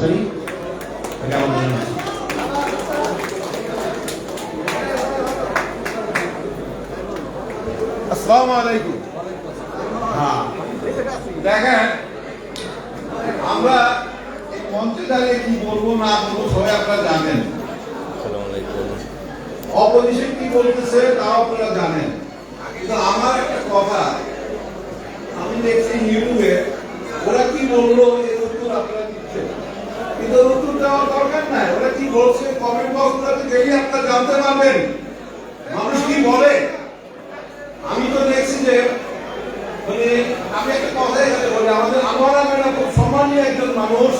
আনসারী তাকে আমাদের আসসালামু আলাইকুম। হ্যাঁ দেখেন, আমরা এই মঞ্চে দাঁড়িয়ে কি বলবো না বলবো সবাই আপনারা জানেন। অপোজিশন কি বলতেছে তাও আপনারা জানেন। কিন্তু আমার একটা কথা, আমি দেখছি ইউটিউবে ওরা কি বললো এর উত্তর আপনারা দিচ্ছেন, কিন্তু উত্তর দেওয়ার দরকার নাই। ওরা কি বলছে কমেন্ট বক্সগুলোতে গেলে আপনারা জানতে পারবেন মানুষ কি বলে। আমি তো দেখছি যে মানে আমি একটা কথা এখানে বলি, আমাদের আমার খুব সম্মানীয় একজন মানুষ,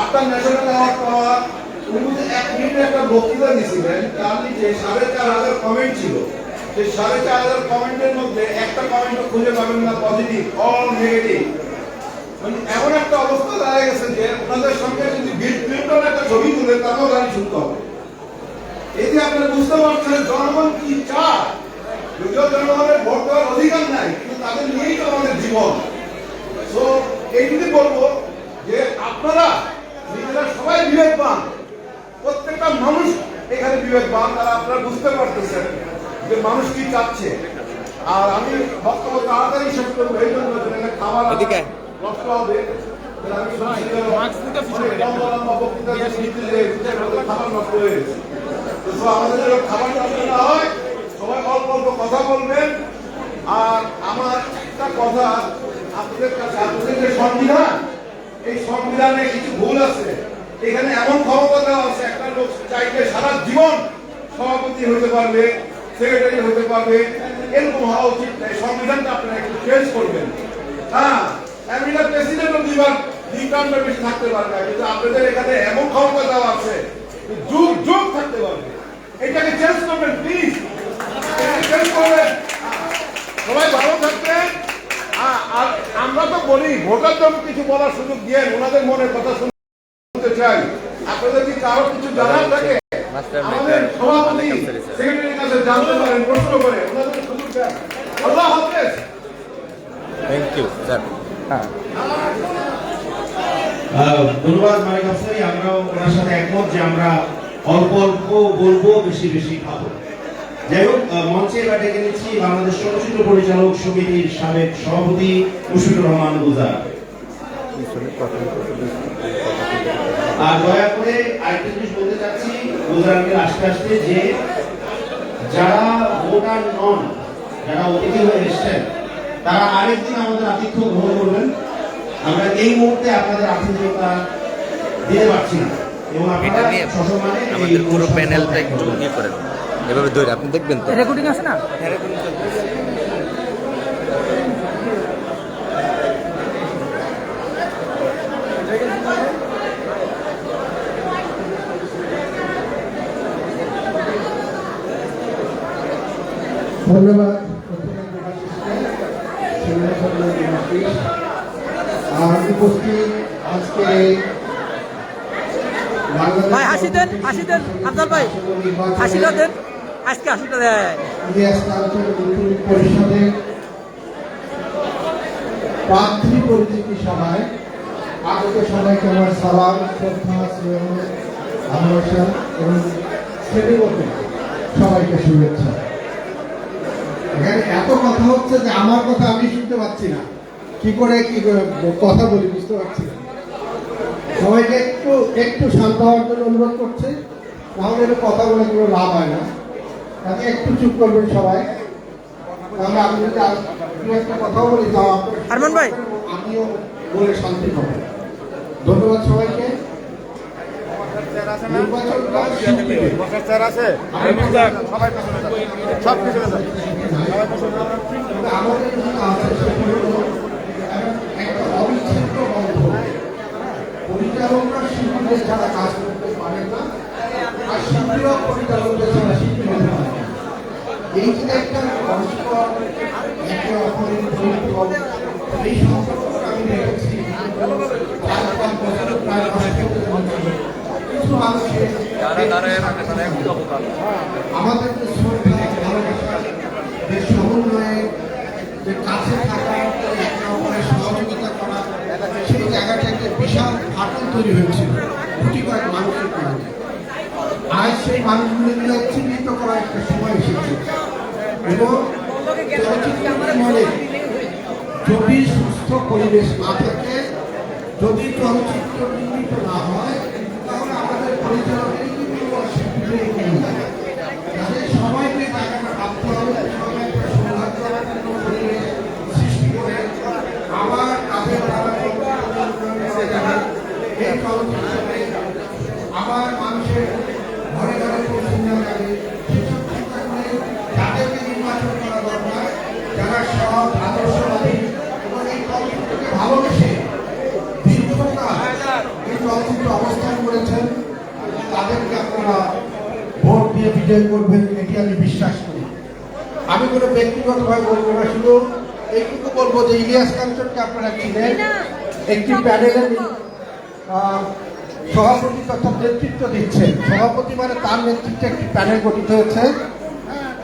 আপনার ন্যাশনাল অ্যাওয়ার্ড পাওয়া, উনি 1 মিনিটে একটা বক্তৃতা দিয়েছিলেন, তার নিচে 4,500 কমেন্ট ছিল। সেই 4,500 কমেন্টের মধ্যে একটা কমেন্টও খুঁজে পাবেন না পজিটিভ, অল নেগেটিভ। মানে এমন একটা অবস্থা দাঁড়িয়ে গেছে যে ওনাদের সঙ্গে যদি বিল ক্লিনটন একটা ছবি তুলে তারও গাড়ি শুনতে হবে। এই যে আপনারা বুঝতে পারছেন জনগণ কি চায়। যদিও জনগণের ভোট দেওয়ার অধিকার নাই, কিন্তু তাদের নিয়েই তো আমাদের জীবন। তো এইটুকু বলবো যে আপনারা নিজেরা সবাই বিবেকবান, প্রত্যেকটা মানুষ এখানে বিবেকবান, তারা আপনারা বুঝতে পারতেছেন যে মানুষ কি চাচ্ছে। আর আমি বক্তব্য তাড়াতাড়ি শেষ করবো, এই জন্য খাবার নষ্ট হবে। খাবার নষ্ট হয়ে গেছে, আমাদের যেন খাবার নষ্ট না হয় সবাই অল্প অল্প কথা বলবেন। আর আমার একটা কথা আপনাদের কাছে, আপনাদের যে সংবিধান, এই সংবিধানে কিছু ভুল আছে। এখানে এমন ক্ষমতা দেওয়া আছে, একটা লোক চাইলে সারা জীবন সভাপতি হতে পারবে, সেক্রেটারি হতে পারবে, এরকম হওয়া উচিত না। এই সংবিধানটা আপনারা একটু চেঞ্জ করবেন। হ্যাঁ, আমেরিকার প্রেসিডেন্টও 2 টার্মের বেশি থাকতে পারবে না, কিন্তু আপনাদের এখানে এমন ক্ষমতা দেওয়া আছে যুগ যুগ থাকতে পারবে। এটাকে চেঞ্জ করবেন প্লিজ, চেঞ্জ করবেন। সবাই ভালো থাকবেন। আর আমরা তো বলি ভোটার জন্য কিছু বলার সুযোগ দিয়ে ওনাদের মনের কথা শুনতে চাই। আপনাদের কি কারো কিছু জানার থাকে আমাদের সভাপতি সেক্রেটারির কাছে জানতে পারেন, প্রশ্ন করে ওনাদের সুযোগ দেন। আল্লাহ হাফেজ। Thank you sir. হ্যাঁ, ধন্যবাদ মালিক আফসারি। আমরাও ওনার সাথে একমত যে আমরা অল্প অল্প বলবো, বেশি বেশি খাবো। যাই হোক, মঞ্চে এবার ডেকে নিচ্ছি বাংলাদেশ চলচ্চিত্র পরিচালক সমিতির সাবেক সভাপতি মুশফিকুর রহমান গুলজার। আর দয়া করে আরেকটা জিনিস বলতে চাচ্ছি গুলজারকে আস্তে আস্তে, যে যারা ভোটার নন, যারা অতিথি হয়ে এসছেন, তারা আরেকদিন আমাদের আতিথ্য গ্রহণ করবেন। আমরা এই মুহূর্তে আপনাদের আতিথ্যতা দিতে পারছি না, এবং এটা নিয়ে আমাদের পুরো প্যানেলটা একটু ইয়ে করেন, এভাবে ধরে আপনি দেখবেন তো রেকর্ডিং আছে না? রেকর্ডিং চলতেছে। ধন্যবাদ। আর উপস্থিত আজকে ভাই হাসি দেন, হাসি দেন আফজাল ভাই, হাসিটা দেন, আজকে হাসিটা দেয়। পরিষদের প্রার্থী পরিচিতি সভায় আগত সবাইকে আমার সালাম, শ্রদ্ধা, স্নেহ, ভালোবাসা এবং শ্রেণীবদ্ধ সবাইকে শুভেচ্ছা। এখানে এত কথা হচ্ছে যে আমার কথা আমি শুনতে পাচ্ছি না, কি করে কি কথা বলি বুঝতে পারছি না। সবাইকে একটু একটু শান্ত হওয়ার জন্য অনুরোধ করছে, নাহলে একটু কথা বলে কোনো লাভ হয় না। তাকে একটু চুপ করবেন সবাই, তাহলে আমি যদি একটা কথাও বলি তাও আরমান ভাই আমিও বলে শান্তি পাবো। ধন্যবাদ সবাইকে। নির্বাচনটা আমাদের একটা অবিচ্ছেদ্য বন্ধ। পরিচালকরা শিল্পীদের ছাড়া কাজ করতে পারে না, আর শিল্পীরা পরিচালকদের ছাড়া শিল্পী হতে পারে না। এই যে একটা পরস্পর একে অপরের পরিপূরক, এই সম্পর্কটা আমি দেখেছি কিছু মানুষের আমাদের যে শ্রদ্ধা, ভালোবাসা, যে সমন্বয়ে, যে কাছে থাকা, একে অপরের সহযোগিতা করা, সেই জায়গাটাতে বিশাল ফাটল তৈরি হয়েছিল কোটি কয়েক মানুষের কারণে। আজ সেই মানুষগুলোকে চিহ্নিত করার একটা সময় এসেছে এবং চলচ্চিত্র মনে যদি সুস্থ পরিবেশ না থাকে, যদি চলচ্চিত্র নির্মিত না হয়, তাহলে আমাদের পরিচালকের তাদের সবাইকে জায়গাটা ভাবতে হবে, সবাই একটা সৌহার্দ্যপূর্ণ পরিবেশ সৃষ্টি করে আবার তাদের এই চলচ্চিত্রে আবার মানুষের ঘরে ঘরে পৌঁছে নেওয়া যাবে সেসব চিন্তা করে যাদেরকে নির্বাচন করা দরকার, যারা সৎ আদর্শবাদী এবং এই চলচ্চিত্রকে ভালোবেসে দীর্ঘকাল এই চলচ্চিত্র অবস্থান করেছেন, তাদেরকে আপনারা ভোট দিয়ে বিজয় করবেন, এটি আমি বিশ্বাস করি। আমি কোনো ব্যক্তিগতভাবে বলবো না, শুধু এইটুকু বলবো যে ইলিয়াস কাঞ্চনকে আপনারা চিনেন, একটি প্যানেলের সভাপতি তথা নেতৃত্ব দিচ্ছেন। সভাপতি মানে তার নেতৃত্বে একটি প্যানেল গঠিত হয়েছে।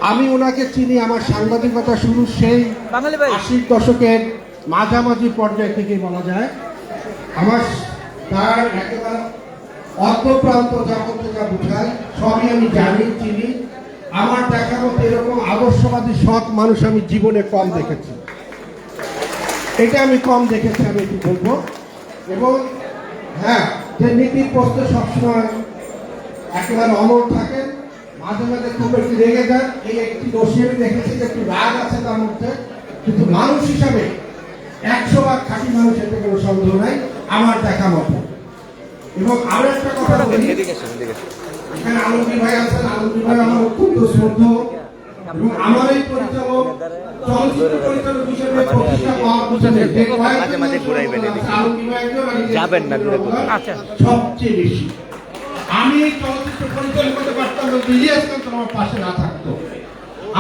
আমি ওনাকে চিনি আমার সাংবাদিকতা শুরু সেই 80 দশকের মাঝামাঝি পর্যায় থেকে বলা যায়। আমার তার একেবারে অর্থপ্রান্ত যা করতে যা বোঝায় সবই আমি জানি, চিনি। আমার দেখা মতো এরকম আদর্শবাদী সৎ মানুষ আমি জীবনে কম দেখেছি, এটা আমি কম দেখেছি, আমি এটি বলবো। এবং হ্যাঁ, যে নীতির প্রশ্নে সবসময় একেবারে অমর থাকেন, মাঝে মাঝে খুব একটু রেগে যান, এই একটি দোষী আমি দেখেছি যে একটু রাগ আছে তার মধ্যে, কিন্তু মানুষ হিসাবে 100 খাঁটি মানুষ, এতে কোনো সন্দেহ নাই আমার দেখা মতো। এবং আরো একটা কথা বলি, এখানে আলমগীর ভাই আছেন, আলমগীর ভাই আমার অত্যন্ত শ্রদ্ধেয় এবং আমার এই পরিচালক চলচ্চিত্র পরিচালক হিসেবে প্রতিষ্ঠা পাওয়ার পিছনে যে আলমগীর ভাই যাবেন না সবচেয়ে বেশি। আমি চলচ্চিত্র পরিচালক করতে পারতাম না, ইলিয়াস কাঞ্চন আমার পাশে না থাকতো।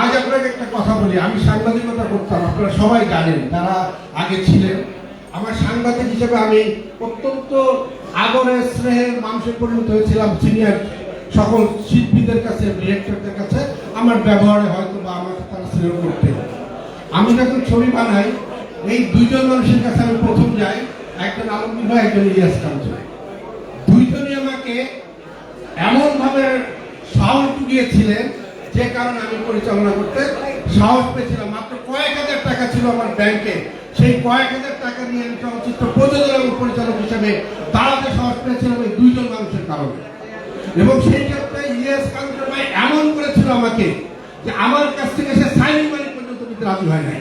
আজ আপনাকে একটা কথা বলি, আমি সাংবাদিকতা করতাম, আপনারা সবাই জানেন যারা আগে ছিলেন। আমার সাংবাদিক হিসেবে আমি অত্যন্ত আদরের স্নেহের মানুষে পরিণত হয়েছিলাম সিনিয়র সকল শিল্পীদের কাছে, ডিরেক্টরদের কাছে। আমার ব্যবহারে হয়তো বা আমাকে তারা স্নেহ করতে। আমি যখন ছবি বানাই, এই দুইজন মানুষের কাছে আমি প্রথম যাই, একজন আলমগীর ভাই, একজন ইলিয়াস কাঞ্চন। দুইজনই আমাকে এমনভাবে সাহস জুগিয়েছিলেন যে কারণে আমি পরিচালনা করতে সাহস পেয়েছিলাম। মাত্র কয়েক হাজার টাকা ছিল আমার ব্যাংকে, সেই কয়েক হাজার টাকা নিয়ে আমি চলচ্চিত্র প্রযোজক এবং পরিচালক হিসেবে দাঁড়াতে সাহস পেয়েছিলাম এই দুইজন মানুষের কারণে। এবং সেই ক্ষেত্রে ইলিয়াস কাঞ্চন ভাই এমন করেছিল আমাকে যে আমার কাছ থেকে সে সাইনিং মানি পর্যন্ত দিতে রাজি হয় নাই।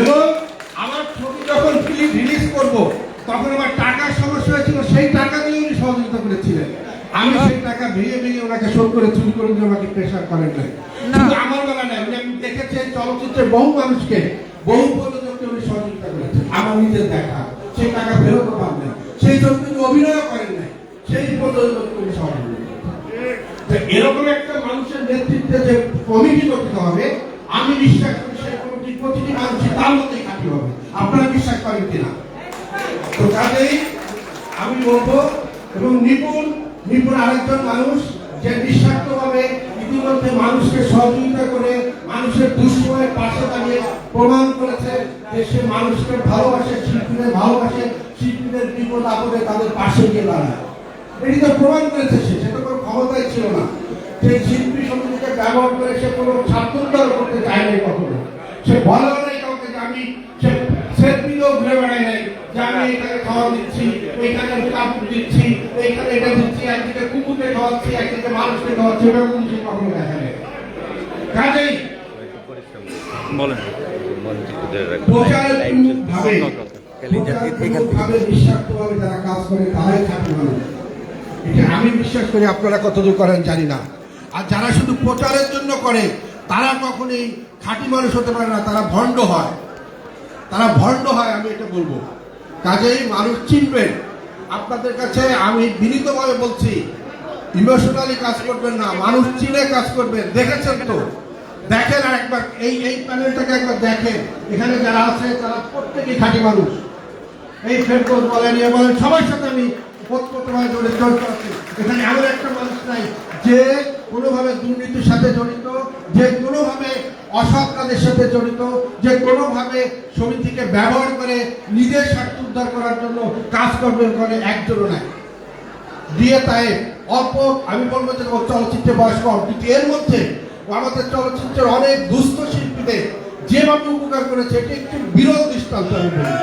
এবং আমার ছবি যখন ফিল্ম রিলিজ করব তখন আমার টাকার সমস্যা হয়েছিল, সেই টাকা দিয়ে উনি সহযোগিতা করেছিলেন। আমি সেই টাকা ভেঙে ভেঙে ওনাকে শোধ করে চুরি করে দিয়ে আমাকে প্রেশার করেন নাই। কিন্তু আমার বেলা নাই, আমি দেখেছি চলচ্চিত্রের বহু মানুষকে, বহু প্রযোজককে উনি সহযোগিতা করেছেন। আমার নিজের দেখা, সেই টাকা ফেরত পান নাই, সেই জন্য অভিনয় করেন নাই, সেই প্রযোজককে উনি সহযোগিতা করেছেন। এরকম একটা মানুষের নেতৃত্বে যে কমিটি করতে হবে, আমি বিশ্বাস করি সেই কমিটি প্রতিটি মানুষই তার মতোই খাঁটি হবে। আপনারা বিশ্বাস করেন কিনা? তো কাজেই আমি বলবো, এবং নিপুণ আরেকজন মানুষ যে নিঃস্বার্থভাবে ইতিমধ্যে মানুষকে সহযোগিতা করে মানুষের দুঃসময়ের পাশে দাঁড়িয়ে প্রমাণ করেছে যে সে মানুষকে ভালোবাসে, শিল্পীদের ভালোবাসে, শিল্পীদের বিপদ আপদে তাদের পাশে গিয়ে দাঁড়ায়। এটি তো প্রমাণ করেছে সে, সেটা কোনো ক্ষমতাই ছিল না। সেই শিল্পী সমিতিকে ব্যবহার করে সে কোনো স্বার্থোদ্ধার করতে চায় নাই কখনো। সে বলে নাই কাউকে যে আমি সেলফিও ঘুরে বেড়াই নাই যে আমি এখানে খাওয়া দিচ্ছি, এইখানে কাপড় দিচ্ছি, এইখানে এটা দিচ্ছি, একদিকে কুকুরকে খাওয়াচ্ছি, একদিকে মানুষকে খাওয়াচ্ছি, ওটা কিন্তু সে কখনো দেখা নেই। কাজেই বলেন নিঃস্বার্থভাবে যারা কাজ করে তারাই খাঁটি মানুষ। এটা আমি বিশ্বাস করি, আপনারা কতদূর করেন জানি না। আর যারা শুধু প্রচারের জন্য করে তারা কখনোই খাঁটি মানুষ হতে পারে না, তারা ভণ্ড হয়, তারা ভণ্ড হয়, আমি এটা বলবো। কাজেই মানুষ চিনবেন। আপনাদের কাছে আমি বিনীতভাবে বলছি, ইমোশনালি কাজ করবেন না, মানুষ চিনে কাজ করবেন। দেখেছেন তো, দেখেন আর একবার এই প্যানেলটাকে একবার দেখেন, এখানে যারা আছে তারা প্রত্যেকেই খাঁটি মানুষ। এই ফেরদৌস বলেন, ইয়ে বলেন, সবার সাথে আমি ওতপ্রোতভাবে জড়িত আছি। এখানে এমন একটা মানুষ নাই যে কোনোভাবে দুর্নীতির সাথে জড়িত, যে কোনোভাবে অসৎ কাজের সাথে জড়িত, যে কোনোভাবে সমিতিকে ব্যবহার করে নিজের স্বার্থ উদ্ধার করার জন্য কাজকর্ম করে একজনও নাই। দিয়ে তাই অল্প, আমি বলবো যে ওর চলচ্চিত্রে বয়স কম, কিন্তু এর মধ্যে আমাদের চলচ্চিত্রের অনেক দুস্থ শিল্পীদের যেভাবে উপকার করেছে, এটি একটি বিরল দৃষ্টান্ত। আমি বলি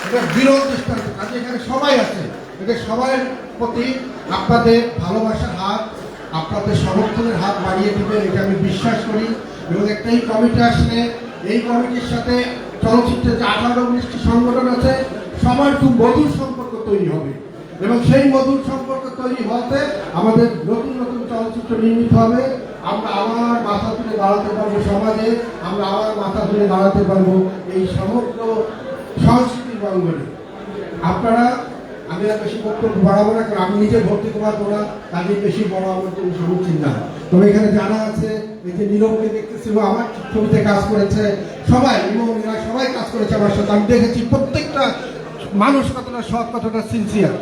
এটা বিরল দৃষ্টান্ত। আজ এখানে সবাই আছে, এটা সবার প্রতি আপনাদের ভালোবাসার হাত, আপনাদের সমর্থনের হাত বাড়িয়ে দিবেন, এটা আমি বিশ্বাস করি। এবং একটাই কমিটি আসলে এই কমিটির সাথে চলচ্চিত্রের যে 18-19টি সংগঠন আছে, সবার খুব মধুর সম্পর্ক তৈরি হবে। এবং সেই মধুর সম্পর্ক তৈরি হতে আমাদের নতুন নতুন চলচ্চিত্র নির্মিত হবে। আমরা আবার মাথা তুলে দাঁড়াতে পারবো সমাজে, আমরা আবার মাথা তুলে দাঁড়াতে পারবো এই সমগ্র সংস্কৃতি অঙ্গনে। আপনারা, আমি আর বেশি বক্তব্য বাড়াবো না, কারণ আমি নিজে ভর্তি করবো না, কাজে বেশি বড় আমার কোনো সম্মুখীন না। তবে এখানে জানা আছে, এই যে নীরবকে দেখতেছিল, আমার ছবিতে কাজ করেছে সবাই, এবং এরা সবাই কাজ করেছে আমার সাথে। আমি দেখেছি প্রত্যেকটা মানুষ কতটা সৎ, কতটা সিনসিয়ার।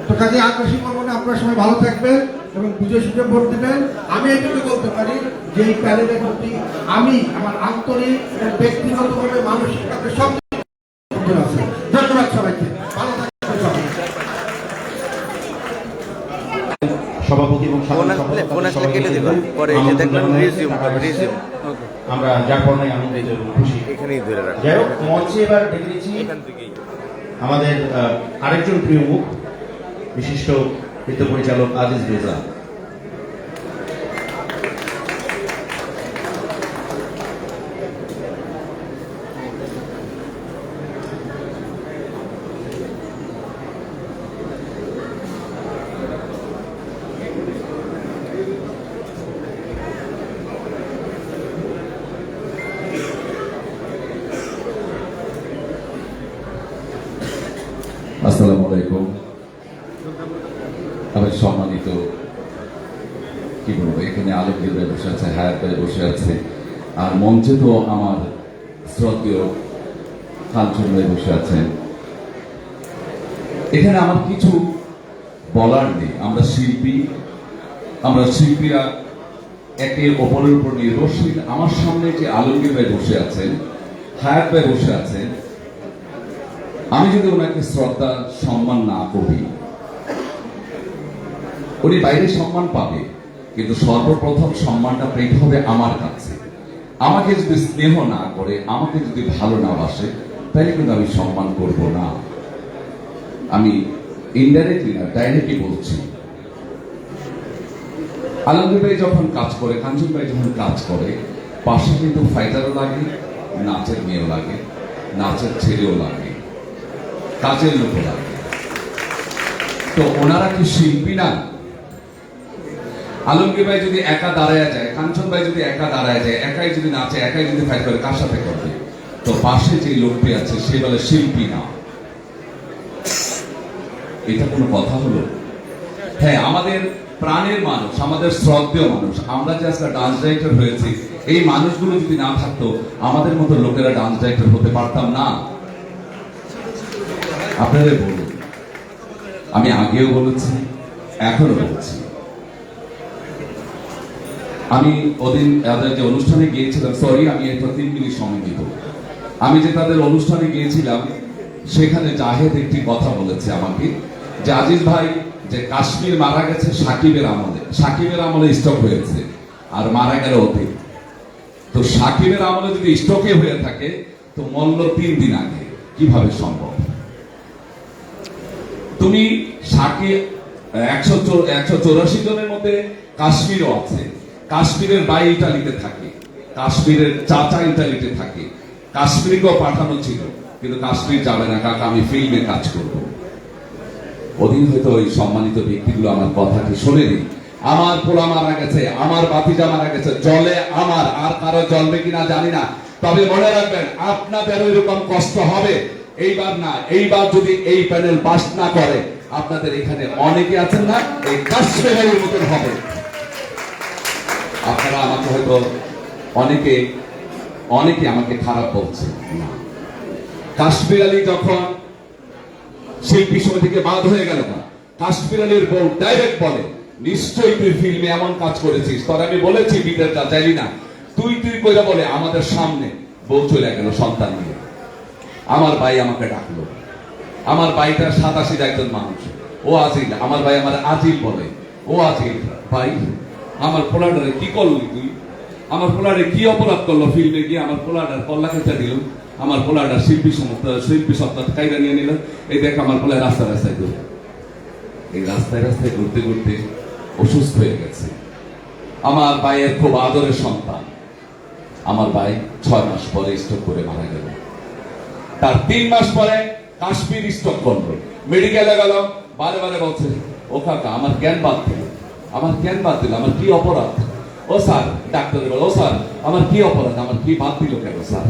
তো কাজে আর বেশি করবো না, আপনারা সবাই ভালো থাকবেন এবং বুঝে সুঝে ভোট দেবেন। আমি এইটুকু বলতে পারি যে এই প্যানেলের প্রতি আমি আমার আন্তরিক এবং ব্যক্তিগতভাবে মানসিক সব আছে। ধন্যবাদ সবাইকে, ভালো থাকবেন সবাই। সভাপতি এবং সাধারণ সম্পাদক কেটে দিবা পরে যে দেখলাম রিজিউম রিজিউম আমরা যার কারণে আমি খুশি। এখানেই ধরে রাখ। যাই হোক, মঞ্চে এবার ডেকে দিচ্ছি এখান থেকেই আমাদের আরেকজন প্রিয় মুখ, বিশিষ্ট নৃত্য পরিচালক আজিজ রেজা। আসসালামু আলাইকুম। আমার সম্মানিত, কি বলবো, এখানে আলোকদীপ ভাই বসে আছে, হায়াত ভাই বসে আছে, আর মঞ্চে তো আমার শ্রদ্ধেয় কাঞ্চন ভাই বসে আছেন। এখানে আমার কিছু বলার নেই। আমরা শিল্পীরা একে অপরের উপর নির্ভরশীল। আমার সামনে যে আলোকদীপ ভাই বসে আছেন, হায়াত ভাই বসে আছেন, আমি যদি ওনাকে শ্রদ্ধা সম্মান না করি, উনি বাইরে সম্মান পাবে, কিন্তু সর্বপ্রথম সম্মানটা পেতে হবে আমার কাছে। আমাকে যদি স্নেহ না করে, আমাকে যদি ভালো না বাসে, তাহলে কিন্তু আমি সম্মান করব না। আমি ইনডাইরেক্টলি না, ডাইরেক্টলি বলছি। আলমগীর ভাই যখন কাজ করে, কাঞ্চন ভাই যখন কাজ করে, পাশে কিন্তু ফাইটারও লাগে, নাচের মেয়েও লাগে, নাচের ছেলেও লাগে, কাজের লোক লাগে। তো ওনারা কি শিল্পী না? আলমগীর ভাই যদি একা দাঁড়ায় যায়, কাঞ্চন ভাই যদি একা দাঁড়ায় যায়, একাই যদি নাচে, একাই যদি ফাইট করে, কার সাথে করবে? তো পাশে যে লোকটি আছে সে বলে শিল্পী না। এটা কোনো কথা হলো? হ্যাঁ, আমাদের প্রাণের মানুষ, আমাদের শ্রদ্ধেয় মানুষ, আমরা যে আজকে ডান্স ডাইরেক্টর হয়েছি, এই মানুষগুলো যদি না থাকতো, আমাদের মতো লোকেরা ডান্স ডাইরেক্টর হতে পারতাম না। আপনাদের বলুন, আমি আগেও বলেছি, এখনো বলছি। আমি ওদিন তাদের যে অনুষ্ঠানে গিয়েছিলাম, সরি আমি এর 3 মিনিট সময় দিব। আমি যে তাদের অনুষ্ঠানে গিয়েছিলাম, সেখানে জাহেদ একটি কথা বলেছে আমাকে, যে আজিজ ভাই, যে কাশ্মীর মারা গেছে সাকিবের আমলে স্ট্রোক হয়েছে, আর মারা গেল অতীত। তো সাকিবের আমলে যদি স্ট্রোকে হয়ে থাকে, তো মল্ল 3 দিন আগে, কিভাবে সম্ভব? তুমি সাকিব 184 জনের মধ্যে কাশ্মীরও আছে। কাশ্মীরের ভাই ইটালিতে থাকে, কাশ্মীরের চাচা ইটালিতে থাকে, কাশ্মীরকেও পাঠানো ছিল, কিন্তু কাশ্মীর যাবে না, কাকা আমি ফিল্মে কাজ করব। ওদিন হয়তো ওই সম্মানিত ব্যক্তিগুলো আমার কথাটি শোনেনি। আমার পোলা মারা গেছে, আমার বাতিজা মারা গেছে, জলে আমার, আর কারো জ্বলবে কিনা জানি না। তবে মনে রাখবেন, আপনাদের ওইরকম কষ্ট হবে। এইবার না, এইবার যদি এই প্যানেল পাস না করে, আপনাদের এখানে অনেকে আছেন না, এই কাশ্মীরের মতন হবে। আপনারা আমাকে হয়তো অনেকে আমাকে খারাপ বলছে না। কাশ্মীর আলী যখন শিল্পী সমিতি থেকে বাদ হয়ে গেল না, কাশ্মীর আলীর বউ ডাইরেক্ট বলে, নিশ্চয়ই তুই ফিল্মে এমন কাজ করেছিস, তোর আমি বলেছি বিদেশটা চাইলি না, তুই তুই কইরা বলে আমাদের সামনে বউ চলে গেল সন্তান নিয়ে। আমার ভাই আমাকে ডাকলো, আমার ভাইটা 87 একজন মানুষ, ও আজিল, আমার ভাই আমার আজিল বলে, ও আজিল ভাই আমার পোলাডারে কি করলি তুই, আমার পোলাডারে কি অপরাধ করলো, ফিল্মে গিয়ে আমার পোলাডার কল্লা খেতে দিল, আমার পোলাডার শিল্পী সত্তা কায়দা নিয়ে নিল, এই দেখ আমার পোলায় রাস্তায় রাস্তায় ঘুরে, এই রাস্তায় রাস্তায় ঘুরতে ঘুরতে অসুস্থ হয়ে গেছে। আমার ভাইয়ের খুব আদরের সন্তান, আমার ভাই 6 মাস পরে স্ট্রোক করে মারা গেল। তার 3 মাস পরে কাশ্মীর স্ট্রোক করলো, মেডিকেলে গেল, বারে বারে বলছে ও কাকা আমার জ্ঞান বাদ দিল, আমার জ্ঞান বাদ দিল, আমার কি অপরাধ, ও স্যার ডাক্তার বলে, ও স্যার আমার কি অপরাধ, আমার কি বাদ দিল কেন স্যার,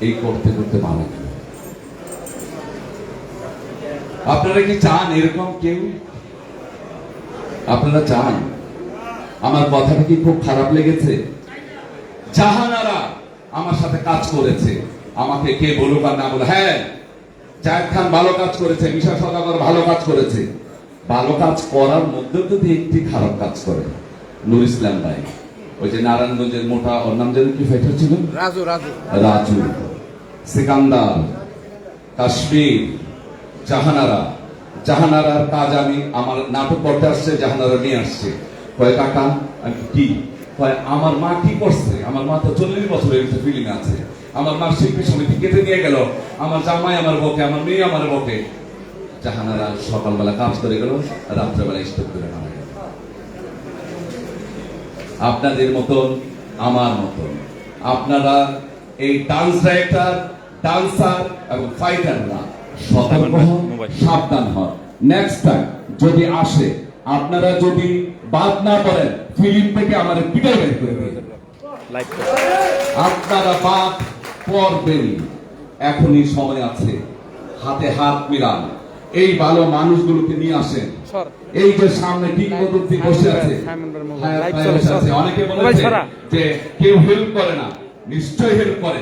এই করতে করতে মারা গেল। আপনারা কি চান এরকম কেউ? আপনারা চান? আমার কথাটা কি খুব খারাপ লেগেছে? জাহানারা আমার সাথে কাজ করেছে, আমাকে কে বলুক আর না বলে, হ্যাঁ জায়েদ খান ভালো কাজ করেছে, মিশা সওদাগর ভালো কাজ করেছে, ভালো কাজ করার মধ্যে যদি একটি খারাপ কাজ করে, নূর ইসলাম ভাই, ওই যে নারায়ণগঞ্জের মোটা, ওর নাম যেন কি ফাইটার ছিল, রাজু, সিকান্দার, কাশ্মীর, জাহানারার কাজ আমি আমার নাটক করতে আসছে, জাহানারা নিয়ে আসছে, কয় কাকা আমি কি, কয় আমার মা কি করছে, আমার মা তো 40 বছরের ফিল্মে আছে, আমার মা শিল্পী সমিতি কেটে নিয়ে গেল, আমার জামাই আমার বকে, আমার মেয়ে আমার বকে। জাহানারা সকালবেলা কাজ করে গেল, রাত্রেবেলা স্টক করে মারা গেল। আপনাদের মতন আমার মতন আপনারা এই ডান্স ডাইরেক্টর, ডান্সার এবং ফাইটাররা সতর্ক হন, সাবধান হন। নেক্সট টাইম যদি আসে, আপনারা যদি বাদ না করেন, ফিল্ম থেকে আমাদের পিটাই বের করে দেবেন। আপনারা বাদ পড়বেন, এখনই সময় আছে, হাতে হাত মিলান, এই ভালো মানুষগুলোকে নিয়ে আসেন। এই যে সামনে কিংবদন্তি বসে আছে, অনেকে বলেছে যে কেউ হেল্প করে না, নিশ্চয় হেল্প করে,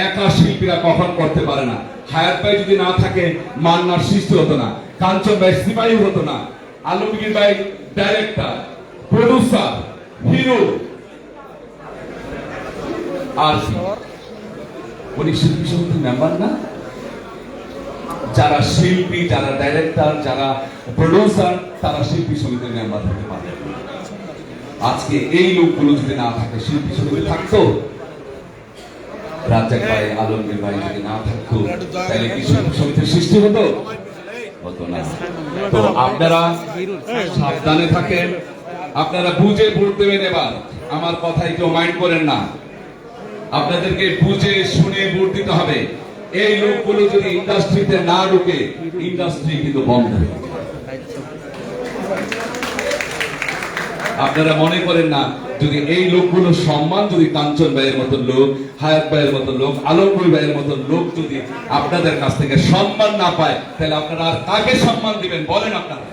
একা শিল্পীরা কখন করতে পারে না। হায়াত ভাই যদি না থাকে মান্নার সৃষ্টি হতো না, কাঞ্চন ভাই সিপাহী হতো না, আলমগীর ভাই ডাইরেক্টর, প্রডিউসার, হিরো, আর উনি শিল্পী সমিতির মেম্বার না? যারা শিল্পী, যারা ডাইরেক্টর, যারা প্রডিউসার, তারা শিল্পী সমিতির মেম্বার হতে পারে। আজকে এই লোকগুলো যদি না থাকে, শিল্পী সমিতি থাকতো, রাজ্জাক ভাই, আলমগীর ভাই যদি না থাকতো, তাহলে কি শিল্পী সমিতির সৃষ্টি হতো? হতো না। তো আপনারা সাবধানে থাকেন, আপনারা বুঝে ভোট দেবেন। এবার আমার কথাই কেউ মাইন্ড করেন না, আপনাদেরকে বুঝে শুনে ভোট দিতে হবে। এই লোকগুলো যদি ইন্ডাস্ট্রিতে না ঢুকে, ইন্ডাস্ট্রি কিন্তু বন্ধ হয়ে যাবে। আপনারা মনে করেন না, যদি এই লোকগুলো সম্মান, যদি কাঞ্চন ভাইয়ের মতন লোক, হায়াত ভাইয়ের মতন লোক, আলমগীর ভাইয়ের মতন লোক যদি আপনাদের কাছ থেকে সম্মান না পায়, তাহলে আপনারা আর কাকে সম্মান দিবেন বলেন? আপনারা,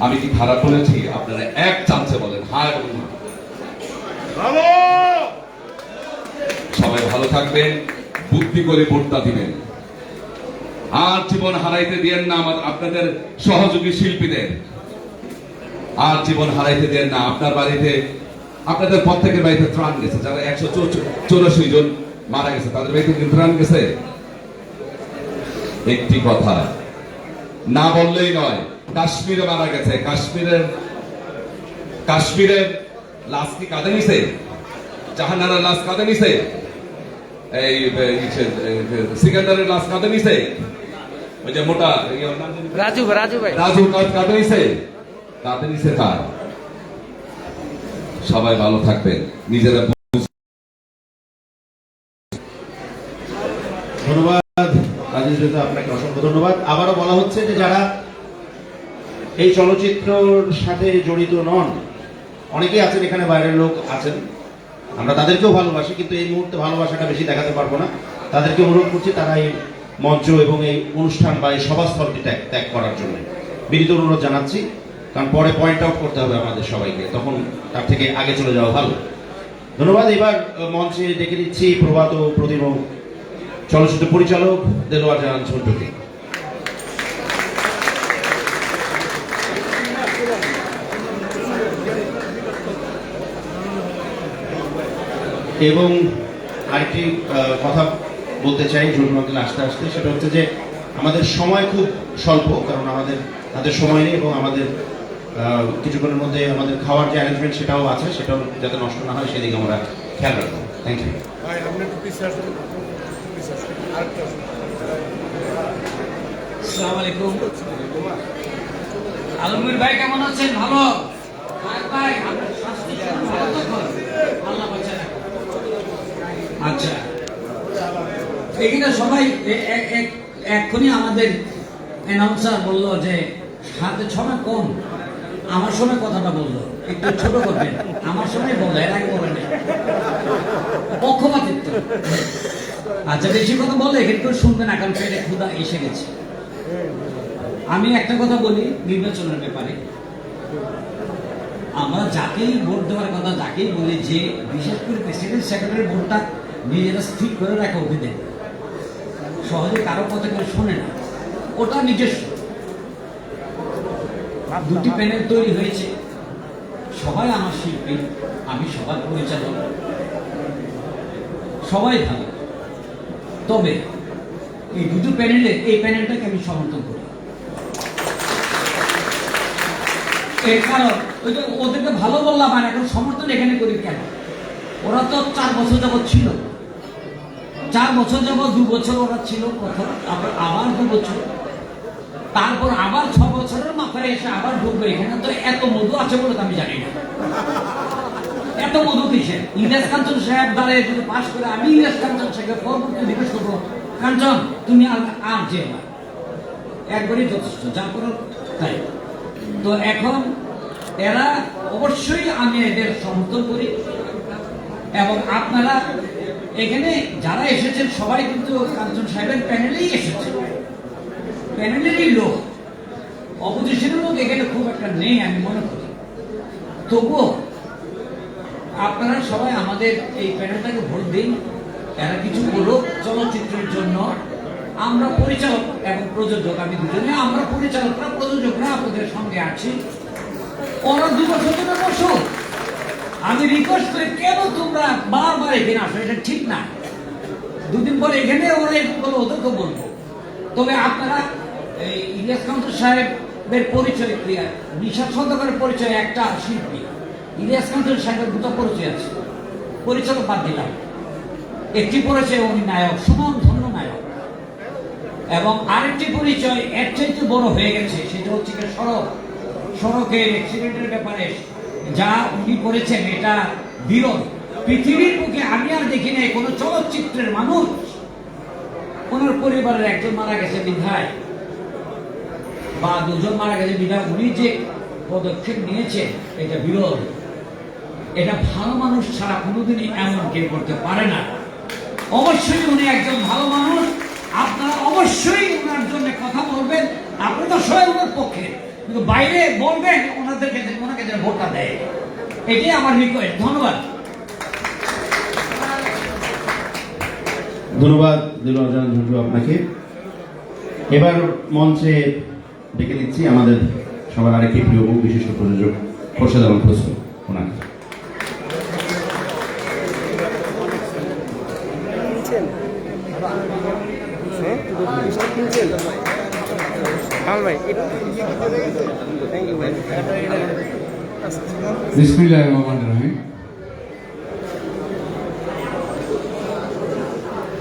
আমি কি খারাপ বলেছি? আপনারা এক চান্সে বলেন হ্যাঁ বলুন। সবাই ভালো থাকবেন, বুদ্ধি করে ভোটটা দিবেন, আর জীবন হারাইতে দিয়েন না আপনাদের সহযোগী শিল্পীদের, আর জীবন হারাইতে দেন না। আপনার বাড়িতে, আপনাদের প্রত্যেকের বাড়িতে ত্রাণ গেছে, যারা 184 জন মারা গেছে, তাদের বাড়িতে কিন্তু ত্রাণ গেছে। একটি কথা না বললেই নয়, কাশ্মীরে মারা গেছে, কাশ্মীরের লাশ কি কাঁধে নিছে? জাহানারার লাশ কাঁধে নিছে? এই সিকান্দারের লাশ কাঁধে নিছে? ওই যে মোটা রাজু কাঁধে নিছে? কাঁধে নিছে কার? সবাই ভালো থাকবেন, নিজেরা। ধন্যবাদ রাজেশ দাদা, আপনাকে অসংখ্য ধন্যবাদ। আবারও বলা হচ্ছে যে যারা এই চলচ্চিত্রের সাথে জড়িত নন, অনেকেই আছেন এখানে, বাইরের লোক আছেন, আমরা তাদেরকেও ভালোবাসি, কিন্তু এই মুহূর্তে ভালোবাসাটা বেশি দেখাতে পারবো না। তাদেরকে অনুরোধ করছি তারা এই মঞ্চ এবং এই অনুষ্ঠান বা এই সভাস্থলটি ত্যাগ করার জন্য বিনীত অনুরোধ জানাচ্ছি, কারণ পরে পয়েন্ট আউট করতে হবে আমাদের সবাইকে, তখন তার থেকে আগে চলে যাওয়া ভালো। ধন্যবাদ। এবার মঞ্চে ডেকে দিচ্ছি প্রভাত প্রতিম চলচ্চিত্র পরিচালক দেলোয়ার জাহান ঝন্টুকে। এবং আরেকটি কথা বলতে চাই জরুরি মধ্যে আসতে আসতে, সেটা হচ্ছে যে আমাদের সময় খুব স্বল্প, কারণ আমাদের হাতে সময় নেই এবং আমাদের কিছুক্ষণের মধ্যে আমাদের খাওয়ার যে অ্যারেঞ্জমেন্ট সেটাও আছে, সেটাও যাতে নষ্ট না হয় সেদিকে আমরা খেয়াল রাখবো। Thank you. আসসালামু আলাইকুম। আলমগীর ভাই কেমন আছেন? ভালো ভাই, আপনার স্বাস্থ্য ভালো তো? আল্লাহ বাঁচায় রাখুন। আচ্ছা, এখানে সবাই এক্ষুনি আমাদের অ্যানাউন্সার বলল যে হাতে সময় কম, আমার সময় কথাটা বললো, একটু ছোট করবেন। আমার সময় বললো, এর আগে বলেন পক্ষপাতিত্ব। আচ্ছা, বেশি কথা বলে এখানে করে শুনবেন না, কারণ পেটে ক্ষুধা এসে গেছে। আমি একটা কথা বলি নির্বাচনের ব্যাপারে, আমরা যাকেই ভোট দেওয়ার কথা যাকেই বলি, যে বিশেষ করে প্রেসিডেন্ট সেক্রেটারি ভোটটা নিজেরা স্থির করে রাখা অভিযোগ, সহজে কারো কথা কেউ শোনে না, ওটা নিজস্ব। দুটি প্যানেল তৈরি হয়েছে, সবাই আমার শিল্পী, আমি সবার পরিচালক, সবাই ভালো। তবে এই দুটো প্যানেলে এই প্যানেলটাকে আমি সমর্থন করি। এর কারণ ওই যে ওদেরকে ভালো বললাম, আর এখন সমর্থন এখানে করি কেন? ওরা তো 4 বছর যাবৎ ছিল, 4 বছর যাবৎ, 2 বছর ওরা ছিল প্রথম, তারপর আবার 2 বছর, তারপর আবার 6 বছরের মাথায় এসে আবার ঢুকবে। এখানে তো এত মধু আছে বলে তো আমি জানি না, এত মধু কিসে? ইলিয়াস কাঞ্চন সাহেব দাঁড়িয়ে যদি পাশ করে, আমি ইলিয়াস কাঞ্চন সাহেবকে পরবর্তী জিজ্ঞেস করবো, কাঞ্চন তুমি আর যে একবারই যথেষ্ট, যা করো তাই। তো এখন এরা অবশ্যই আমি এদের সমর্থন করি, এবং আপনারা এখানে যারা এসেছেন সবাই কিন্তু কাঞ্চন সাহেবের প্যানেলেই এসেছে, প্যানেলেরই লোক, অপোজিশনের লোক এখানে খুব একটা নেই আমি মনে করি। তবুও আপনারা সবাই আমাদের এই প্যানেলটাকে ভোট দিন, এরা কিছু করুক চলচ্চিত্রের জন্য। আমরা পরিচালক এবং প্রযোজক, আমি দুজনে, আমরা পরিচালকরা প্রযোজকরা আপনাদের সঙ্গে আছি। ওরা 2 বছর ধরে বসো, আমি রিকোয়েস্ট করি, কেন তোমরা বারবার এখানে আসো? এটা ঠিক না। 2 দিন পরে এখানে ওরা একটু বলো, ওদেরকে বলবো। তবে আপনারা এই ইলিয়াস কাঞ্চন সাহেবের পরিচয় ক্লিয়ার, নিশাদ সন্দেহের পরিচয় একটা শিল্পী, ইলিয়াস কাঞ্চন সাহেবের 2টা পরিচয় আছে, পরিচালক বাদ দিলাম। একটি পরিচয় উনি নায়ক, সুনাম ধন্য নায়ক, এবং আরেকটি পরিচয় এর চাইতে বড় হয়ে গেছে, সেটা হচ্ছে সড়কের অ্যাক্সিডেন্টের ব্যাপারে যা উনি করেছেন, এটা বিরল। পৃথিবীর বুকে আমি আর দেখি নাই কোনো চলচ্চিত্রের মানুষ ওনার পরিবারের একজন মারা গেছে বিধায়, বা 2 জন মারা গেছে বিধায় উনি যে পদক্ষেপ নিয়েছেন, এটা বিরল। এটা ভালো মানুষ ছাড়া কোনোদিনই এমন কেউ করতে পারে না। অবশ্যই উনি একজন ভালো মানুষ, আপনারা অবশ্যই ওনার জন্য কথা বলবেন। আপনি তো সবাই ওনার পক্ষে, কিন্তু বাইরে বলবেন ওনাদেরকে, ওনাকে যেন ভোটটা দেয়, এটাই আমার রিকোয়েস্ট। ধন্যবাদ। ধন্যবাদ দিলওয়ার জাহান ঝন্টু আপনাকে। এবার মঞ্চে ডেকে দিচ্ছি আমাদের সবার আরেকটি প্রিয় মুখ বিশিষ্ট প্রযোজক খোরশেদ আলম খসরু, ওনাকে। বিসমিল্লাহির রহমানির রহিম।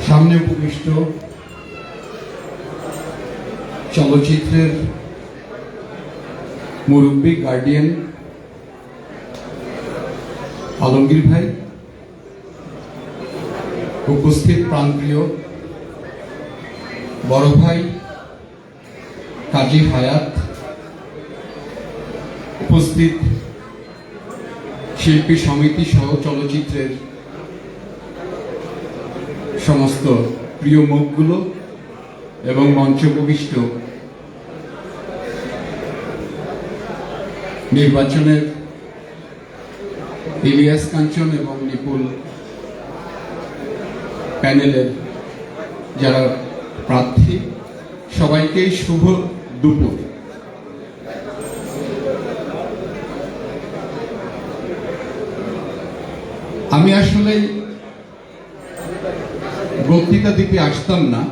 সামনে উপবিষ্ট চলচ্চিত্রের মুরব্বী গার্ডিয়ান আলমগীর ভাই, উপস্থিত প্রাণপ্রিয় বড় ভাই কাজী হায়াত, উপস্থিত শিল্পী সমিতি সহ চলচ্চিত্রের সমস্ত প্রিয় মুখগুলো, এবং মঞ্চ উপবিষ্ট নির্বাচনের ইলিয়াস কাঞ্চন এবং নিপুল প্যানেলের যারা প্রার্থী, সবাইকেই শুভ দুপুর। আমি আসলে বক্তৃতা দিতে আসতাম না,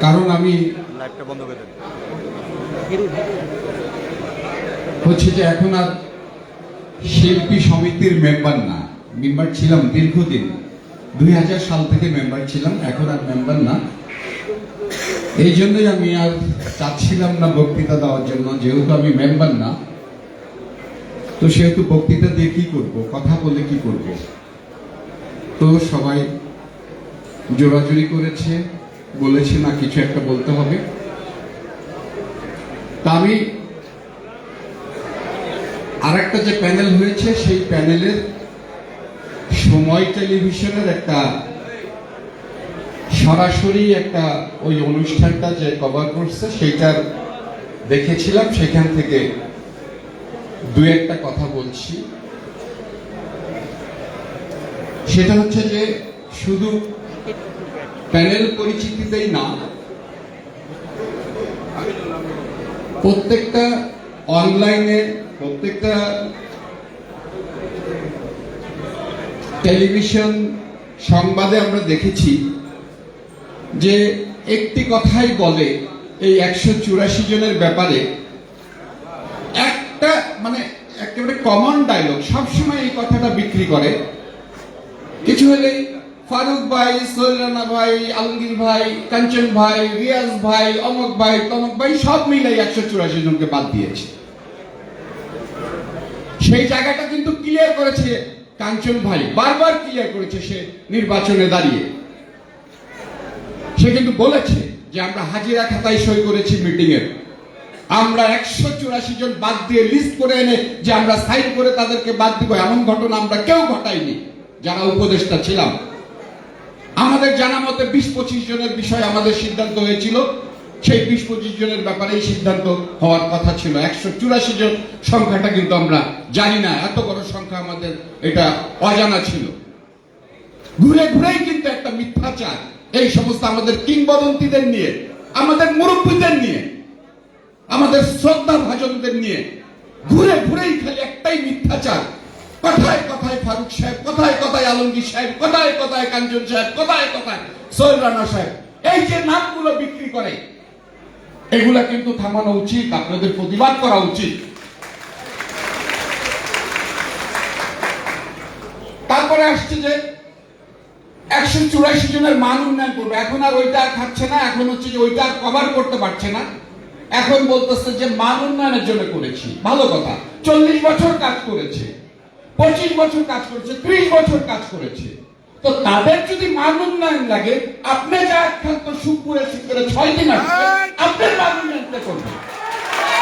কারণ আমি লাইভটা বন্ধ করে দেন। হচ্ছে যে এখন আর শিল্পী সমিতির মেম্বার না। মেম্বার ছিলাম দীর্ঘদিন, 2000 সাল থেকে মেম্বার ছিলাম, এখন আর মেম্বার না। এই জন্যই আমি আর চাচ্ছিলাম না বক্তৃতা দেওয়ার জন্য, যেহেতু আমি মেম্বার না। তো সেহেতু বক্তৃতা দিয়ে কি করব, কথা বলে কি করব। তো সবাই জোরাজুরি করেছে, বলেছে না কিছু একটা বলতে হবে। তা আমি আর একটা যে প্যানেল হয়েছে, সেই প্যানেলের সময় টেলিভিশনের একটা সরাসরি একটা ওই অনুষ্ঠানটা যে কভার করছে সেইটার দেখেছিলাম, সেখান থেকে দু একটা কথা বলছি। সেটা হচ্ছে যে শুধু প্যানেল পরিচিতিতেই না, প্রত্যেকটা অনলাইনে, প্রত্যেকটা টেলিভিশন সংবাদে আমরা দেখেছি যে একটি কথাই বলে এই 184 জনের ব্যাপারে, একটা মানে একেবারে কমন ডায়লগ, সবসময় এই কথাটা বিক্রি করে। কিছু হলেই ফারুক ভাই, সোহেল রানা ভাই, আলমগীর ভাই, কাঞ্চন ভাই, রিয়াজ ভাই, অমক ভাই, তমক ভাই সব মিলে 184 জনকে বাদ দিয়েছে। সেই জায়গাটা কিন্তু ক্লিয়ার করেছে কাঞ্চন ভাই, বারবার ক্লিয়ার করেছে সে নির্বাচনে দাঁড়িয়ে। সে কিন্তু বলেছে যে আমরা হাজিরা খাতায় সই করেছি মিটিং এর, আমরা 184 জন বাদ দিয়ে লিস্ট করে এনে যে আমরা সাইন করে তাদেরকে বাদ দিব, এমন ঘটনা আমরা কেউ ঘটাইনি যারা উপদেষ্টা ছিলাম। আমাদের জানা মতে 20-25 জনের বিষয়ে আমাদের সিদ্ধান্ত হয়েছিল, সেই 20-25 জনের ব্যাপারেই সিদ্ধান্ত হওয়ার কথা ছিল। 184 জন সংখ্যাটা কিন্তু আমরা জানি না, এত বড় সংখ্যা আমাদের এটা অজানা ছিল। ঘুরে ঘুরেই কিন্তু একটা মিথ্যাচার এই সমস্ত আমাদের কিংবদন্তিদের নিয়ে, আমাদের মুরব্বীদের নিয়ে, আমাদের শ্রদ্ধা ভাজনদের নিয়ে ঘুরে ঘুরেই খালি একটাই মিথ্যাচার। কথায় কথায় ফারুক সাহেব, কথায় কথায় আলমগীর সাহেব, কথায় কথায় কাঞ্চন সাহেব, কথায় কথায় সোহেল রানা সাহেব, এই যে নামগুলো বিক্রি করে, এগুলা কিন্তু থামানো উচিত, আপনাদের প্রতিবাদ করা উচিত। তারপরে আসছে যে 184 জনের মান উন্নয়ন করবে, এখন আর ওইটা খাচ্ছে না, এখন হচ্ছে যে ওইটা কভার করতে পারছে না, এখন বলতেছে যে মান উন্নয়নের জন্য করেছি। ভালো কথা, 40 বছর কাজ করেছে, 25 বছর কাজ করেছে, 30 বছর কাজ করেছে। তো তাদের যদি মান উন্নয়ন লাগে, আপনি যা একখান্ত সুপুরে শিখরে 6 দিন আসছে, আপনার মান উন্নয়নটা করবেন।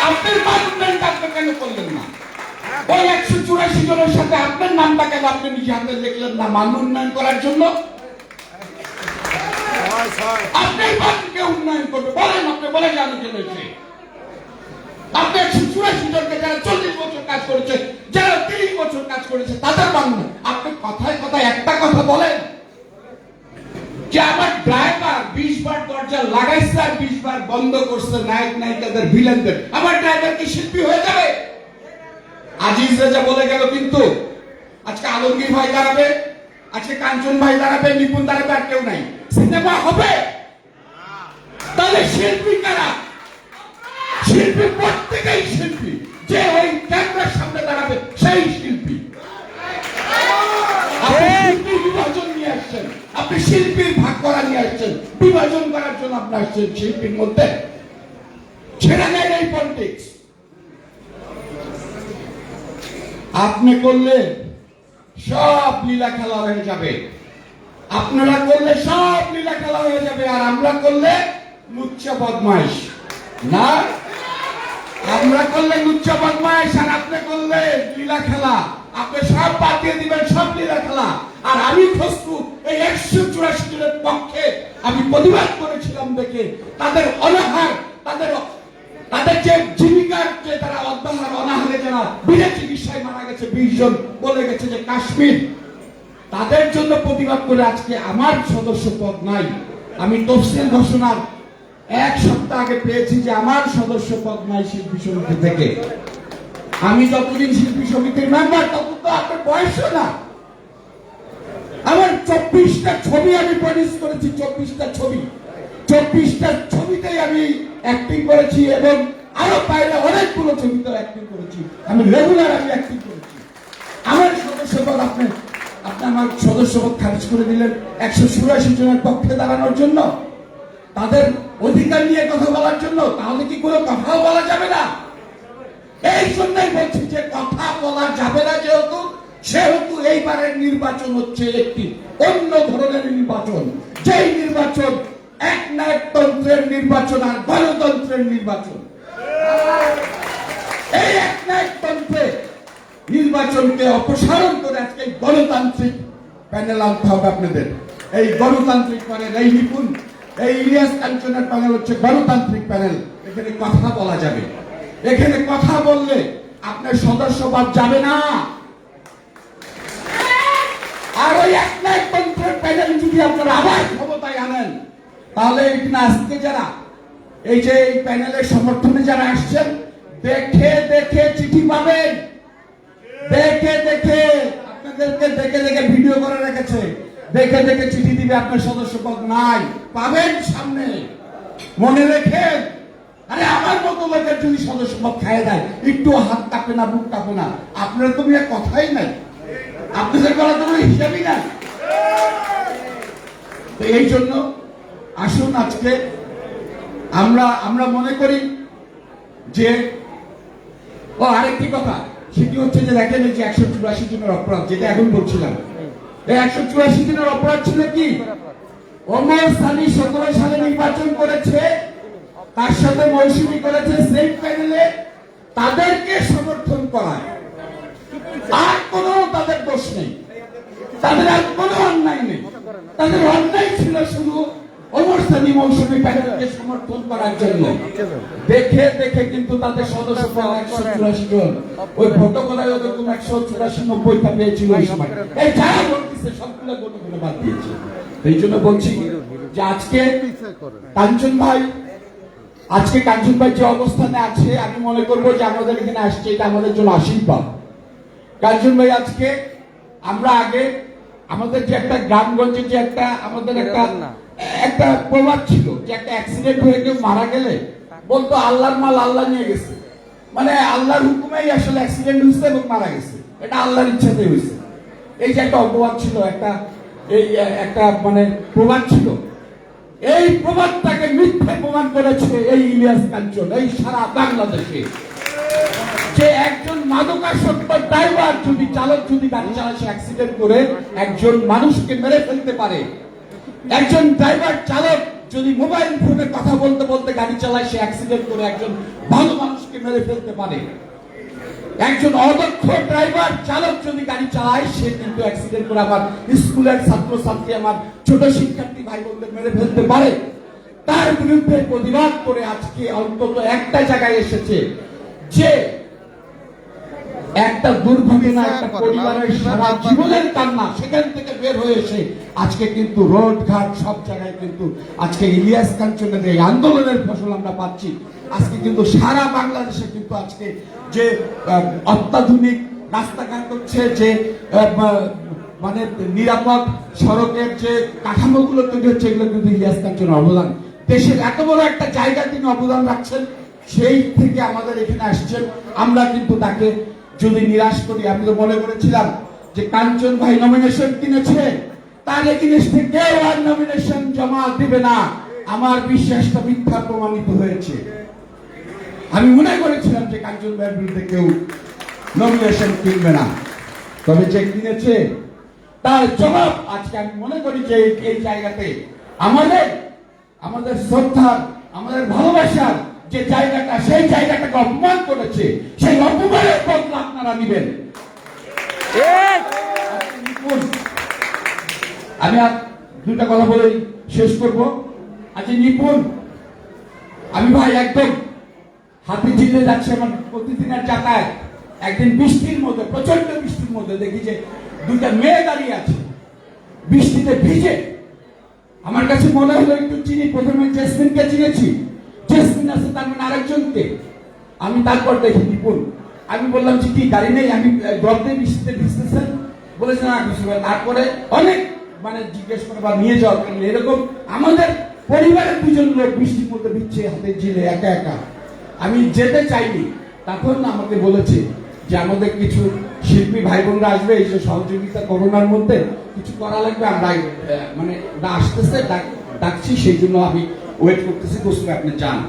আপনার মান উন্নয়নটা আপনি কেন করলেন না? ওই 184 জনের সাথে আপনার নামটা কেন আপনি নিজে হাতে লিখলেন না মান উন্নয়ন করার জন্য? আপনি মানকে উন্নয়ন করবে বলেন, আপনি বলে জানি কেন? আপনি 184 জনকে যারা 40 বছর কাজ করেছে, যারা 30 বছর কাজ করেছে, তাদের মান উন্নয়ন। আপনি কথায় কথায় একটা কথা বলেন যে আমার ড্রাইভার 20 বার দরজা লাগাইছে আর 20 বার বন্ধ করছে নায়ক নায়িকাদের, ভিলেনদের, আমার ড্রাইভার কি শিল্পী হয়ে যাবে? আজিজ রেজা বলে গেল, কিন্তু আজকে আলমগীর ভাই দাঁড়াবে, আজকে কাঞ্চন ভাই দাঁড়াবে, নিপুণ দাঁড়াবে, আর কেউ নাই। সিনেমা হবে? তাহলে শিল্পী কারা? শিল্পী প্রত্যেকেই শিল্পী, যে ওই ক্যামেরার সামনে দাঁড়াবে সেই শিল্পী। আপনি শিল্পীর বিভাজন নিয়ে আসছেন, আপনি শিল্পীর ভাগ করা নিয়ে আসছেন, বিভাজন করার জন্য আপনি আসছেন শিল্পীর মধ্যে। ছেড়ে নেন এই পলিটিক্স। আপনি করলে সব লীলা খেলা হয়ে যাবে, আপনারা করলে সব লীলা খেলা হয়ে যাবে, আর আমরা করলে লুচ্চা বদমাইশ। না, আমরা করলে লুচ্চা বদমাইশ, আর আপনি করলে লীলা খেলা। আপনি সব বাদ দিয়ে দিবেন, সব লীলা খেলা। আর আমি খসরু এই 184 জনের পক্ষে আমি প্রতিবাদ করেছিলাম দেখে তাদের অনাহার, তাদের যে জীবিকার যে তারা অধ্যাহার, অনাহারে যারা বিনা চিকিৎসায় মারা গেছে 20 জন, বলে গেছে যে কাশ্মীর, তাদের জন্য প্রতিবাদ করে আজকে আমার সদস্য পদ নাই। আমি তফসিল ঘোষণার 1 সপ্তাহ আগে পেয়েছি যে আমার সদস্য পদ নাই শিল্পী সমিতি থেকে। আমি যতদিন শিল্পী সমিতির মেম্বার, ততদিন তো আপনার বয়স না। আমার 24টা ছবি আমি প্রডিউস করেছি, 24টা ছবি, 24টা ছবিতেই আমি অ্যাক্টিং করেছি এবং আরো বাইরে অনেকগুলো ছবিতে অ্যাক্টিং করেছি। আমি রেগুলার অ্যাক্টিং করেছি। আমার সদস্যপদ আপনি আমার সদস্যপদ খারিজ করে দিলেন 184 জনের পক্ষে দাঁড়ানোর জন্য, তাদের অধিকার নিয়ে কথা বলার জন্য। তাহলে কি কোনো কথাও বলা যাবে না? এই জন্যই বলছি যে কথা বলা যাবে না, সেহেতু এইবারের নির্বাচন হচ্ছে একটি অন্য ধরনের নির্বাচন, যেই নির্বাচন একনায়কতন্ত্রের নির্বাচন আর গণতন্ত্রের নির্বাচন। এই একনায়কতন্ত্রে নির্বাচনকে অপসারণ করে আজকে গণতান্ত্রিক প্যানেল আনতে হবে আপনাদের। এই গণতান্ত্রিক প্যানেল, এই নিপুণ, এই ইলিয়াস কাঞ্চনের প্যানেল হচ্ছে গণতান্ত্রিক প্যানেল। এখানে কথা বলা যাবে, এখানে কথা বললে আপনার সদস্যপদ যাবে না। আর ওই একনায়কতন্ত্রের প্যানেল যদি আপনারা আবার ক্ষমতায় আনেন, তাহলে এখানে আজকে যারা এই যে এই প্যানেলের সমর্থনে যারা আসছেন, দেখে দেখে চিঠি পাবেন, দেখে দেখে আপনাদেরকে দেখে দেখে ভিডিও করে রেখেছে, দেখে দেখে চিঠি দিবে আপনার সদস্যপদ নাই, পাবেন সামনে। মনে রেখেন, আরে আমার মতো লোকের যদি সদস্যপদ খাইয়ে দেয়, একটু হাত কাঁপে না, বুক কাঁপে না, আপনার তো মিয়া কথাই নাই, আপনাদের বলা তো হিসাবই না। তো এই জন্য আসুন আজকে আমরা মনে করি যে আরেকটি কথা, সেটি হচ্ছে যে দেখেন যে 184 জনের অপরাধ, যেটা এখন বলছিলাম, এই 184 জনের অপরাধ ছিল কি? ওমর সানি 17 সালে নির্বাচন করেছে, তার সাথে মৌসুমী করেছে সেই প্যানেলে, তাদেরকে সমর্থন করায়, আর কোনো তাদের দোষ নেই, তাদের আর কোনো অন্যায় নেই। তাদের অন্যায় ছিল শুধু ওমর সানি মৌসুমী প্যানেলকে সমর্থন করার জন্য। দেখে দেখে কিন্তু তাদের সদস্য 184 জন, ওই ভোটকলায় ওদের 184-90টা পেয়েছিল ওই সময়। এই যারা ভোট দিচ্ছে সবগুলো ভোট করে বাদ দিয়েছে। এই জন্য বলছি যে আজকে কাঞ্চন ভাই যে অবস্থানে আছে, আমি মনে করবো যে আমাদের এখানে আসছে, এটা আমাদের জন্য আশীর্বাদ। কাঞ্চন ভাই আজকে, আমরা আগে আমাদের যে একটা গ্রামগঞ্জে যে একটা আমাদের একটা প্রবাদ ছিল যে একটা অ্যাক্সিডেন্ট হয়ে কেউ মারা গেলে বলতো আল্লাহর মাল আল্লাহ নিয়ে গেছে, মানে আল্লাহর হুকুমেই আসলে অ্যাক্সিডেন্ট হয়েছে এবং মারা গেছে, এটা আল্লাহর ইচ্ছাতে হয়েছে। এই যে একটা অপবাদ ছিল, একটা মানে প্রবাদ ছিল, এই প্রবাদটাকে মিথ্যে প্রমাণ করেছে এই ইলিয়াস কাঞ্চন এই সারা বাংলাদেশে। যে একজন মাদকাসক্ত ড্রাইভার যদি চালক যদি গাড়ি চালায়, সে অ্যাক্সিডেন্ট করে একজন মানুষকে মেরে ফেলতে পারে। একজন ড্রাইভার চালক যদি মোবাইল ফোনে কথা বলতে বলতে গাড়ি চালায়, সে অ্যাক্সিডেন্ট করে একজন ভালো মানুষকে মেরে ফেলতে পারে। একজন অদক্ষ ড্রাইভার চালক যদি গাড়ি চালায়, সে কিন্তু অ্যাক্সিডেন্ট করে আমার স্কুলের ছাত্রছাত্রী, আমার ছোট শিক্ষার্থী ভাই বোনদের মেরে ফেলতে পারে। তার বিরুদ্ধে প্রতিবাদ করে আজকে অন্তত একটা জায়গায় এসেছে যে একটা দুর্ঘটনা, একটা পরিবারের সারা জীবনের কান্না, সেখান থেকে বের হয়ে এসে আজকে কিন্তু রোড ঘাট সব জায়গায় কিন্তু আজকে ইলিয়াস কাঞ্চনের এই আন্দোলনের ফসল আমরা পাচ্ছি। আজকে কিন্তু সারা বাংলাদেশে কিন্তু আজকে যে অত্যাধুনিক রাস্তাঘাট হচ্ছে, যে মানে নিরাপদ সড়কের যে কাঠামোগুলো তৈরি হচ্ছে, এগুলো কিন্তু ইলিয়াস কাঞ্চনের অবদান। দেশের এত বড় একটা জায়গা তিনি অবদান রাখছেন, সেই থেকে আমাদের এখানে আসছেন। আমরা কিন্তু তাকে যদি নিরাশ করি, আমি তো মনে করেছিলাম যে কাঞ্চন ভাই নমিনেশন কিনেছে, তার এগেইনস্টে কেউ আর নমিনেশন জমা দিবে না। আমার বিশ্বাসটা মিথ্যা প্রমাণিত হয়েছে। আমি মনে করেছিলাম যে কাঞ্চন ভাইয়ের বিরুদ্ধে কেউ নমিনেশন কিনবে না, তবে যে কিনেছে তার জবাব আজকে আমি মনে করি যে এই জায়গাতে আমাদের শ্রদ্ধার, আমাদের ভালোবাসার যে জায়গাটা, সেই জায়গাটাকে অপমান করেছে, সেই অপমানের বদলা আপনারা নেবেন। আমি আর দুটা কথা বলে শেষ করব। আচ্ছা নিপুণ, আমি ভাই একদম হাতি ঝিলে যাচ্ছে আমার প্রতিদিনের যাতায়াত। একদিন বৃষ্টির মধ্যে, প্রচন্ড বৃষ্টির মধ্যে দেখি যে দুইটা মেয়ে দাঁড়িয়ে আছে বৃষ্টিতে ভিজে। আমার কাছে মনে হলো একটু চিনি, প্রথমে জেসমিনকে চিনেছি, জেসমিন আছে তার মানে আরেকজনকে। আমি তারপর দেখি নিপুণ, আমি বললাম যে কি গাড়ি নেই, আমি গর্তে বৃষ্টিতে ভিজতেছেন, বলেছে না খুশি ভাই, তারপরে অনেক মানে জিজ্ঞেস করে বা নিয়ে যাওয়ার কারণে এরকম আমাদের পরিবারের দুজন লোক বৃষ্টির মধ্যে দিচ্ছে হাতে ঝিলে একা একা। আমি যেতে চাইনি, তখন আমাকে বলেছে যে আমাদের কিছু শিল্পী ভাই বোনরা আসবে, এই যে সহযোগিতা করোনার মধ্যে কিছু করা লাগবে, আমরা মানে ওরা আসতেছে, ডাকছি, সেই জন্য আমি ওয়েট করতেছি, দোস্ত আপনি যান।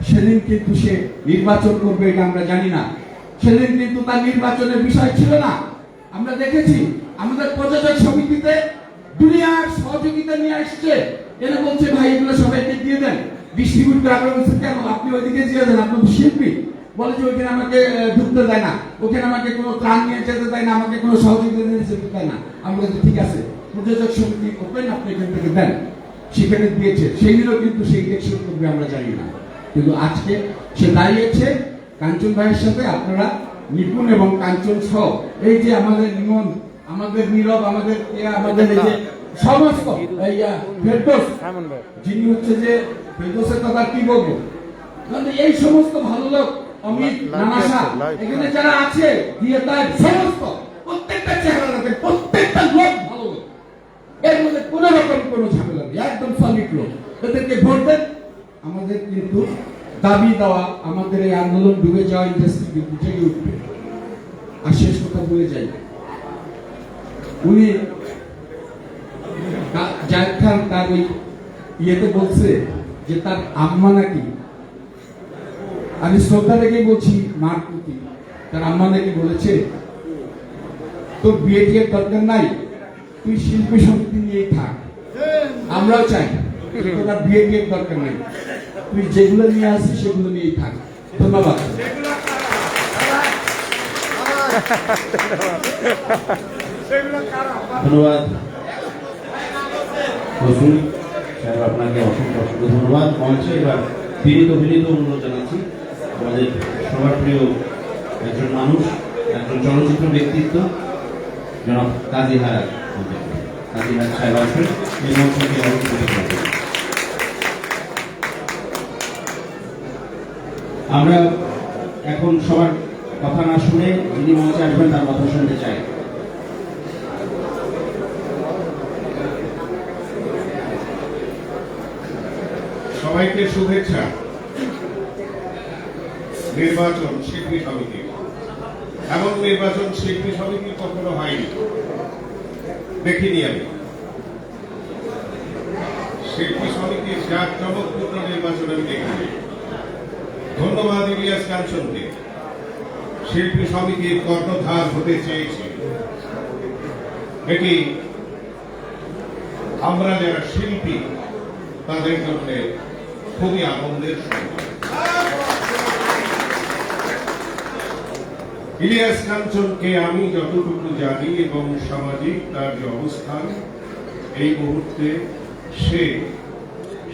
সেদিন কিন্তু সে নির্বাচন করবে এটা আমরা জানি না, সেদিন কিন্তু তার নির্বাচনের বিষয় ছিল না। আমরা দেখেছি আমাদের প্রযোজক সমিতিতে দুনিয়ার সহযোগিতা নিয়ে আসছে, এরা বলছে ভাই এগুলো সবাইকে দিয়ে দেন, ডিস্ট্রিবিউট করে। আমরা বলছি কেন, আপনি ওইদিকে দিয়ে দেন, আপনি তো শিল্পী। বলে যে ওইখানে আমাকে ঢুকতে দেয় না, ওখানে আমাকে কোনো ত্রাণ নিয়ে যেতে দেয় না, আমাকে কোনো সহযোগিতা নিয়ে যেতে দেয় না। আমরা বলছি ঠিক আছে, প্রযোজক সমিতি ওপেন, আপনি এখান থেকে দেন। সেখানে দিয়েছে, সেইগুলো কিন্তু সেই ইলেকশন করবে আমরা জানি না, কিন্তু আজকে সে দাঁড়িয়েছে কাঞ্চন ভাইয়ের সাথে। আপনারা নিপুণ এবং কাঞ্চন সহ এই যে আমাদের লিমন, আমাদের নীরব, আমাদের আমাদের এই যে সমস্ত ফেরদৌস, যিনি হচ্ছে যে ফেরদৌসের কথা কি বলবো, এই সমস্ত ভালো লোক, অমিত, নানাশা, এখানে যারা আছে দিয়ে তার সমস্ত প্রত্যেকটা চেহারা রাখে, প্রত্যেকটা লোক ভালো লোক, এর মধ্যে কোন রকম কোনো ঝামেলা নেই, একদম সলিড লোক। এদেরকে ভোট দেন। আমাদের কিন্তু দাবি দেওয়া, আমাদের এই আন্দোলন ডুবে যাওয়া ইন্ডাস্ট্রি কিন্তু জেগে উঠবে। আর শেষ কথা বলে যাই, উনি জায়েদ খান তার ওই ইয়েতে বলছে যে তার আম্মা নাকি, আমি শ্রদ্ধা রেখেই বলছি মার প্রতি, তার আম্মা নাকি বলেছে তোর বিয়ে টিয়ের দরকার নাই, তুই শিল্পী সমিতি নিয়েই থাক, আমরাও চাই তোর বিয়ে টিয়ের দরকার নাই, তুই যেগুলো নিয়ে আসিস সেগুলো নিয়েই থাক। ধন্যবাদ। ধন্যবাদ রসুল সাহেব, আপনাকে অসংখ্য অসংখ্য ধন্যবাদ। মঞ্চে এবার বিনীত অনুরোধ জানাচ্ছি আমাদের সবার প্রিয় একজন মানুষ, একজন চলচ্চিত্র ব্যক্তিত্ব জনাব কাজী হায়াত সাহেব আসবেন এই মঞ্চকে আমরা এখন সবার কথা না শুনে যিনি মঞ্চে আসবেন তার কথা শুনতে চাই। সবাইকে শুভেচ্ছা। নির্বাচন শিল্পী সমিতি, এমন নির্বাচন শিল্পী সমিতি কখনো হয়নি, দেখিনি আমি। শিল্পী সমিতির জাঁকজমকপূর্ণ নির্বাচন আমি দেখিনি। ধন্যবাদ ইলিয়াস কাঞ্চনকে, শিল্পী সমিতির কর্ণধার হতে চেয়েছে। এটি আমরা যারা শিল্পী তাদের জন্য খুবই আনন্দের সময়। ইলিয়াস কাঞ্চনকে আমি যতটুকু জানি এবং সামাজিক তার যে অবস্থান, এই মুহূর্তে সে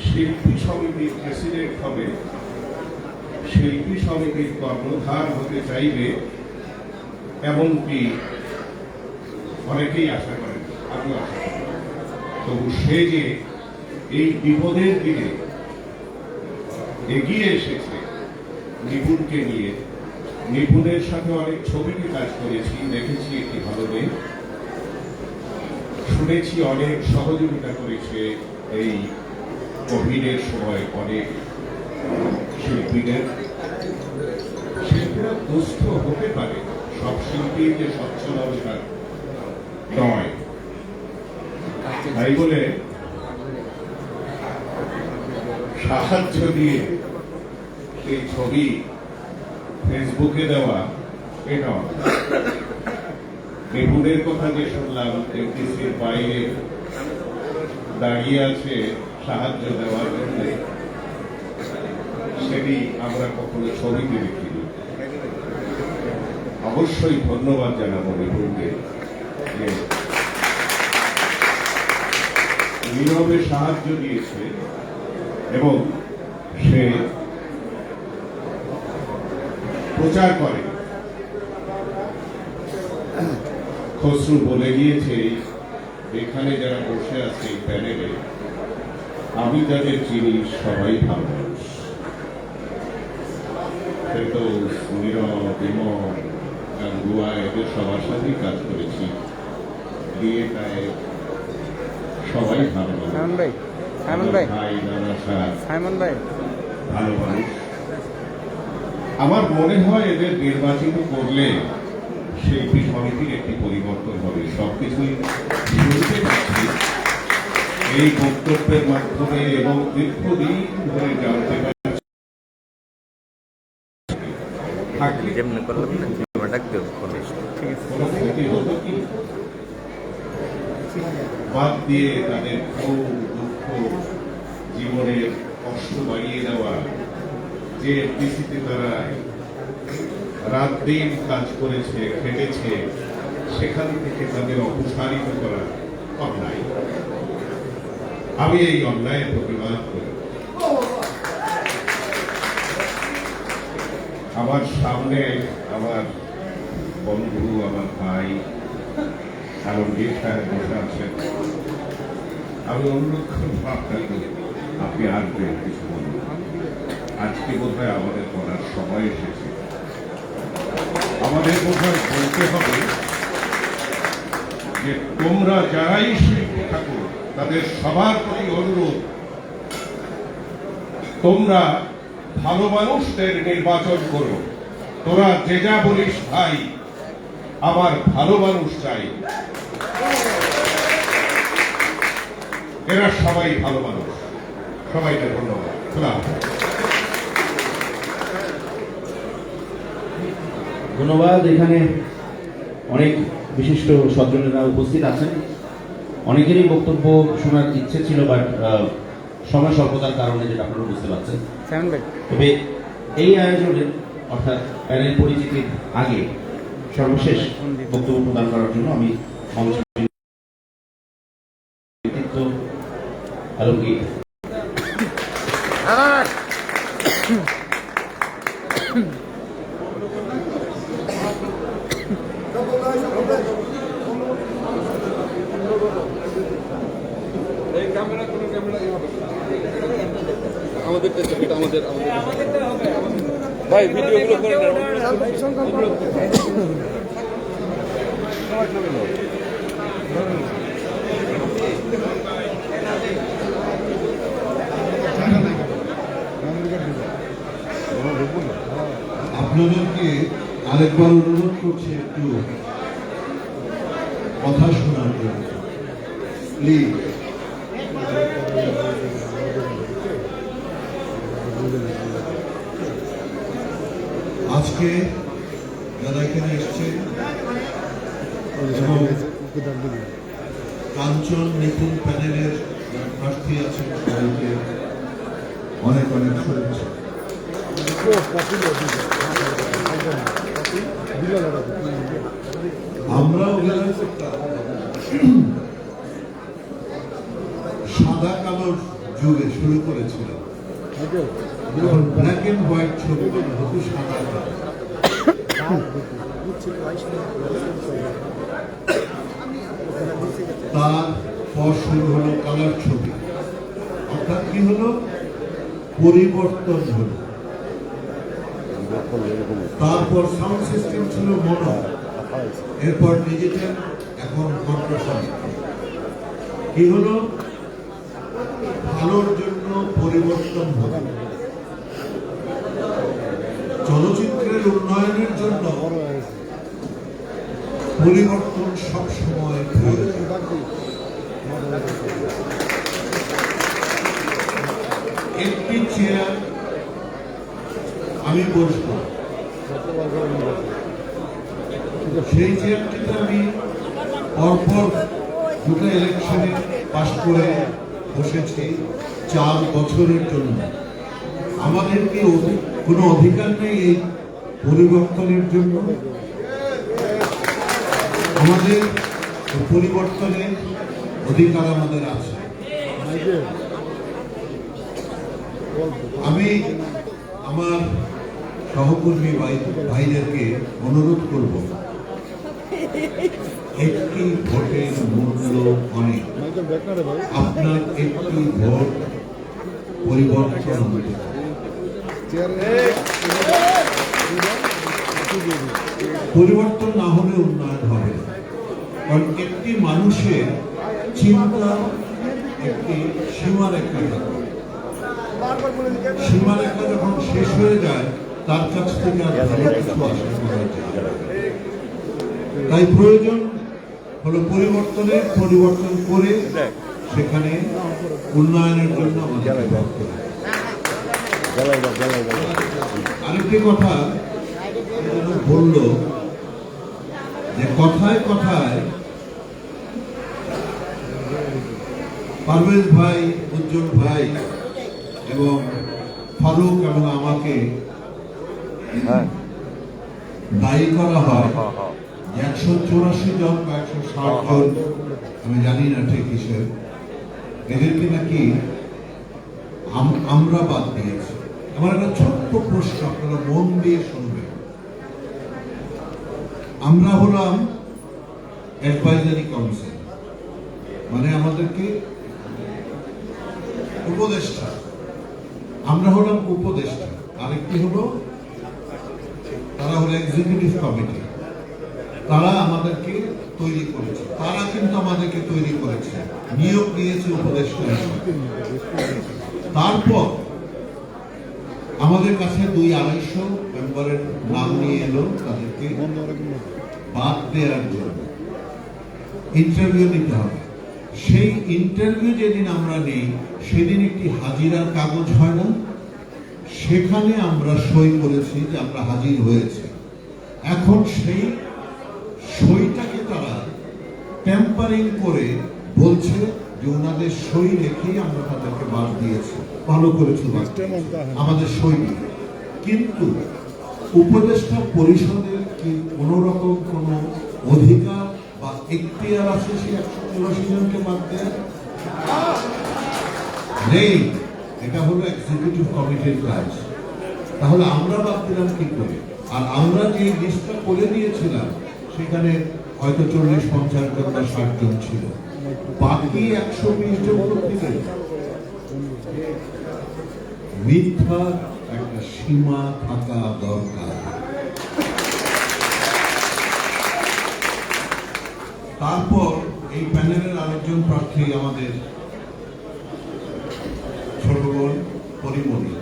শিল্পী সমিতির প্রেসিডেন্ট হবে, শিল্পী সমিতির কর্ণধার হতে চাইবে, এমনকি অনেকেই আশা করেন, আমিও আশা করি। তবু সে যে এই বিপদের দিনে এগিয়ে এসেছে নিপুণকে নিয়ে, নিপুণের সাথে অনেক ছবিতে কাজ করেছি, দেখেছি একটি ভালো মেয়ে, শুনেছি অনেক সহযোগিতা করেছে এই কোভিডের সময় অনেক শিল্পীদের। শিল্পীরা দুস্থ হতে পারে, সব শিল্পীর যে সচ্ছলতা নয়, তাই বলে সাহায্য দিয়ে সেই ছবি ফেসবুকে দেওয়া এটা নিপুণের কথা যে শুনলাম এফডিসির বাইরে দাঁড়িয়ে আছে সাহায্য দেওয়ার জন্য, সেটি আমরা কখনো ছবিতে দেখিনি। অবশ্যই ধন্যবাদ জানাবো নিপুণকে যে নীরবে সাহায্য দিয়েছে এবং সে প্রচার করে। খসরু বলে গিয়েছে এখানে যারা বসে আছে এই প্যানেলে, আমি যাদের চিনি সবাই ভালো মানুষ। ফেরদৌস, নীরব, ইমন, গাঙ্গুয়া, এদের সবার সাথেই কাজ করেছি, বিয়েটায় সবাই ভালো মানুষ। সাইমন ভাই ভাই দাদা স্যার সাইমন ভাই ভালো মানুষ। আমার মনে হয় এদের নির্বাচিত করলে শিল্পী সমিতির একটি পরিবর্তন হবে। সবকিছুই শুনতে পাচ্ছি এই বক্তব্যের মাধ্যমে এবং দীর্ঘদিন ধরে জানতে পারছি থাকলে যেমনি করলাম না আমার ডাক দিও ফোনে। কোনো ক্ষতি হতো কি? বাদ দিয়ে তাদের ক্ষোভ, দুঃখ, জীবনের কষ্ট বাড়িয়ে দেওয়া, যে এফডিসিতে তারা রাত দিন কাজ করেছে, খেটেছে, সেখান থেকে তাদের অপসারিত করা অন্যায়। আমি এই অন্যায়ের প্রতিবাদ করি। আমার সামনে আমার বন্ধু, আমার ভাই আলমগীর সাহেব বসে আছেন। আমি অনুরক্ষণ ভাবনা করি আপনি আসবেন কিছু বলুন। আজকে বোধহয় আমাদের বলার সময় এসেছে। আমাদের বোধহয় বলতে হবে যে তোমরা যারাই শিল্পী থাকো তাদের সবার প্রতি অনুরোধ, তোমরা ভালো মানুষদের নির্বাচন করো। তোরা যে যা বলিস ভাই, আমার ভালো মানুষ চাই। এরা সবাই ভালো মানুষ। সবাইকে ধন্যবাদ। খোলা ধন্যবাদ। এখানে অনেক বিশিষ্ট সজ্জনেরা উপস্থিত আছেন। অনেকেরই বক্তব্য শোনার ইচ্ছে ছিল, বাট সময় স্বল্পতার কারণে, যেটা আপনারা বুঝতে পারছেন। সাইমন ভাই তবে এই আয়োজনের অর্থাৎ প্যানেল পরিচিতির আগে সর্বশেষ বক্তব্য প্রদান করার জন্য আমি মঞ্চের নেতৃত্ব আলমগীর। ভাই ভিডিওগুলো করে আপনাদেরকে আরেকবার অনুরোধ করছি একটু কথা শোনার জন্য, প্লিজ। আজকে যারা এখানে এসছে এবং কাঞ্চন নিপুণ প্যানেলের প্রার্থী আছেন সবাইকে অনেক অনেক শুভেচ্ছা। আমরা সাদা কালোর যুগে শুরু করেছিলাম, যখন ব্ল্যাক এন্ড হোয়াইট ছবি হতো সাদা কালো। তারপর শুরু হলো কালার ছবি, অর্থাৎ কি হলো, পরিবর্তন হলো। তারপর সাউন্ড সিস্টেম ছিল মোনো, এরপর ডিজিটাল, এখন কন্ট্রোল। কি হলো, ভালোর জন্য পরিবর্তন হলো। চলচ্চিত্রের উন্নয়নের জন্য পরিবর্তন সবসময় প্রয়োজন। একটি চেয়ার আমি বসব, সেই চেয়ারটিতে আমি পরপর দুটো ইলেকশনে পাশ করে বসেছি 4 বছরের জন্য। আমাদেরকে কোনো অধিকার নেই এই পরিবর্তনের জন্য। আমাদের পরিবর্তনের অধিকার আমাদের আছে। আমি আমার সহকর্মী ভাইদেরকে অনুরোধ করব, একটি ভোটের মূল্য অনেক। আপনার একটি ভোট পরিবর্তন হবে। পরিবর্তন না হলে উন্নয়ন হবে না। কারণ একটি মানুষের চিন্তা একটি সীমারেখা থাকে। সীমারেখা যখন শেষ হয়ে যায় তার কাছ থেকে আর ভালো কিছু আশা করা যায় না। তাই প্রয়োজন হলো পরিবর্তন করে সেখানে উন্নয়নের জন্য আমাদের ভাবতে হবে। আরেকটি কথা বলল যে কথায় কথায় পারভেজ ভাই, উজ্জ্বল ভাই এবং ফারুক এবং আমাকে দায়ী করা হয় 184 জন বা 160 জন, আমি জানি না ঠিক হিসেবে, এদেরকে নাকি আমরা বাদ দিয়েছি। আমার একটা ছোট্ট প্রশ্ন, আপনারা মন দিয়ে শুনবেন। আমরা হলাম অ্যাডভাইজারি কাউন্সিল, মানে আমাদেরকে উপদেষ্টা, আমরা হলাম উপদেষ্টা। আরেকটি হলো তারা হলো এক্সিকিউটিভ কমিটি, তারা আমাদেরকে তৈরি করেছে, তারা কিন্তু আমাদেরকে তৈরি করেছে, নিয়োগ দিয়েছে উপদেষ্টা হিসেবে। তারপর আমাদের কাছে 200-250 মেম্বারের নাম নিয়ে এলো, তাদেরকে বাদ দেওয়ার জন্য ইন্টারভিউ নিতে হবে। সেই ইন্টারভিউ যেদিন আমরা নিই সেদিন একটি হাজিরার কাগজ হয় না, সেখানে আমরা সই করেছি যে আমরা হাজির হয়েছি। এখন সেই সইটাকে তারা টেম্পারিং করে বলছে যে ওনাদের সই রেখেই আমরা তাদেরকে বাদ দিয়েছি। ভালো করেছিল আমাদের সই, কিন্তু উপদেষ্টা পরিষদের কি কোন রকম কোন অধিকার বা এখতিয়ার আছে সেই 184 জনকে বাদ দেওয়ার? নেই। এটা হলো এক্সিকিউটিভ কমিটির কাজ। তাহলে আমরা বাদ দিলাম কি করে? আর আমরা যে লিস্টটা করে দিয়েছিলাম সেখানে হয়তো 40-50 জন বা 60 জন ছিল, বাকি 120 জন দিলেন। মিথ্যা একটা সীমা থাকা দরকার। তারপর এই প্যানেলের আরেকজন প্রার্থী আমাদের ছোট বোন পরিমণি।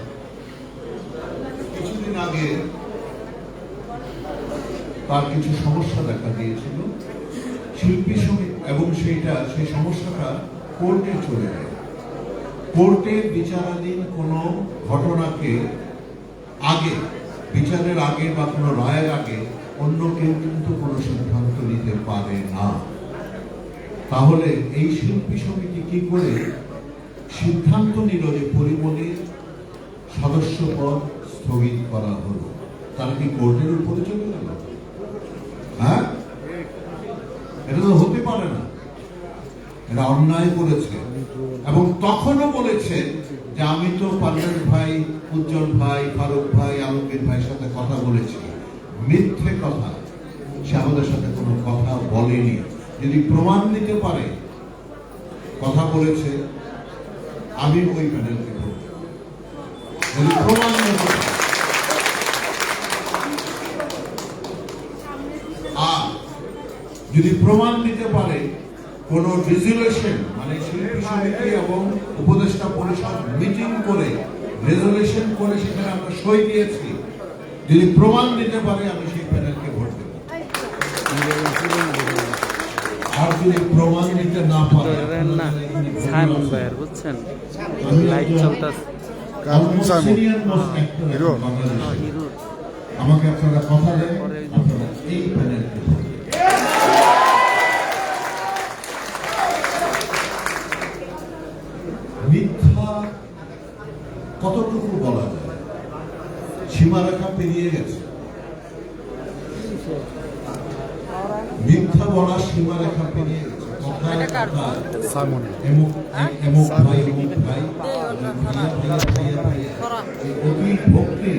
কিছুদিন আগে তার কিছু সমস্যা দেখা দিয়েছিল শিল্পী সমিতি, এবং সেই সমস্যাটা কোর্টে চলে যায়। কোর্টের বিচারাধীন কোনো ঘটনাকে আগে, বিচারের আগে বা কোনো রায়ের আগে অন্য কেউ কিন্তু কোনো সিদ্ধান্ত নিতে পারে না। তাহলে এই শিল্পী সমিতি কি করে সিদ্ধান্ত নিল যে পরিমণির সদস্য পদ স্থগিত করা হলো? তারা কি কোর্টের উপরে চলে গেল? হ্যাঁ, এটা তো হতে পারে না। এটা অন্যায় করেছে। এবং তখনও বলেছে যে আমি তো পারভেজ ভাই, উজ্জ্বল ভাই, ফারুক ভাই, আলমগীর ভাইয়ের সাথে কথা বলেছি। মিথ্যে কথা, সে আমাদের সাথে কোনো কথা বলেনি। যদি প্রমাণ দিতে পারে কথা বলেছে, আমি ওই প্যানেলকে বলব। যদি প্রমাণ দিতে পারে, আর যদি প্রমাণ দিতে পারে কোন রেজুলেশন, মানে শিল্পী সমিতি এবং উপদেষ্টা পরিষদ মিটিং করে রেজুলেশন করে সেখানে আমরা সই দিয়েছি, যদি প্রমাণ দিতে পারে আমি সেই প্যানেলকে ভোট দেব। আর যদি প্রমাণ দিতে না পারে, বুঝছেন, আমাকে আপনারা কথা দেন, আপনারা এই প্যানেলকে ভোট দেবেন। মিথ্যা কতটুকু বলা যায়? সীমারেখা পেরিয়ে গেছে। মিথ্যা বলার সীমারেখা পেরিয়ে গেছে। কথায় কথায় এমুক ভাই, অমুক ভাই, এই অতি ভক্তি,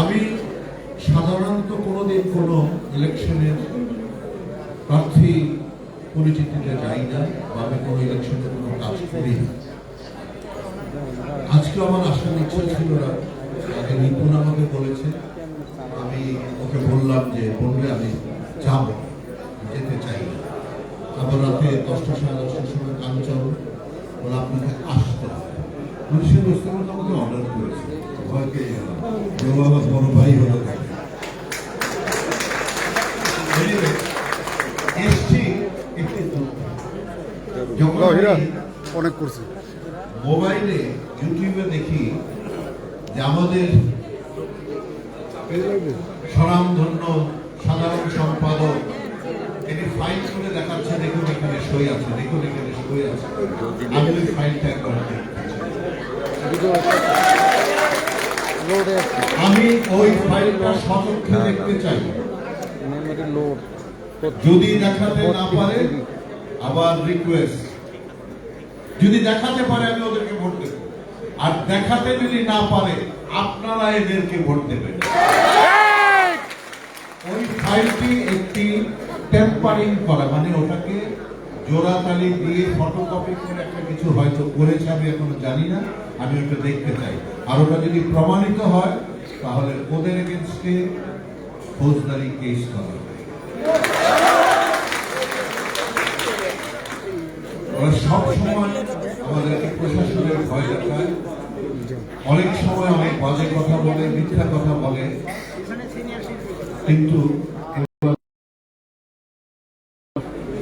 আমি সাধারণত কোনোদিন কোনো ইলেকশনের প্রার্থী পরিচিতিতে যাই না, বা আমি কোনো ইলেকশনের কোনো কাজ করি না। আজকে আমার আসার ইচ্ছা ছিল না, আগে নিপুণ আমাকে বলেছে, আমি ওকে বললাম যে বললে আমি যাব, যেতে চাই না। আবার রাতে 10টা সাড়ে 10টার সময় কাঞ্চন বলে আপনাকে আসতে হবে, পুলিশের ব্যবস্থা করতে আমাকে অর্ডার করেছে। ভয় পেয়ে গেলাম, যে ও আমার বড় ভাই হলো থাকে। এসছি একটু যখন অনেক করছি। মোবাইলে ইউটিউবে দেখি যে আমাদের স্বনামধন্য সাধারণ সম্পাদক তিনি ফাইল করে দেখাচ্ছে, দেখুন এখানে সই আছে, দেখুন এখানে সই আছে। আমি ওই ফাইলটা একবার আমি ওই ফাইলটা সচক্ষে দেখতে চাই। যদি দেখাতে না পারে আবার রিকোয়েস্ট, যদি দেখাতে পারে আমি ওদেরকে ভোট দেব, আর দেখাতে যদি না পারে আপনারা এদেরকে ভোট দেবেন। ওই ফাইলটি একটি টেম্পারিং করা, মানে ওটাকে জোড়াতালি দিয়ে ফটোকপি করে একটা কিছু হয়তো করেছে, আমি এখনো জানি না, আমি ওটা দেখতে চাই। আর ওটা যদি প্রমাণিত হয় তাহলে ওদের এগেনস্টে ফৌজদারি কেস করা হবে। ওরা সব সময় আমাদেরকে প্রশাসনের ভয় দেখায়, অনেক সময় অনেক বাজে কথা বলে, মিথ্যা কথা বলে, কিন্তু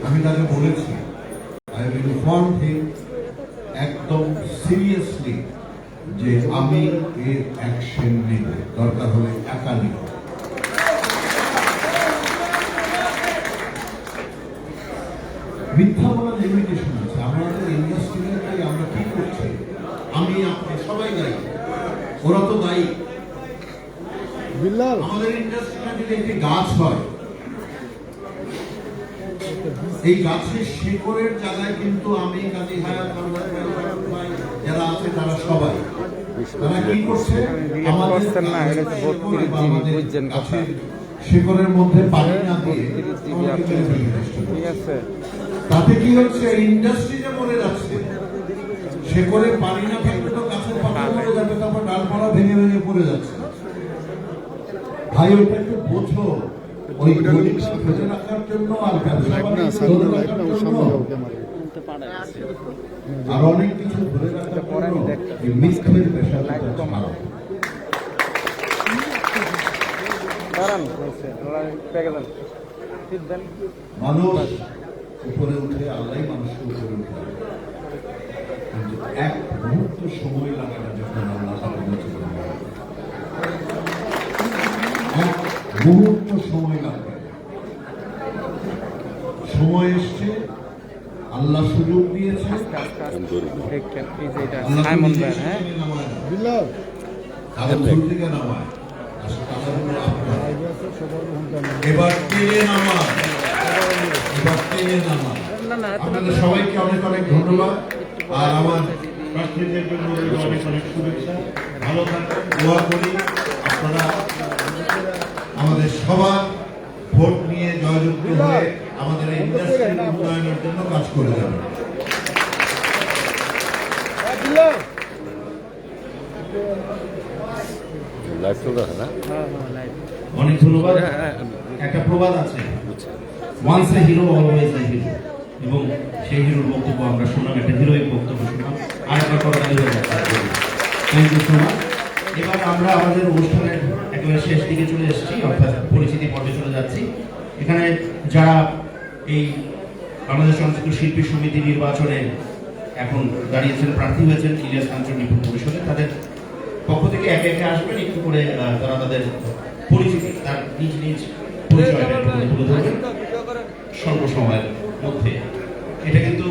আমি তাকে বলেছি আই উইল ইনফর্ম হিম একদম সিরিয়াসলি যে আমি এর অ্যাকশন নেব, দরকার হলে একা নেব। মিথ্যা বলার লিমিটেশন আছে। আমাদের ইন্ডাস্ট্রিতে আমরা কি করছি, আমি আপনি সবাই দায়ী, ওরা তো দায়ী। আমাদের ইন্ডাস্ট্রিতে যদি একটি গাছ হয়, এই গাছের শিকড়ের জায়গায় কিন্তু আমি কাজী হায়াত যারা আছে তারা সবাই, তারা কি করছে, আমাদের গাছের শিকড়ের মধ্যে পানি না দিয়ে তাতে কি হচ্ছে, ইন্ডাস্ট্রি যে মরে যাচ্ছে। শিকড়ে পানি না থাকলে তো গাছের পাতা মরে যাবে, তারপর ডালপালা ভেঙে ভেঙে পড়ে যাচ্ছে। ভাই ওটা একটু বোঝো, ওই গরিবকে বেঁচে রাখার জন্য আর ব্যবসা বাণিজ্য ধরে রাখার জন্য আর অনেক কিছু ধরে রাখার জন্য এই মিথ্যের পেশাটা ছাড়ো। মানুষ উপরে উঠে, আল্লাহ মানুষকে উপরে উঠে, কিন্তু এক মুহূর্ত সময় লাগে না যখন আল্লাহ এক মুহূর্ত সময় লাগবে। সময় এসছে, আল্লাহ সুযোগ দিয়েছে, এবার টেনে নামায়, এবার টেনে নামায়। আপনাদের সবাইকে অনেক অনেক ধন্যবাদ, আর আমার প্রার্থীদের জন্য অনেক অনেক শুভেচ্ছা। ভালো থাকবেন, দোয়া করি আপনারা আমাদের সবার ভোট নিয়ে জয়যুক্ত হয়ে আমাদের এই ইন্ডাস্ট্রির উন্নয়নের জন্য কাজ করে যাবেন। অনেক ধন্যবাদ। একটা প্রবাদ আছে, once a hero always a hero, এবং সেই হিরোর বক্তব্য আমরা শুনলাম, একটা হিরোইক বক্তব্য শুনলাম। আরেকবার করতালি হয়ে যাচ্ছে। Thank you so much. এবার আমরা আমাদের অনুষ্ঠানের একেবারে শেষ দিকে চলে এসেছি, অর্থাৎ পরিচিতি পর্যায়ে চলে যাচ্ছি। এখানে যারা এই বাংলাদেশ চলচ্চিত্র শিল্পী সমিতি নির্বাচনে এখন দাঁড়িয়েছেন, প্রার্থী হয়েছেন ইলিয়াস কাঞ্চন নিপুণ পরিষদে, তাদের পক্ষ থেকে একে একে আসবেন, একটু করে তারা তাদের পরিচিতি, তার নিজ নিজ পরিচয়টা তুলে ধরবেন স্বল্প সময়ের মধ্যে। এটা কিন্তু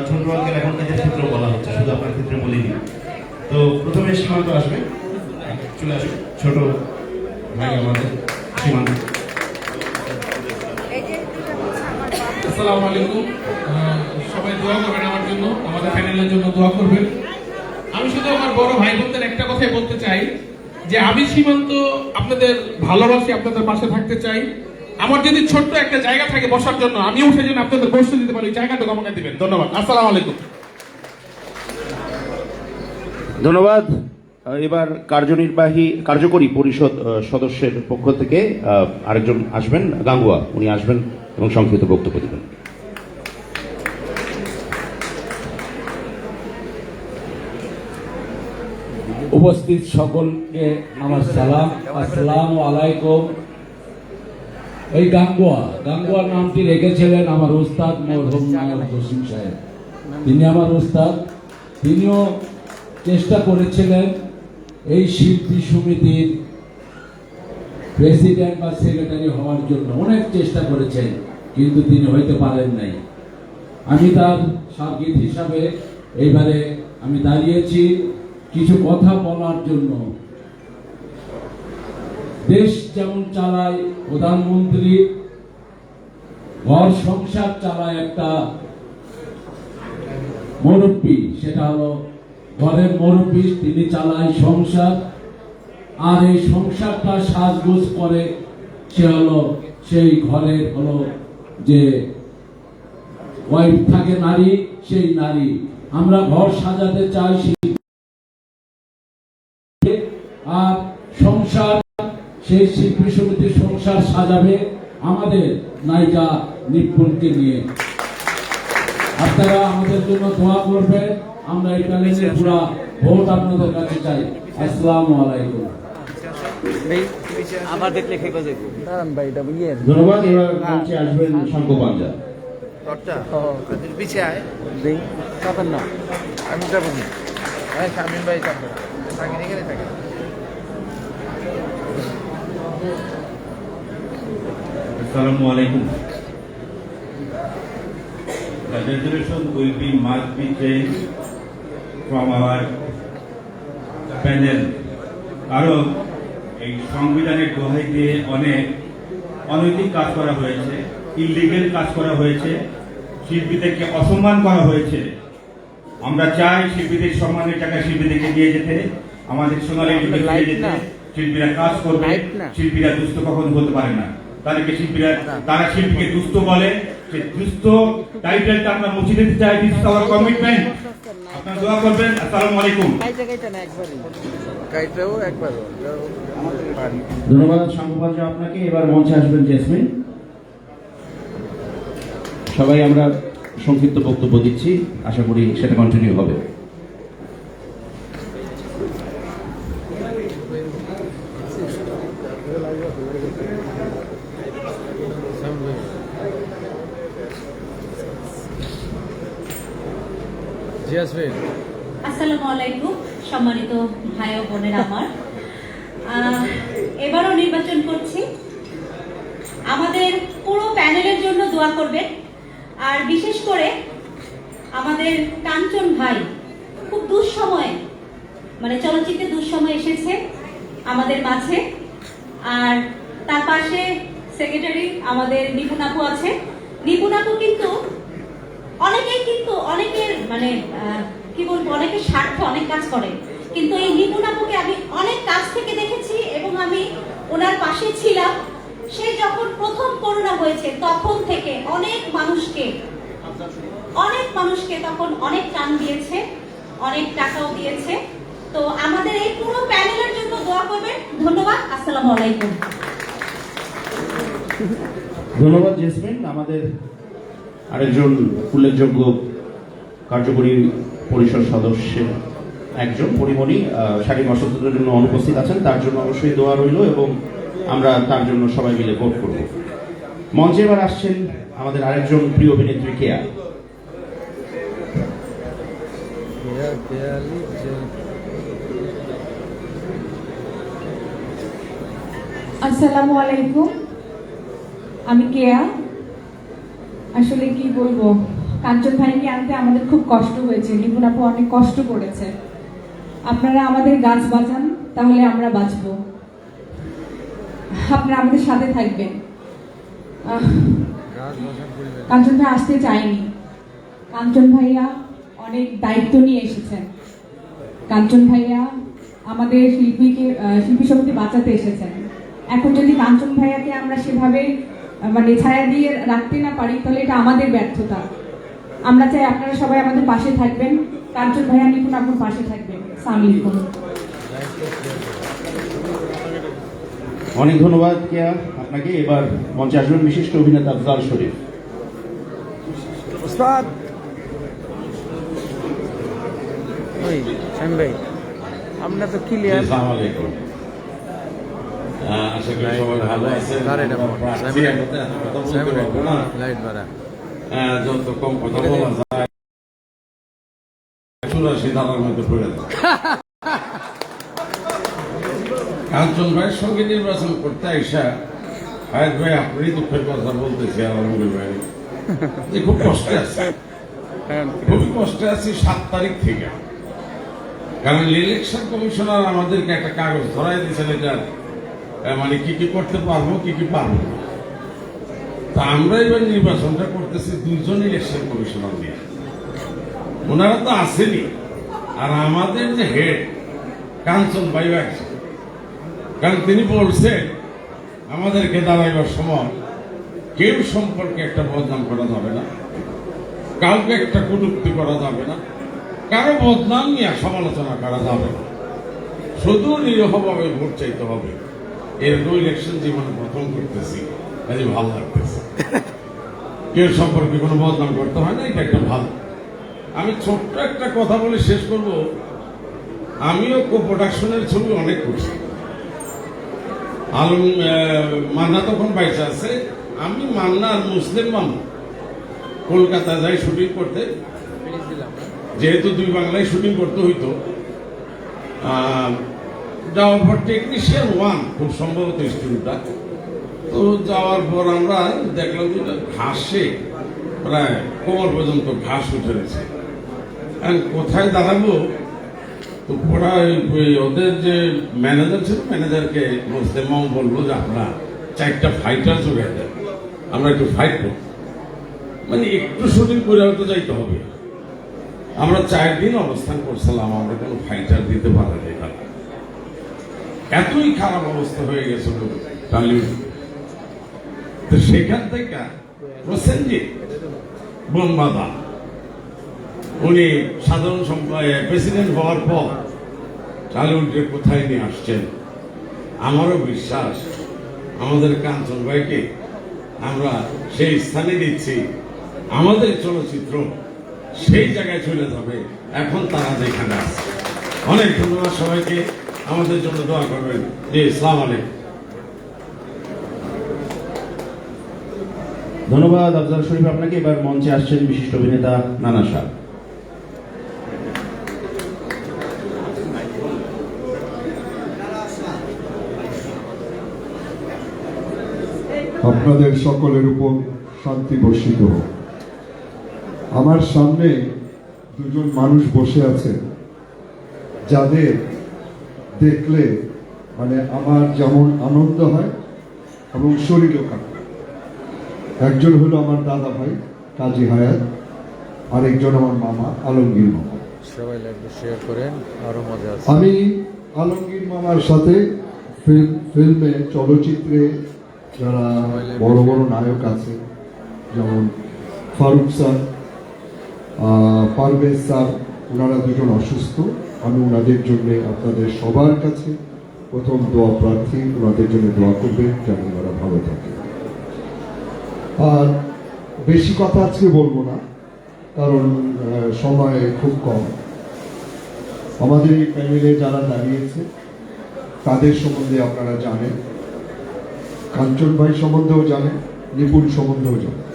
ছোট অঙ্কের এখন এদের ক্ষেত্রেও বলা হচ্ছে, শুধু আপনার ক্ষেত্রে বলিনি। তো প্রথমে সীমান্ত আসবে, চলে আসবে ছোট ভাই আমাদের সীমান্ত। আসসালামু আলাইকুম, সবাই দোয়া করবেন আমার জন্য, আমাদের প্যানেলের জন্য দোয়া করবেন। আমি শুধু আমার বড় ভাই বোনদের একটা কথাই বলতে চাই যে আমি সীমান্ত আপনাদের ভালোবাসি, আপনাদের পাশে থাকতে চাই। আমার যদি ছোট্ট একটা জায়গা থাকে বসার জন্য, আমি উঠে যেন আপনাদের বসতে দিতে পারি, জায়গাটুকু আমাকে দিবেন। ধন্যবাদ। আসসালামু আলাইকুম। ধন্যবাদ। এবার কার্যকরী পরিষদ সদস্যের পক্ষ থেকে আরেকজন আসবেন, গাঙ্গুয়া, উনি আসবেন এবং সংক্ষিপ্ত বক্তব্য দেবেন। উপস্থিত সকলকে আমার সালাম, আসসালামু আলাইকুম। এই গাঙ্গুয়া নামটি রেখেছিলেন আমার উস্তাদ মরহুম নায়ক জসিম সাহেব। তিনি আমার উস্তাদ, তিনিও চেষ্টা করেছিলেন এই শিল্পী সমিতির প্রেসিডেন্ট বা সেক্রেটারি হওয়ার জন্য, অনেক চেষ্টা করেছেন, কিন্তু তিনি হইতে পারেন নাই। আমি তার সার্গিত হিসাবে এইবারে আমি দাঁড়িয়েছি কিছু কথা বলার জন্য। দেশ যেমন চালায় প্রধানমন্ত্রী, ঘর সংসার চালায় একটা মুরব্বী, সেটা হলো ঘরের মুরব্বী, তিনি চালায় সংসার। আর এই সংসারটা সাজগোজ করে সে হলো সেই ঘরের হলো যে ওয়াইফ থাকে নারী, সেই নারী। আমরা ঘর সাজাতে চাই, আর সংসার সেই শিল্পী সমিতির সংসার সাজাবে আমাদের নায়িকা নিপুণকে নিয়ে। আপনারা আমাদের জন্য দোয়া করবেন, আমরা এই প্যানেলের পুরো ভোট আপনাদের কাছে চাই। আসসালামু আলাইকুম। আমার দেখলে খেয়ে যাবে। দাঁড়ান ভাই, এটা ইয়ে ধন্যবাদ। এবার মঞ্চে আসবেন শঙ্কু পাঞ্জা। পিছিয়ে আয়, দেই চাপেন না। আমি যাবো না। শামিম ভাই যাবো, থাকেন এখানে থাকেন। Assalamu alaikum. The resolution must be changed from our panel. কারণ এই সংবিধানের দোহাই দিয়ে অনেক অনৈতিক কাজ করা হয়েছে, ইলিগেল কাজ করা হয়েছে, শিল্পীদেরকে অসম্মান করা হয়েছে। আমরা চাই শিল্পীদের সম্মানের টাকা শিল্পীদেরকে দিয়ে যেতে, আমাদের সোনালী দিয়ে যেতে। শিল্পীরা কাজ করবে, শিল্পীরা দুস্থ কখনো হতে পারে না। তারা শিল্পীকে দুস্থ বলে, সেই দুস্থ টাইটেলটা আমরা মুছে দিতে চাই। This is our commitment. আপনারা দোয়া করবেন। আসসালামু আলাইকুম। ধন্যবাদ শঙ্কু পাঞ্জা আপনাকে। এবার মঞ্চে আসবেন জেসমিন। সবাই আমরা সংক্ষিপ্ত বক্তব্য দিচ্ছি, আশা করি সেটা কন্টিনিউ হবে। আসসালামু আলাইকুম সম্মানিত ভাই ও বোনেরা আমার। এবারও নির্বাচন করছি, আমাদের পুরো প্যানেলের জন্য দোয়া করবেন। আর বিশেষ করে আমাদের কাঞ্চন ভাই খুব দুঃসময়ে, মানে চলচ্চিত্রে দুঃসময় এসেছে আমাদের মাঝে। আর তার পাশে সেক্রেটারি আমাদের নিপুণ আপু আছে। নিপুণ আপু কিন্তু অনেকের মানে কি বলবো, অনেকের স্বার্থে অনেক কাজ করে, কিন্তু এই নিপুণ আপুকে আমি অনেক কাছ থেকে দেখেছি এবং আমি ওনার পাশে ছিলাম। সে যখন প্রথম করোনা হয়েছে তখন থেকে অনেক মানুষকে তখন অনেক টান দিয়েছে, অনেক টাকাও দিয়েছে। তো আমাদের এই পুরো প্যানেলের জন্য দোয়া করবেন। ধন্যবাদ। আসসালামু আলাইকুম। ধন্যবাদ জেসমিন। আমাদের আরেকজন উল্লেখযোগ্য কার্যকরী পরিষদ সদস্যের একজন পরিমণি শারীরিক অসুস্থতার জন্য অনুপস্থিত আছেন, তার জন্য অবশ্যই দোয়া রইল এবং আমরা তার জন্য সবাই মিলে ভোট করব। মঞ্চে এবার আসছেন আমাদের আরেকজন প্রিয় অভিনেত্রী কেয়া। আসসালামু আলাইকুম, আমি কেয়া। আসলে কি বলবো, কাঞ্চন ভাইকে আনতে আমাদের খুব কষ্ট হয়েছে, নিপুণ আপু অনেক কষ্ট করেছে। আপনারা আমাদের গাছ বাঁচান, তাহলে আমরা বাঁচবো। আপনারা আমাদের সাথে থাকবেন। কাঞ্চন ভাই আসতে চাইনি, কাঞ্চন ভাইয়া অনেক দায়িত্ব নিয়ে এসেছেন। কাঞ্চন ভাইয়া আমাদের শিল্পী সমিতি বাঁচাতে এসেছেন। এখন যদি কাঞ্চন ভাইয়াকে আমরা সেভাবে মানে ছায়া দিয়ে রাখতে না পারি, তাহলে এটা আমাদের ব্যর্থতা। আমরা চাই আপনারা সবাই আমাদের পাশে থাকবেন, কাঞ্চন ভাইয়া নিপুণ আপুর পাশে থাকবেন। আসসালামু আলাইকুম। অনেক ধন্যবাদ কেয়া আপনাকে। এবার মঞ্চে আসবেন বিশিষ্ট অভিনেতা আফজাল শরীফ। উস্তাদ ওই শামীম ভাই আমরা তো ক্লিয়ার। আসসালামু আলাইকুম। আশা করি সবাই ভালো আছেন। লাইট বাড়া যত কম কথা বলা যায় 84 ধারার মধ্যে পড়ে যায়। কাঞ্চন ভাইয়ের সঙ্গে নির্বাচন করতে আইসা হায়াত ভাই আপনি দুঃখের কথা বলতেছি আলমগীর ভাই যে খুব কষ্টে আছে, খুবই কষ্টে আছি 7 তারিখ থেকে। কারণ ইলেকশন কমিশনার আমাদেরকে একটা কাগজ ধরাই দিয়েছেন, এটা মানে কি কি করতে পারবো কি কি পারবো না। তা আমরা এবার নির্বাচনটা করতেছি 2 জন ইলেকশন কমিশনার নিয়ে, ওনারা তো আসেনি। আর আমাদের যে হেড কাঞ্চন ভাই আছে, কারণ তিনি বলছেন আমাদেরকে দাঁড়াইবার সময় কেউ সম্পর্কে একটা বদনাম করা যাবে না, কাউকে একটা কটূক্তি করা যাবে না, কারো বদনাম নিয়ে সমালোচনা করা যাবে না, শুধু নিরীহভাবে ভোট চাইতে হবে। এরকম ইলেকশন জীবনে প্রথম করতেছি, কাজে ভালো লাগতেছে। কেউ সম্পর্কে কোনো বদনাম করতে হয় না, এটা একটা ভালো। আমি ছোট্ট একটা কথা বলে শেষ করব। আমিও কো প্রোডাকশনের ছবি অনেক করছি। আলম মান্না তখন বাইচে আছে, আমি মান্না আর মুসলিম মান্না কলকাতা যাই শুটিং করতে, যেহেতু 2 বাংলায় শুটিং করতে হইতো। যাওয়ার পর টেকনিশিয়ান 1 খুব সম্ভবত স্টুডিওটা, তো যাওয়ার পর আমরা দেখলাম যে ঘাসে প্রায় কোমর পর্যন্ত ঘাস উঠে রয়েছে। কোথায় দাঁড়াবো, তো ওরা ওদের যে ম্যানেজার ছিল, ম্যানেজারকে মুসলিম মামু বললো যে আপনারা 4টা ফাইটার জোগাড় দেন, আমরা একটু ফাইট করব, মানে একটু শুটিং করে হয়তো যাইতে হবে। আমরা 4 দিন অবস্থান করছিলাম, আমরা কোনো ফাইটার দিতে পারিনি। এতই খারাপ অবস্থা হয়ে গেছিল টলিউড। তো সেখান থেকে প্রসেনজিৎ বোমবাদা উনি সাধারণ প্রেসিডেন্ট হওয়ার পর টলিউডকে কোথায় নিয়ে আসছেন। আমারও বিশ্বাস আমাদের কাঞ্চন ভাইকে আমরা সেই স্থানে দিচ্ছি, আমাদের চলচ্চিত্র সেই জায়গায় চলে যাবে। এখন তারা যেখানে আছে। অনেক ধন্যবাদ সবাইকে, আমাদের জন্য দোয়া করবেন। জি, আসসালামু আলাইকুম। ধন্যবাদ আফজাল শরীফ আপনাকে। এবার মঞ্চে আসছেন বিশিষ্ট অভিনেতা নানা শাহ। আপনাদের সকলের উপর শান্তি বর্ষিত হোক। আমার সামনে 2 জন মানুষ বসে আছেন যাদের দেখলে মানে আমার যেমন আনন্দ হয় এবং শরীরও কাঁপে। একজন হলো আমার দাদা ভাই কাজী হায়াত, আরেকজন আমার মামা আলমগীর মামা। সবাই লাইভে শেয়ার করেন, আরো মজা আছে। আমি আলমগীর মামার সাথে ফিল্মে চলচ্চিত্রে যারা বড় বড় নায়ক আছে, যেমন ফারুক স্যার, পারভেজ স্যার, ওনারা 2 জন অসুস্থ। আমি ওনাদের জন্য আপনাদের সবার কাছে প্রথম দোয়া প্রার্থী, ওনাদের জন্য দোয়া করবেন যেন ওনারা ভালো থাকে। আর বেশি কথা আজকে বলবো না, কারণ সময় খুব কম। আমাদের এই প্যানেলে যারা দাঁড়িয়েছে তাদের সম্বন্ধে আপনারা জানেন, কাঞ্চন ভাই সম্বন্ধেও জানেন, নিপুণ সম্বন্ধেও জানেন।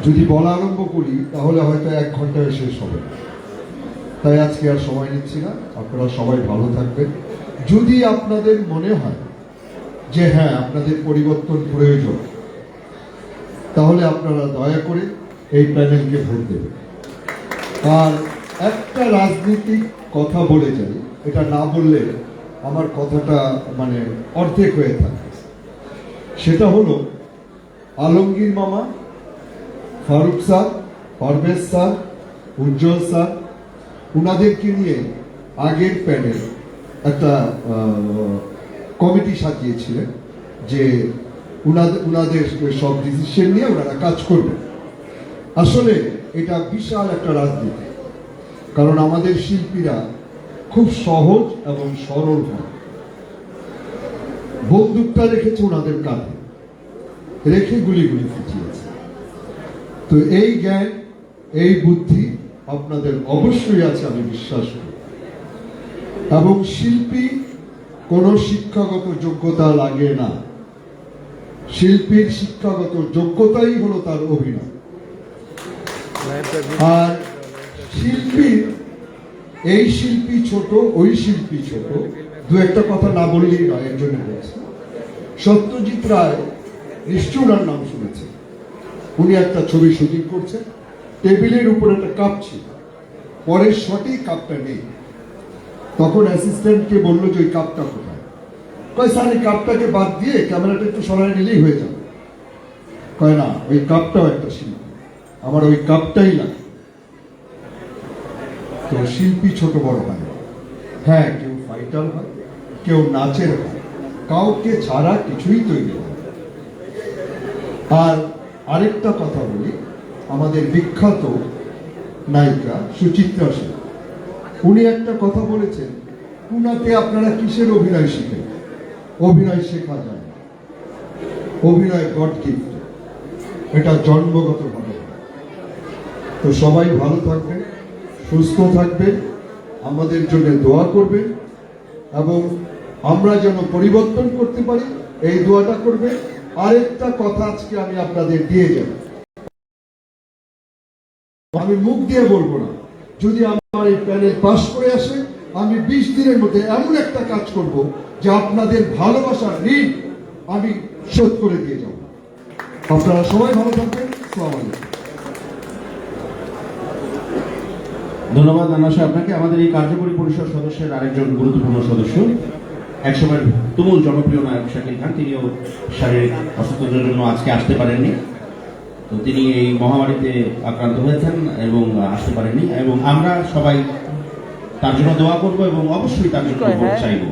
যদি বলা আরম্ভ করি তাহলে হয়তো 1 ঘন্টায় শেষ হবে না, তাই আজকে আর সময় নিচ্ছি না। আপনারা সবাই ভালো থাকবেন। যদি আপনাদের মনে হয় যে হ্যাঁ আপনাদের পরিবর্তন প্রয়োজন, তাহলে আপনারা দয়া করে এই প্যানেলকে ভোট দেবেন। আর একটা রাজনীতিক কথা বলে যাই, এটা না বললে আমার কথাটা মানে অর্ধেক হয়ে থাকে। সেটা হলো আলমগীর মামা, ফারুক স্যার, পারভেজ স্যার, উজ্জ্বল স্যার, উনাদেরকে নিয়ে আগের প্যানেল একটা কমিটি সাজিয়েছিলেন যে উনাদের সব ডিসিশন নিয়ে ওনারা কাজ করবেন। আসলে এটা বিশাল একটা রাজনীতি, কারণ আমাদের শিল্পীরা খুব সহজ এবং সরল হয়। বন্দুকটা রেখেছে ওনাদের কাঁধে, রেখে গুলি ফুটিয়েছে। তো এই জ্ঞান, এই বুদ্ধি আপনাদের অবশ্যই আছে আমি বিশ্বাস করি। এবং শিল্পী কোন শিক্ষাগত যোগ্যতা লাগে না, শিল্পীর শিক্ষাগত যোগ্যতাই হলো তার অভিনয়। আর শিল্পী, এই শিল্পী ছোট, ওই শিল্পী ছোট, দু একটা কথা না বললেই নয়। একজনে বলছে সত্যজিৎ রায়, নিশ্চয় ওনার নাম শুনেছে। উনি একটা ছবি শুটিং করছেন, টেবিলের উপর একটা কাপ ছিল, পরে সঠিক কাপটা নেই। তখন অ্যাসিস্ট্যান্টকে বললো যে ওই কাপটা কোথায়? কয় স্যার এই কাপটাকে বাদ দিয়ে ক্যামেরাটা একটু সরাই নিলেই হয়ে যাবে। কয় না, ওই কাপটাও একটা শিল্পী, আমার ওই কাপটাই লাগে। তো শিল্পী ছোট বড় হয়, হ্যাঁ, কেউ ফাইটার হয়, কেউ নাচের হয়, কাউকে ছাড়া কিছুই তৈরি হয়। আর আরেকটা কথা বলি, আমাদের বিখ্যাত নায়িকা সুচিত্রা সেন, উনি একটা কথা বলেছেন, উনাকে আপনারা কিসের অভিনয় শিখেন? অভিনয় শেখা যায় না, অভিনয় গড গিফট, এটা জন্মগত ভাবে। তো সবাই ভালো থাকবেন, সুস্থ থাকবেন, আমাদের জন্য দোয়া করবেন, এবং আমরা যেন পরিবর্তন করতে পারি এই দোয়াটা করবেন। আরেকটা কথা আজকে আমি আপনাদের দিয়ে যাব, আমি মুখ দিয়ে বলবো না, যদি আমার এই প্যানেল পাস করে আসে, আমি 20 দিনের মধ্যে এমন একটা কাজ করব যে আপনাদের ভালোবাসার ঋণ আমি শোধ করে দিয়ে যাব। আপনারা সবাই ভালো থাকবেন। আসসালামু আলাইকুম। ধন্যবাদ নানা সাহেব আপনাকে। আমাদের এই কার্যকরী পরিষদ সদস্যের আরেকজন গুরুত্বপূর্ণ সদস্য, একসময় তুমুল জনপ্রিয় নায়ক শাকিল খান, তিনিও শারীরিক অসুস্থতার জন্য আজকে আসতে পারেননি। তো তিনি এই মহামারীতে আক্রান্ত হয়েছেন এবং আসতে পারেননি, এবং আমরা সবাই তার জন্য দোয়া করব এবং অবশ্যই তার জন্য ভোট চাইব।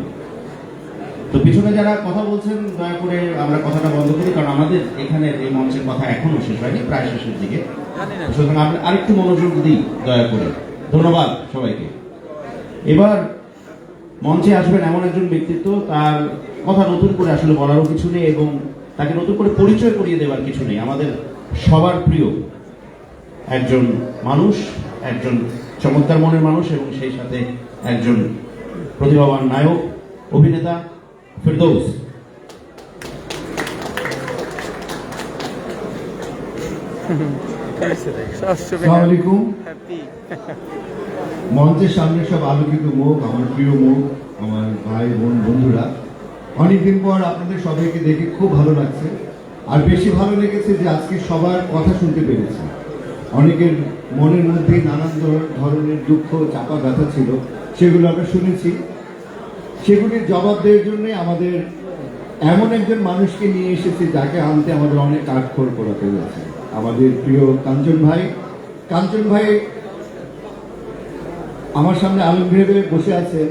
তো পিছনে যারা কথা বলছেন, দয়া করে আমরা কথাটা বন্ধ করি, কারণ আমাদের এখানে এই মঞ্চের কথা এখনো শেষ হয়নি, প্রায় শেষের দিকে। সুতরাং আমরা আরেকটু মনোযোগ দিই দয়া করে। ধন্যবাদ সবাইকে। এবার মঞ্চে আসবেন এমন একজন ব্যক্তিত্ব, তার কথা নতুন করে আসলে বলারও কিছু নেই এবং তাকে নতুন করে পরিচয় করিয়ে দেওয়ার কিছু নেই। আমাদের সবার প্রিয় একজন মানুষ, একজন চমৎকার মনের মানুষ, এবং সেই সাথে একজন প্রতিভাবান নায়ক, অভিনেতা ফেরদৌস। আসসালামু আলাইকুম। মঞ্চের সামনে সব আলোকিত মুখ, আমার প্রিয় মুখ, আমার ভাই বোন বন্ধুরা, অনেকদিন পর আপনাদের সবাইকে দেখে খুব ভালো লাগছে। আর বেশি ভালো লেগেছে যে আজকে সবার কথা শুনতে পেরেছি। অনেকের মনের মধ্যে নানান ধরনের দুঃখ চাপা ব্যথা ছিল, সেগুলো আমরা শুনেছি। সেগুলির জবাব দেওয়ার জন্য আমাদের এমন একজন মানুষকে নিয়ে এসেছি যাকে আনতে আমাদের অনেক কাঠখড় পোড়াতে হয়েছে, আমাদের প্রিয় কাঞ্চন ভাই। কাঞ্চন ভাই আমার সামনে আলম ভেবে বসে আছে।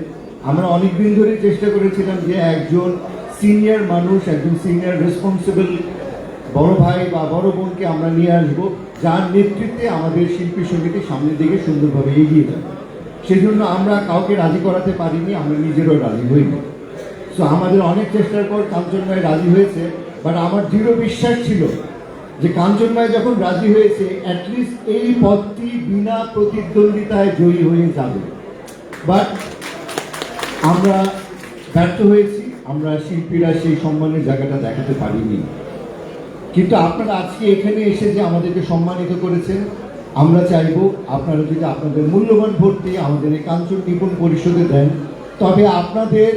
আমরা অনেকদিন ধরে চেষ্টা করেছিলাম যে একজন সিনিয়র মানুষ, একজন সিনিয়র রেসপন্সিবল বড় ভাই বা বড় বোনকে আমরা নিয়ে আসবো, যার নেতৃত্বে আমাদের শিল্পী সমিতি সামনের দিকে সুন্দরভাবে এগিয়ে যাবে। সেজন্য আমরা কাউকে রাজি করাতে পারিনি, আমরা নিজেরও রাজি হইনি। তো আমাদের অনেক চেষ্টার পর কাঞ্চন ভাই রাজি হয়েছে, বাট আমার দৃঢ় বিশ্বাস ছিল যে কাঞ্চন ভাই যখন রাজি হয়েছে, অ্যাটলিস্ট এই পদটি বিনা প্রতিদ্বন্দ্বিতায় জয়ী হয়ে যাবে। বাট আমরা ব্যর্থ হয়েছি, আমরা শিল্পীরা সেই সম্মানের জায়গাটা দেখাতে পারিনি। কিন্তু আপনারা আজকে এখানে এসে যে আমাদেরকে সম্মানিত করেছেন, আমরা চাইব আপনারা যদি আপনাদের মূল্যবান ভোট দিয়ে আমাদের এই কাঞ্চন নিপুণ পরিষদে দেন, তবে আপনাদের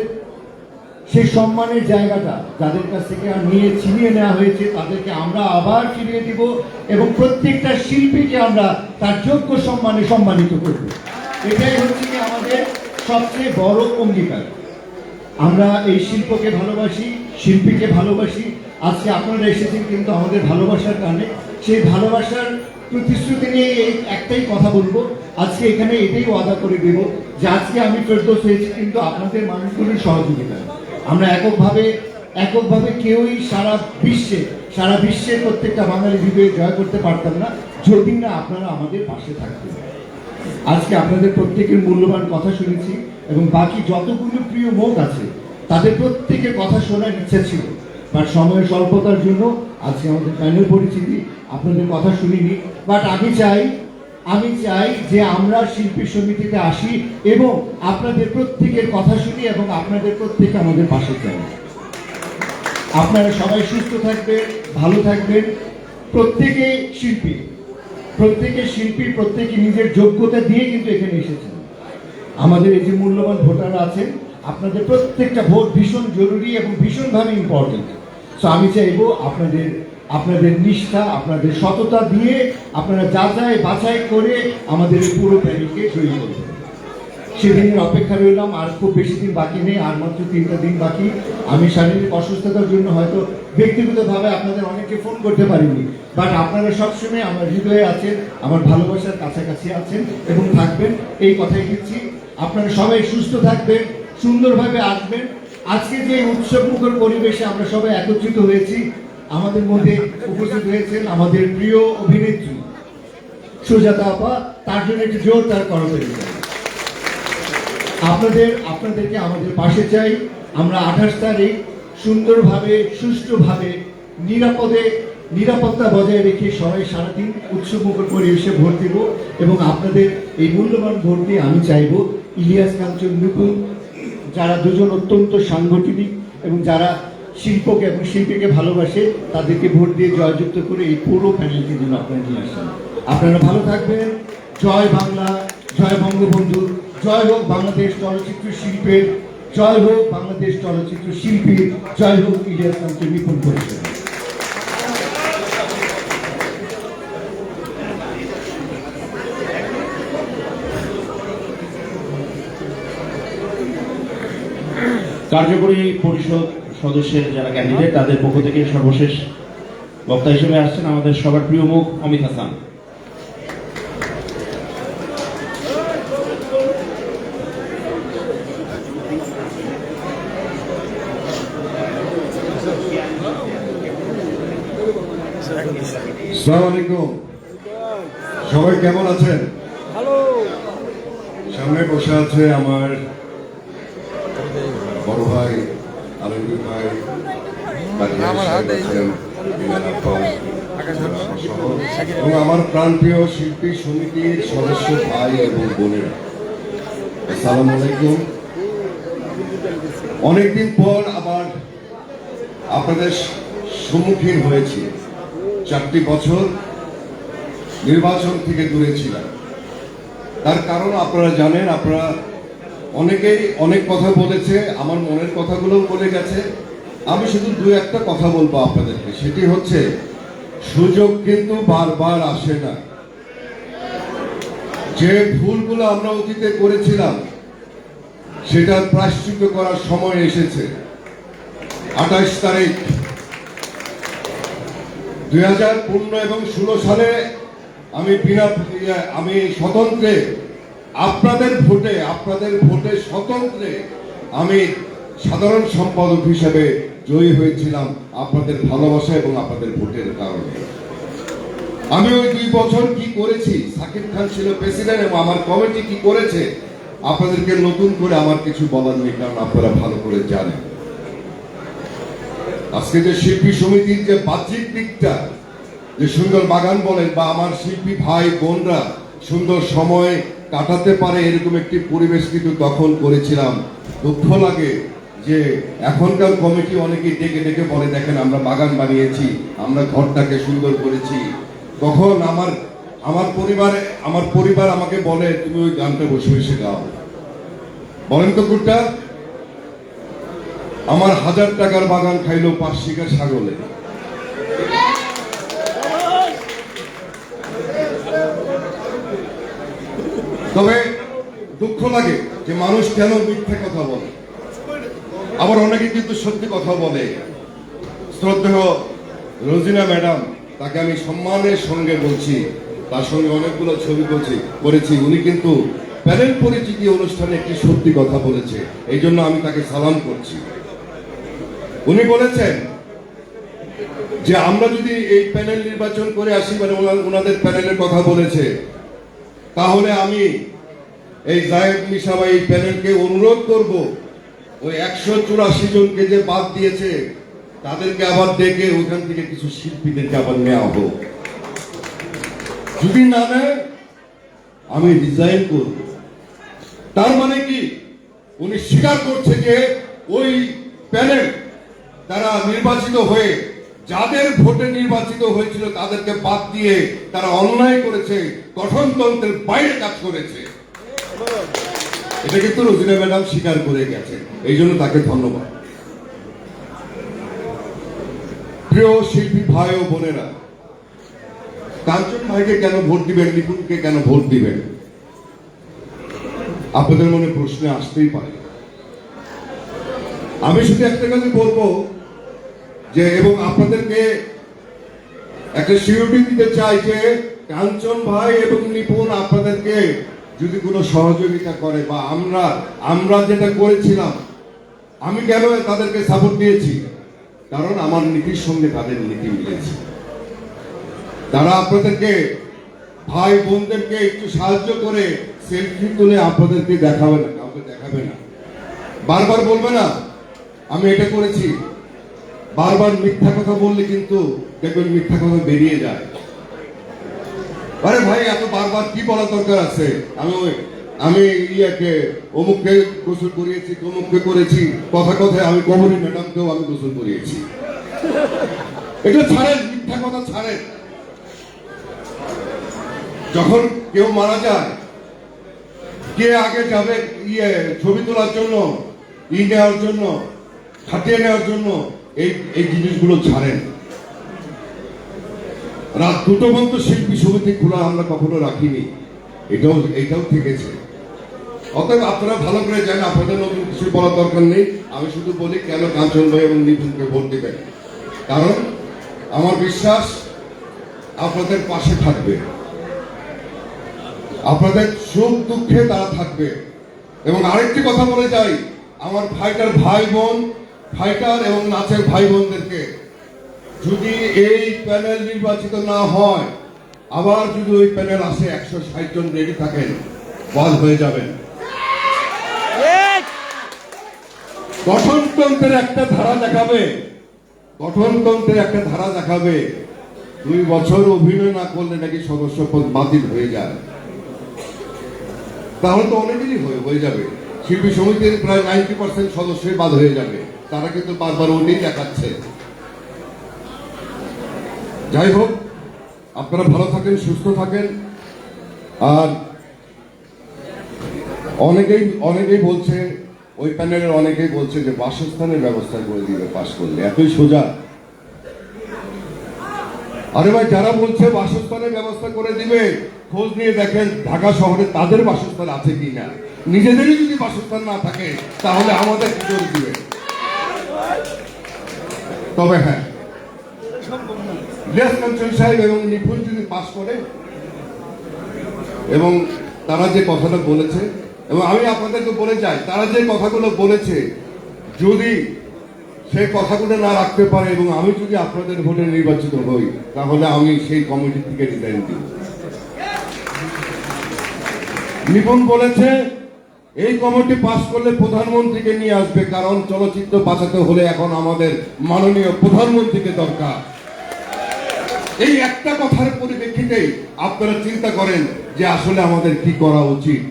সেই সম্মানের জায়গাটা যাদের কাছ থেকে নিয়ে ছিনিয়ে নেওয়া হয়েছে তাদেরকে আমরা আবার ফিরিয়ে দিব, এবং প্রত্যেকটা শিল্পীকে আমরা তার যোগ্য সম্মানে সম্মানিত করব। এটাই হচ্ছে কি আমাদের সবচেয়ে বড় অঙ্গীকার। আমরা এই শিল্পকে ভালোবাসি, শিল্পীকে ভালোবাসি। আজকে আপনারা এসেছেন কিন্তু আমাদের ভালোবাসার কারণে, সেই ভালোবাসার প্রতিশ্রুতি নিয়ে এই একটাই কথা বলবো, আজকে এখানে এটাই ওয়াদা করে দেব যে আজকে আমি ফেরদৌস হয়েছি কিন্তু আপনাদের মানুষগুলির সহযোগিতায়। আমরা এককভাবে কেউই সারা বিশ্বের প্রত্যেকটা বাঙালি হৃদয়ে জয় করতে পারতাম না যদি না আপনারা আমাদের পাশে থাকতেন। আজকে আপনাদের প্রত্যেকের মূল্যবান কথা শুনেছি এবং বাকি যতগুলো প্রিয় মুখ আছে তাদের প্রত্যেকের কথা শোনার ইচ্ছা ছিল, বাট সময়ের স্বল্পতার জন্য আজকে আমাদের প্যানেল পরিচিতি আপনাদের কথা শুনিনি। বাট আমি চাই যে আমরা শিল্পী সমিতিতে আসি এবং আপনাদের প্রত্যেকের কথা শুনি এবং আপনাদের প্রত্যেকে আমাদের পাশে চাই। আপনারা সবাই সুস্থ থাকবেন, ভালো থাকবেন। প্রত্যেকে শিল্পী প্রত্যেকে নিজের যোগ্যতা দিয়ে কিন্তু এখানে এসেছেন। আমাদের এই যে মূল্যবান ভোটাররা আছেন, আপনাদের প্রত্যেকটা ভোট ভীষণ জরুরি এবং ভীষণভাবে ইম্পর্টেন্ট। সো আমি চাইবো আপনাদের নিষ্ঠা, আপনাদের সততা দিয়ে আপনারা যাচাই বাছাই করে আমাদের এই পুরো প্যানেলকে জয়ী করবেন। সেদিনের অপেক্ষা রইলাম। আর খুব বেশি দিন বাকি নেই, আর মাত্র 3টা দিন বাকি। আমি শারীরিক অসুস্থতার জন্য হয়তো ব্যক্তিগতভাবে আপনাদের অনেককে ফোন করতে পারিনি, বাট আপনারা সবসময় আমার হৃদয়ে আছেন, আমার ভালোবাসার কাছাকাছি আছেন এবং থাকবেন, এই কথাই দিচ্ছি। আপনারা সবাই সুস্থ থাকবেন, সুন্দরভাবে আসবেন। আজকে যে উৎসবমুখর পরিবেশে আমরা সবাই একত্রিত হয়েছি, আমাদের মধ্যে উপস্থিত হয়েছেন আমাদের প্রিয় অভিনেত্রী সুজাতা আপা, তার জন্য একটি জোরদার করতালি চাই। আপনাদেরকে আমাদের পাশে চাই। আমরা 28 তারিখ সুন্দরভাবে, সুষ্ঠুভাবে, নিরাপত্তা বজায় রেখে সবাই সারাদিন উৎসবমুখর পরিবেশে ভোট দেব এবং আপনাদের এই মূল্যবান ভোট দিয়ে আমি চাইব ইলিয়াস কাঞ্চন নুপুর, যারা দুজন অত্যন্ত সাংগঠনিক এবং যারা শিল্পকে এবং শিল্পীকে ভালোবাসে, তাদেরকে ভোট দিয়ে জয়যুক্ত করে এই পুরো প্যানেলকে যেন আপনারা নিয়ে আসেন। আপনারা ভালো থাকবেন। জয় বাংলা, জয় বঙ্গবন্ধু, জয় হোক বাংলাদেশ চলচ্চিত্র শিল্পের, জয় হোক বাংলাদেশ চলচ্চিত্র শিল্পীর, জয় হোক ইলিয়াস কাঞ্চন নিপুণ পরিষদ। কার্যকরী পরিষদ সদস্যের যারা ক্যান্ডিডেট, তাদের পক্ষ থেকে সর্বশেষ বক্তা হিসেবে আসছেন আমাদের সবার প্রিয় মুখ অমিত হাসান। আসসালামু আলাইকুম, সবাই কেমন আছেন? সামনে বসে আছে আমার বড় ভাই আলমগীর ভাই, এবং আমার প্রাণপ্রিয় শিল্পী সমিতির সদস্য ভাই এবং বোনেরা, আসসালামু আলাইকুম। অনেকদিন পর আবার আপনাদের সম্মুখীন হয়েছি। 4টি বছর নির্বাচন থেকে দূরে ছিলাম। তার কারণ আপনারা জানেন, আপনারা অনেকেই অনেক কথা বলেছে, আমার মনের কথাগুলো বলে গেছে। আমি শুধু 2-1টা কথা বলবো আপনাদেরকে, সেটি হচ্ছে সুযোগ কিন্তু বারবার আসে না। যে ভুলগুলো আমরা অতীতে করেছিলাম সেটার প্রায়শ্চিত্ত করার সময় এসেছে। 28 তারিখ 2015 এবং 16 সালে আমি স্বতন্ত্রে আপনাদের ভোটে স্বতন্ত্রে আমি সাধারণ সম্পাদক হিসেবে জয়ী হয়েছিলাম আপনাদের ভালোবাসা এবং আপনাদের ভোটের কারণে। আমি ওই 2 বছর কি করেছি, সাকিব খান ছিল প্রেসিডেন্ট এবং আমার কমিটি কি করেছে, আপনাদেরকে নতুন করে আমার কিছু বলার নেই, কারণ আপনারা ভালো করে জানেন। আজকে যে শিল্পী সমিতির যে বাহ্যিক দিকটা, যে সুন্দর বাগান বলেন বা আমার শিল্পী ভাই বোনরা সুন্দর সময় কাটাতে পারে এরকম একটি পরিবেশ কিন্তু তখন করেছিলাম। দুঃখ লাগে যে এখনকার কমিটি অনেকেই ডেকে ডেকে বলে, দেখেন আমরা বাগান বানিয়েছি, আমরা ঘরটাকে সুন্দর করেছি। তখন আমার পরিবার আমাকে বলে, তুমি ওই গানটা বসে বসে গাও। বলেন তো কোনটা? আমার 1000 টাকার বাগান খাইলো 5 শিকার ছাগলে। তবে দুঃখ লাগে যে মানুষ কেন মিথ্যে কথা বলে, আবার অনেকে কিন্তু সত্যি কথা বলে। শ্রদ্ধেয় রোজিনা ম্যাডাম, তাকে আমি সম্মানের সঙ্গে বলছি, তার সঙ্গে অনেকগুলো ছবি করেছি। উনি কিন্তু প্যানেল পরিচিতি অনুষ্ঠানে একটি সত্যি কথা বলেছে, এই জন্য আমি তাকে সালাম করছি। উনি বলেছেন যে আমরা যদি এই প্যানেল নির্বাচন করে আসি, মানে ওনাদের প্যানেলের কথা বলেছে, তাহলে আমি এই জায়েদ মিশা বা এই প্যানেলকে অনুরোধ করব, ওই 184 জনকে যে বাদ দিয়েছে তাদেরকে আবার ডেকে ওখান থেকে কিছু শিল্পীদেরকে আবার নেওয়া হোক। যদি না নেয় আমি রিজাইন করব। তার মানে কি উনি স্বীকার করছে যে ওই প্যানেল তারা নির্বাচিত হয়ে, যাদের ভোটে নির্বাচিত হয়েছিল তাদেরকে বাদ দিয়ে তারা অন্যায় করেছে, গঠনতন্ত্রের বাইরে কাজ করেছে। এটা কিন্তু রোজিনা ম্যাডাম স্বীকার করে গেছে, এই জন্য তাকে ধন্যবাদ। প্রিয় শিল্পী ভাই ও বোনেরা, কাঞ্চন ভাইকে কেন ভোট দিবেন, নিপুণকে কেন ভোট দিবেন, আপনাদের মনে প্রশ্ন আসতেই পারে। আমি শুধু একটা কথা বলবো যে, এবং আপনাদেরকে একটা সিউরিটি দিতে চাই যে কাঞ্চন ভাই এবং নিপুণ আপনাদেরকে যদি কোনো সহযোগিতা করে, বা আমরা যেটা করেছিলাম, আমি কেন তাদেরকে সাপোর্ট দিয়েছি, কারণ আমার নীতির সঙ্গে তাদের নীতি মিলেছে। তারা আপনাদেরকে, ভাই বোনদেরকে একটু সাহায্য করে সেলফি তুলে আপনাদেরকে দেখাবে না, কাউকে দেখাবে না, বারবার বলবে না আমি এটা করেছি। বারবার মিথ্যা কথা বললে কিন্তু দেখবেন মিথ্যা কথা বেরিয়ে যায়। আরে ভাই এত বারবার কি বলা দরকার আছে, আমি ইয়াকে অমুককে গোসল করিয়েছি, তমুককে করেছি, কথা কথায় আমি কমরি ম্যাডামকেও আমি গোসল করিয়েছি। এটা ছাড়েন, মিথ্যা কথা ছাড়েন। যখন কেউ মারা যায়, কে আগে যাবে ছবি তোলার জন্য, নেওয়ার জন্য, খাটিয়ে নেওয়ার জন্য, এই জিনিসগুলো ছাড়েন। রাত 2টো পর্যন্ত শিল্পী সমিতি খোলা আমরা কখনো রাখিনি, এটাও থেকেছে। অতএব আপনারা ভালো করে জানেন, আপনাদের নতুন কিছু বলার দরকার নেই। আমি শুধু বলি কেন কাঞ্চন ভাই এবং নিপুণকে ভোট দিবেন, কারণ আমার বিশ্বাস আপনাদের পাশে থাকবে, আপনাদের সুখ দুঃখে তারা থাকবে। এবং আরেকটি কথা বলে যাই, আমার ফাইটার ভাই বোন, ফাইটার এবং নাচের ভাই বোনদেরকে, যদি এই প্যানেল নির্বাচিত না হয়, আবার যদি ওই প্যানেল আসে 160 জন রেডি থাকেন, বাদ হয়ে যাবেন। গঠনতন্ত্রের একটা ধারা দেখাবে, গঠনতন্ত্রের একটা ধারা দেখাবে 2 বছর অভিনয় না করলে নাকি সদস্য পদ বাতিল হয়ে যায়। তাহলে তো অনেকেরই হয়ে যাবে। শিল্পী সমিতির প্রায় 90% সদস্যই বাদ হয়ে যাবে। তারা কিন্তু বারবার ওটাই দেখাচ্ছে। যাই হোক, আপনারা ভালো থাকেন, সুস্থ থাকেন। আর অনেকেই বলছে, ওই প্যানেলের অনেকেই বলছে যে বাসস্থানের ব্যবস্থা করে দিবে পাশ করলে, এতই সোজা। আরে ভাই, যারা বলছে বাসস্থানের ব্যবস্থা করে দিবে, খোঁজ নিয়ে দেখেন ঢাকা শহরে তাদের বাসস্থান আছে কিনা। নিজেদেরই যদি বাসস্থান না থাকে তাহলে আমাদের কি করে দিবে। তবে হ্যাঁ, ইলিয়াস কাঞ্চন সাহেব এবং নিপুণ যদি পাস করে, এবং তারা যে কথাটা বলেছে, এবং আমি আপনাদেরকে বলে যাই, তারা যে কথাগুলো বলেছে, যদি সেই কথাগুলো না রাখতে পারে এবং আমি যদি আপনাদের ভোটে নির্বাচিত হই, তাহলে আমি সেই কমিটি থেকে রিজাইন দিব। নিপুণ বলেছে এই কমিটি পাস করলে প্রধানমন্ত্রীকে নিয়ে আসবে, কারণ চলচ্চিত্র বাঁচাতে হলে এখন আমাদের মাননীয় প্রধানমন্ত্রীকে দরকার। এই একটা কথার পরিপ্রেক্ষিতেই আপনারা চিন্তা করেন যে আসলে আমাদের কি করা উচিত।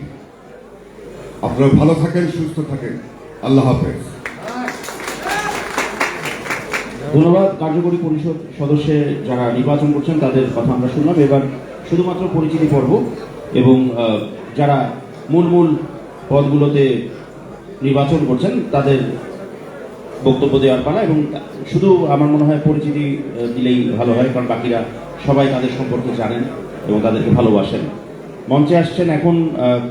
আপনারা ভালো থাকেন, সুস্থ থাকেন। আল্লাহ হাফেজ। ধন্যবাদ। কার্যকরী পরিষদ সদস্যে যারা নির্বাচন করছেন তাদের কথা আমরা শুনলাম। এবার শুধুমাত্র পরিচিতি পর্ব, এবং যারা মূল পদগুলোতে নির্বাচন করছেন তাদের বক্তব্য দেওয়ার পালা। এবং শুধু আমার মনে হয় পরিচিতি দিলেই ভালো হয়, কারণ বাকিরা সবাই তাদের সম্পর্কে জানেন এবং তাদেরকে ভালোবাসেন। মঞ্চে আসছেন এখন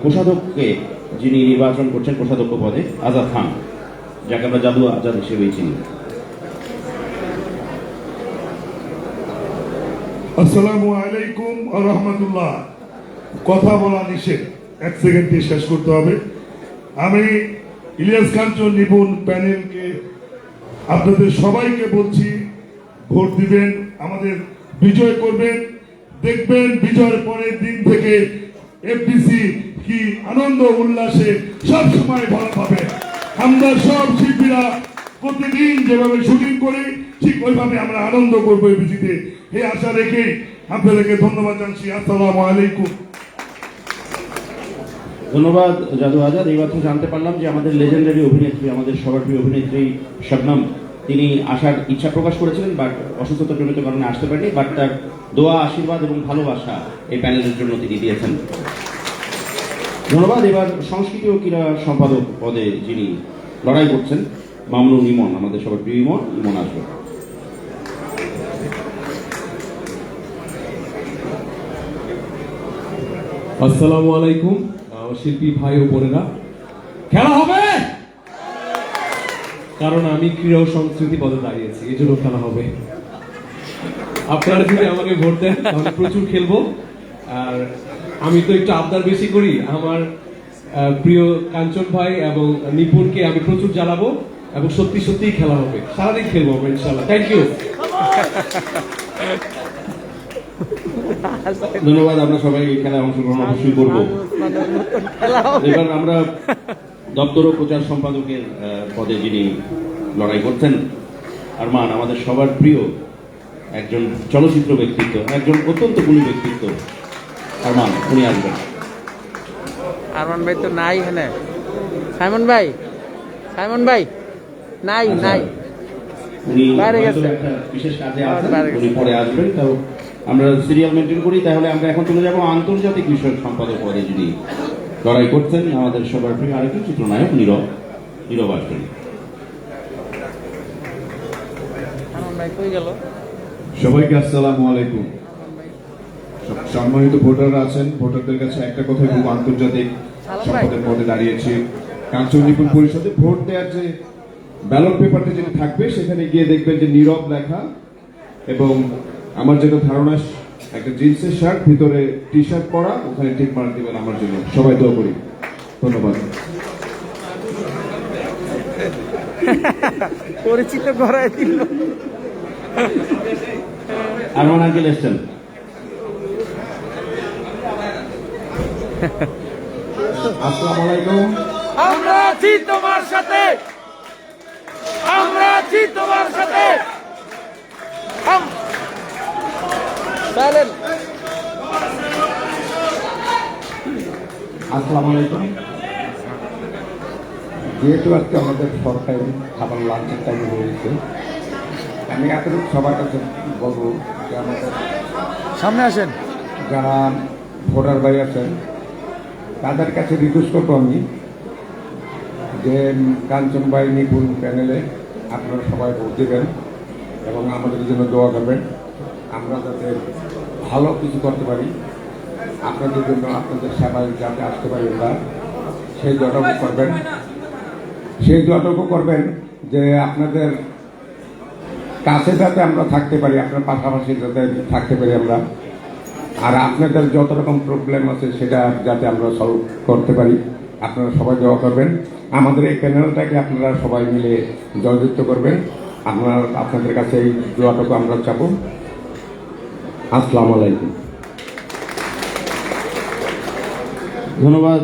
কোষাধ্যক্ষকে, যিনি নির্বাচন করছেন কোষাধ্যক্ষ পদে, আজাদ খান, যাকে আমরা জাদু আজাদ হিসেবেই চিনি। আসসালামু আলাইকুম ওয়া রাহমাতুল্লাহ। কথা বলা নিষেধ, 1 সেকেন্ডে শেষ করতে হবে। আমি ইলিয়াস কাঞ্চন নিপুণ প্যানেলকে, আপনাদের সবাইকে বলছি, ভোট দিবেন, আমাদের বিজয় করবেন। দেখবেন বিজয়ের পরের দিন থেকে এফডিসি কি আনন্দ উল্লাসে সব সময় ভরা পাবে। আমরা সব শিল্পীরা প্রতিদিন যেভাবে শুটিং করি ঠিক ওইভাবে আমরা আনন্দ করবো এফডিসিতে, এই আশা রেখেই আপনাদেরকে ধন্যবাদ জানাচ্ছি। আসসালামু আলাইকুম। ধন্যবাদ জাদু আজাদ। এই মাত্র জানতে পারলাম যে আমাদের লেজেন্ডারি অভিনেত্রী, আমাদের সবার প্রিয় অভিনেত্রী শবনম, তিনি আসার ইচ্ছা প্রকাশ করেছিলেন, বাট অসুস্থতাজনিত কারণে আসতে পারেনি, বাট তার দোয়া, আশীর্বাদ এবং ভালোবাসা এই প্যানেলের জন্য তিনি দিয়েছেন। ধন্যবাদ। এবার সংস্কৃতি ও ক্রীড়া সম্পাদক পদে যিনি লড়াই করছেন, মামুনুল ইমন, আমাদের সবার প্রিয় ইমন আসবে। আসসালামু আলাইকুম শিল্পী ভাই ও বোনেরা, খেলা হবে কারণ আমি ক্রীড়া ও সংস্কৃতি পদে দাঁড়িয়েছি, এই জন্য খেলা হবে। আপনারা যদি আমাকে ভোট দেন তাহলে প্রচুর খেলবো। আর আমি তো একটু আবদার বেশি করি, আমার প্রিয় কাঞ্চন ভাই এবং নিপুণকে আমি প্রচুর জ্বালাবো এবং সত্যি সত্যিই খেলা হবে, সারাদিন খেলবো আমরা ইনশাআল্লাহ। Thank you. ধন্যবাদ। আমরা সবাই এই খেলায় অংশগ্রহণ অবশ্যই করব। এবার আমরা দপ্তর ও প্রচার সম্পাদকের পদে যিনি লড়াই করছেন, আরমান, আমাদের সবার প্রিয় একজন চলচ্চিত্র ব্যক্তিত্ব, একজন অত্যন্ত গুণী ব্যক্তিত্ব, আরমান, উনি আসবেন। আরমান ভাই তো নাই এখানে। সাইমন ভাই নাই নাই, উনি বাইরে গেছে। একটা বিশেষ কাজে আছেন, উনি পরে আসবেন। তাও আমরা সিরিয়াল মেনটেন করি। তাহলে আমরা এখন চলে যাব আন্তর্জাতিক বিষয়ক সম্পাদক পদে যিনি লড়াই করছেন, আমাদের সবার প্রিয় আরেকজন চিত্রনায়ক নীরব আসবেন। সবাইকে আসসালামু আলাইকুম। সম্মানিত ভোটাররা আছেন, ভোটারদের কাছে একটা কথা, খুব আন্তর্জাতিক সম্পাদক পদে দাঁড়িয়েছি। কাঞ্চন নিপুণ পরিষদে ভোট দেওয়ার যে ব্যালট পেপারটা যেটা থাকবে সেখানে গিয়ে দেখবেন যে নীরব লেখা, এবং আমার যেটা ধারণা একটা জিন্সের শার্ট, ভিতরে টি শার্ট পরা, ওখানে ঠিক মার্ক দিবেন আমার জন্য। সবাই দোয়া করি। ধন্যবাদ। পরিচিত করায় দিল। আরমান আঙ্কেল এসছেন। আসসালামু আলাইকুম। আমরা আছি তোমার সাথে, আমরা আছি তোমার সাথে। আসসালামু আলাইকুম। যেহেতু আজকে আমাদের সরকারি খাবার লাঞ্চের টাইম রয়েছে, আমি এতটুকু সবার কাছে বলবো যে আমাদের সামনে আসেন, যারা ভোটার ভাই আছেন তাদের কাছে রিকোয়েস্ট করবো আমি যে কাঞ্চন ভাই নিপুণ প্যানেলে আপনারা সবাই ভোট দেবেন এবং আমাদের জন্য দোয়া করবেন, আমরা যাতে ভালো কিছু করতে পারি, আপনাদের জন্য আপনাদের সেবায় যাতে আসতে পারি আমরা, সেই দোয়াটুকু করবেন যে আপনাদের কাছে যাতে আমরা থাকতে পারি, আপনার পাশাপাশি যাতে থাকতে পারি আমরা, আর আপনাদের যত রকম প্রবলেম আছে সেটা যাতে আমরা সলভ করতে পারি। আপনারা সবাই দোয়া করবেন, আমাদের এই প্যানেলটাকে আপনারা সবাই মিলে জয়যুক্ত করবেন। আপনাদের কাছে এই দোয়াটুকু আমরা চাবো। আসসালামু আলাইকুম। ধন্যবাদ।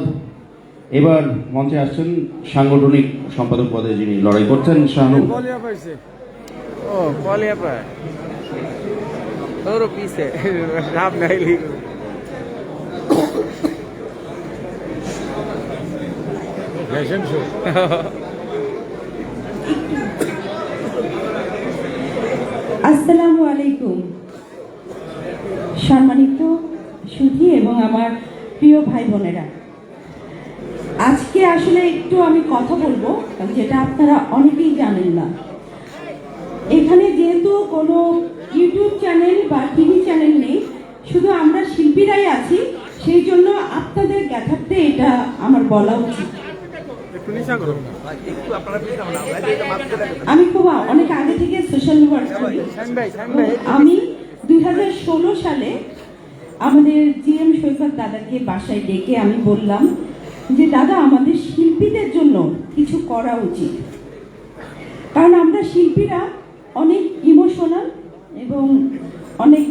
এবার মঞ্চে আসছেন সাংগঠনিক সম্পাদক পদে যিনি লড়াই করছেন, শানু। ও কলিয়া পায় ওরও পিছে রাম নাইলি। আসসালামু আলাইকুম। সম্মানিত সুধী এবং আমার প্রিয় ভাই বোনেরা, আজকে আসলে একটু আমি কথা বলবো যেটা আপনারা অনেকেই জানেন না। এখানে যেহেতু কোনো ইউটিউব চ্যানেল বা টিভি চ্যানেল নেই, শুধু আমরা শিল্পীরাই আছি, সেই জন্য আপনাদের জ্ঞাতার্থে এটা আমার বলা উচিত। আমি খুব অনেক আগে থেকে সোশ্যাল ওয়ার্ক করি। আমি 2016 সালে আমাদের জিএম সৈকত দাদাকে বাসায় ডেকে আমি বললাম যে দাদা, আমাদের শিল্পীদের জন্য কিছু করা উচিত, কারণ আমরা শিল্পীরা অনেক ইমোশনাল এবং অনেক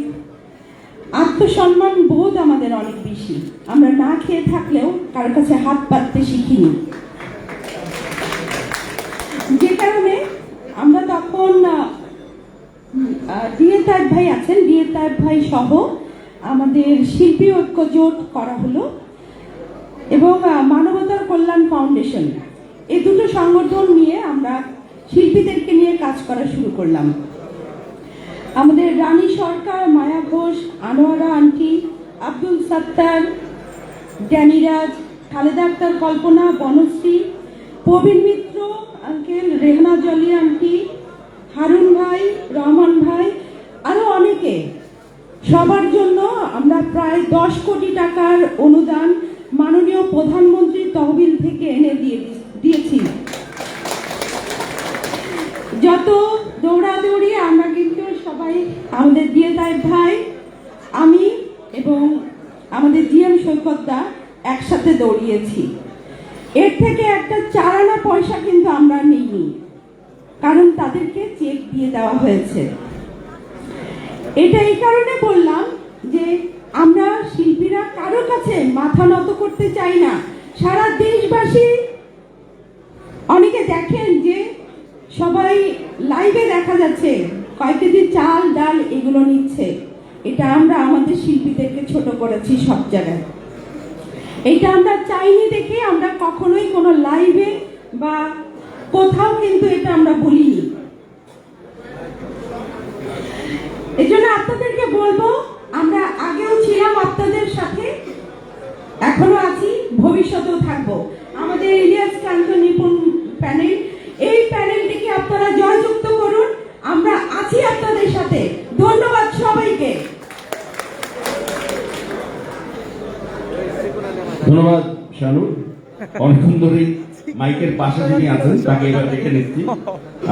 আত্মসম্মান বোধ আমাদের অনেক বেশি। আমরা না খেয়ে থাকলেও কারোর কাছে হাত পাততে শিখিনি, যে কারণে আমরা তখন ডিএ তায়েব ভাই আছেন, ডিএ তায়েব ভাই সহ আমাদের শিল্পী ঐক্য জোট করা হলো এবং মানবতার কল্যাণ ফাউন্ডেশন, এই দুটো সংগঠন নিয়ে আমরা শিল্পীদেরকে নিয়ে কাজ করা শুরু করলাম। আমাদের রানী সরকার, মায়া ঘোষ, আনোয়ারা আন্টি, আব্দুল সত্তার, জ্ঞানীরাজ, খালেদা আক্তার কল্পনা, বনশ্রী, প্রবীণ মিত্র আঙ্কেল, রেহনা জলি আন্টি, হারুন ভাই, রহমান ভাই, আরো অনেকে, সবার জন্য আমরা প্রায় 10 কোটি টাকার অনুদান মাননীয় প্রধানমন্ত্রীর তহবিল থেকে এনে দিয়েছি। যত দৌড়াদৌড়ি আমরা কিন্তু সবাই, আমাদের ডিএ তায়েব ভাই, আমি এবং আমাদের জিএম সৈকতদা একসাথে দৌড়িয়েছি। এর থেকে একটা চারানা পয়সা কিন্তু আমরা নিইনি, কারণ তাদেরকে চেক দিয়ে দেওয়া হয়েছে। এটা এই কারণে বললাম যে আমরা শিল্পীরা কারো কাছে মাথা নত করতে চাই না। সারা দেশবাসী অনেকে দেখেন যে সবাই লাইভে দেখা যাচ্ছে কয়েক কেজি চাল ডাল এগুলো নিচ্ছে, এটা আমরা আমাদের শিল্পীদেরকে ছোট করেছি সব জায়গায়। এটা আমরা চাইনি দেখে আমরা কখনোই কোনো লাইভে বা কোথাও কিন্তু এটা আমরা বলিনি। এই জন্য আপনাদেরকে বলবো, আমরা আগেও ছিলাম আপনাদের সাথে, এখনো আছি, ভবিষ্যতেও থাকবো। আমাদের ইলিয়াস কাঞ্চন নিপুণ প্যানেল, এই প্যানেলটিকে আপনারা জয়যুক্ত করুন, আমরা আছি আপনাদের সাথে। ধন্যবাদ সবাইকে। ধন্যবাদ শানু। অনেকক্ষণ ধরেই মাইকের পাশে যিনি আছেন তাকে এবার দেখে নিচ্ছি।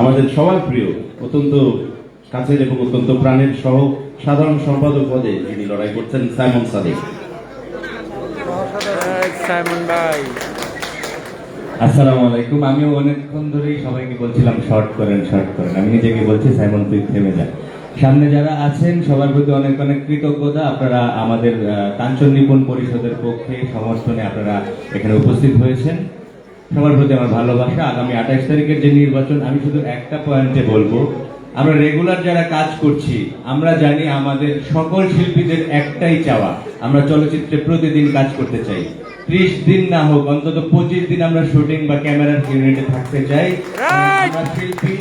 আমাদের সবার প্রিয়, অত্যন্ত কাছের এবং অত্যন্ত প্রাণের সহ সাধারণ সম্পাদক পদে যিনি লড়াই করছেন, সাইমন সাদিক। আসসালামু আলাইকুম। আমিও অনেকক্ষণ ধরেই সবাইকে বলছিলাম শর্ট করেন, আমি নিজেকে বলছি সাইমন তুই থেমে যা। সামনে যারা আছেন সবার প্রতি অনেক অনেক কৃতজ্ঞতা। আপনারা আমাদের কাঞ্চন নিপুণ পরিষদের পক্ষে সমর্থনে আপনারা এখানে উপস্থিত হয়েছেন, সবার প্রতি আমার ভালোবাসা। আগামী 28 তারিখের যে নির্বাচন, আমি শুধু একটা পয়েন্টে বলবো, আমরা রেগুলার যারা কাজ করছি আমরা জানি আমাদের সকল শিল্পীদের একটাই চাওয়া, আমরা চলচ্চিত্রে প্রতিদিন কাজ করতে চাই। 30 দিন না হোক, অন্তত 25 দিন আমরা শুটিং বা ক্যামেরার ইউনিটে থাকতে চাই। আমরা শিল্পী,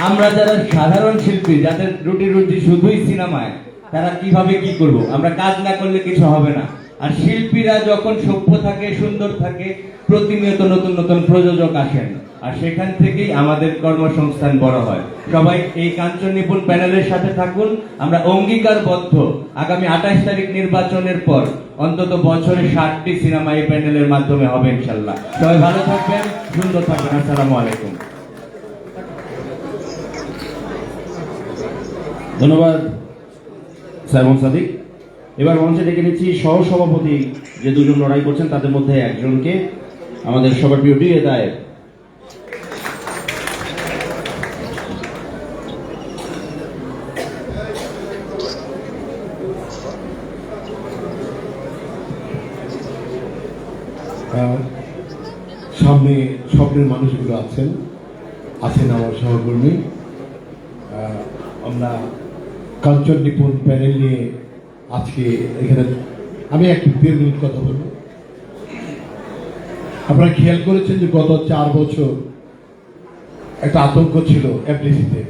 আমরা যারা সাধারণ শিল্পী, যাদের রুটি শুধুই সিনেমায়, তারা কিভাবে কি করব? আমরা কাজ না করলে কিছু হবে না। আর শিল্পীরা যখন সভ্য থাকে, সুন্দর থাকে, প্রতিনিয়ত নতুন নতুন প্রযোজক আসেন, আর সেখান থেকেই আমাদের কর্মসংস্থান বড় হয়। সবাই এই কাঞ্চন নিপুণ প্যানেলের সাথে থাকুন। আমরা অঙ্গীকারবদ্ধ, আগামী 28 তারিখ নির্বাচনের পর অন্তত বছরে 60টি সিনেমা এই প্যানেলের মাধ্যমে হবে ইনশাল্লাহ। সবাই ভালো থাকবেন, সুন্দর থাকবেন। আসসালামু আলাইকুম। ধন্যবাদ সাইমন সাদিক। এবার মঞ্চে ডেকে নিচ্ছি সহ সভাপতি যে দুজন লড়াই করছেন তাদের মধ্যে একজনকে, আমাদের সবার প্রিয় ডিএ তায়েব। সামনে স্বপ্নের মানুষগুলো আছেন আমার সহকর্মী। আমরা কাঞ্চন নিপুণ প্যানেল নিয়ে আজকে এখানে আমি একটু 1.5 মিনিট কথা বলবো। আপনারা খেয়াল করেছেন যে গত 4 বছর একটা আতঙ্ক ছিল এফডিসিতে,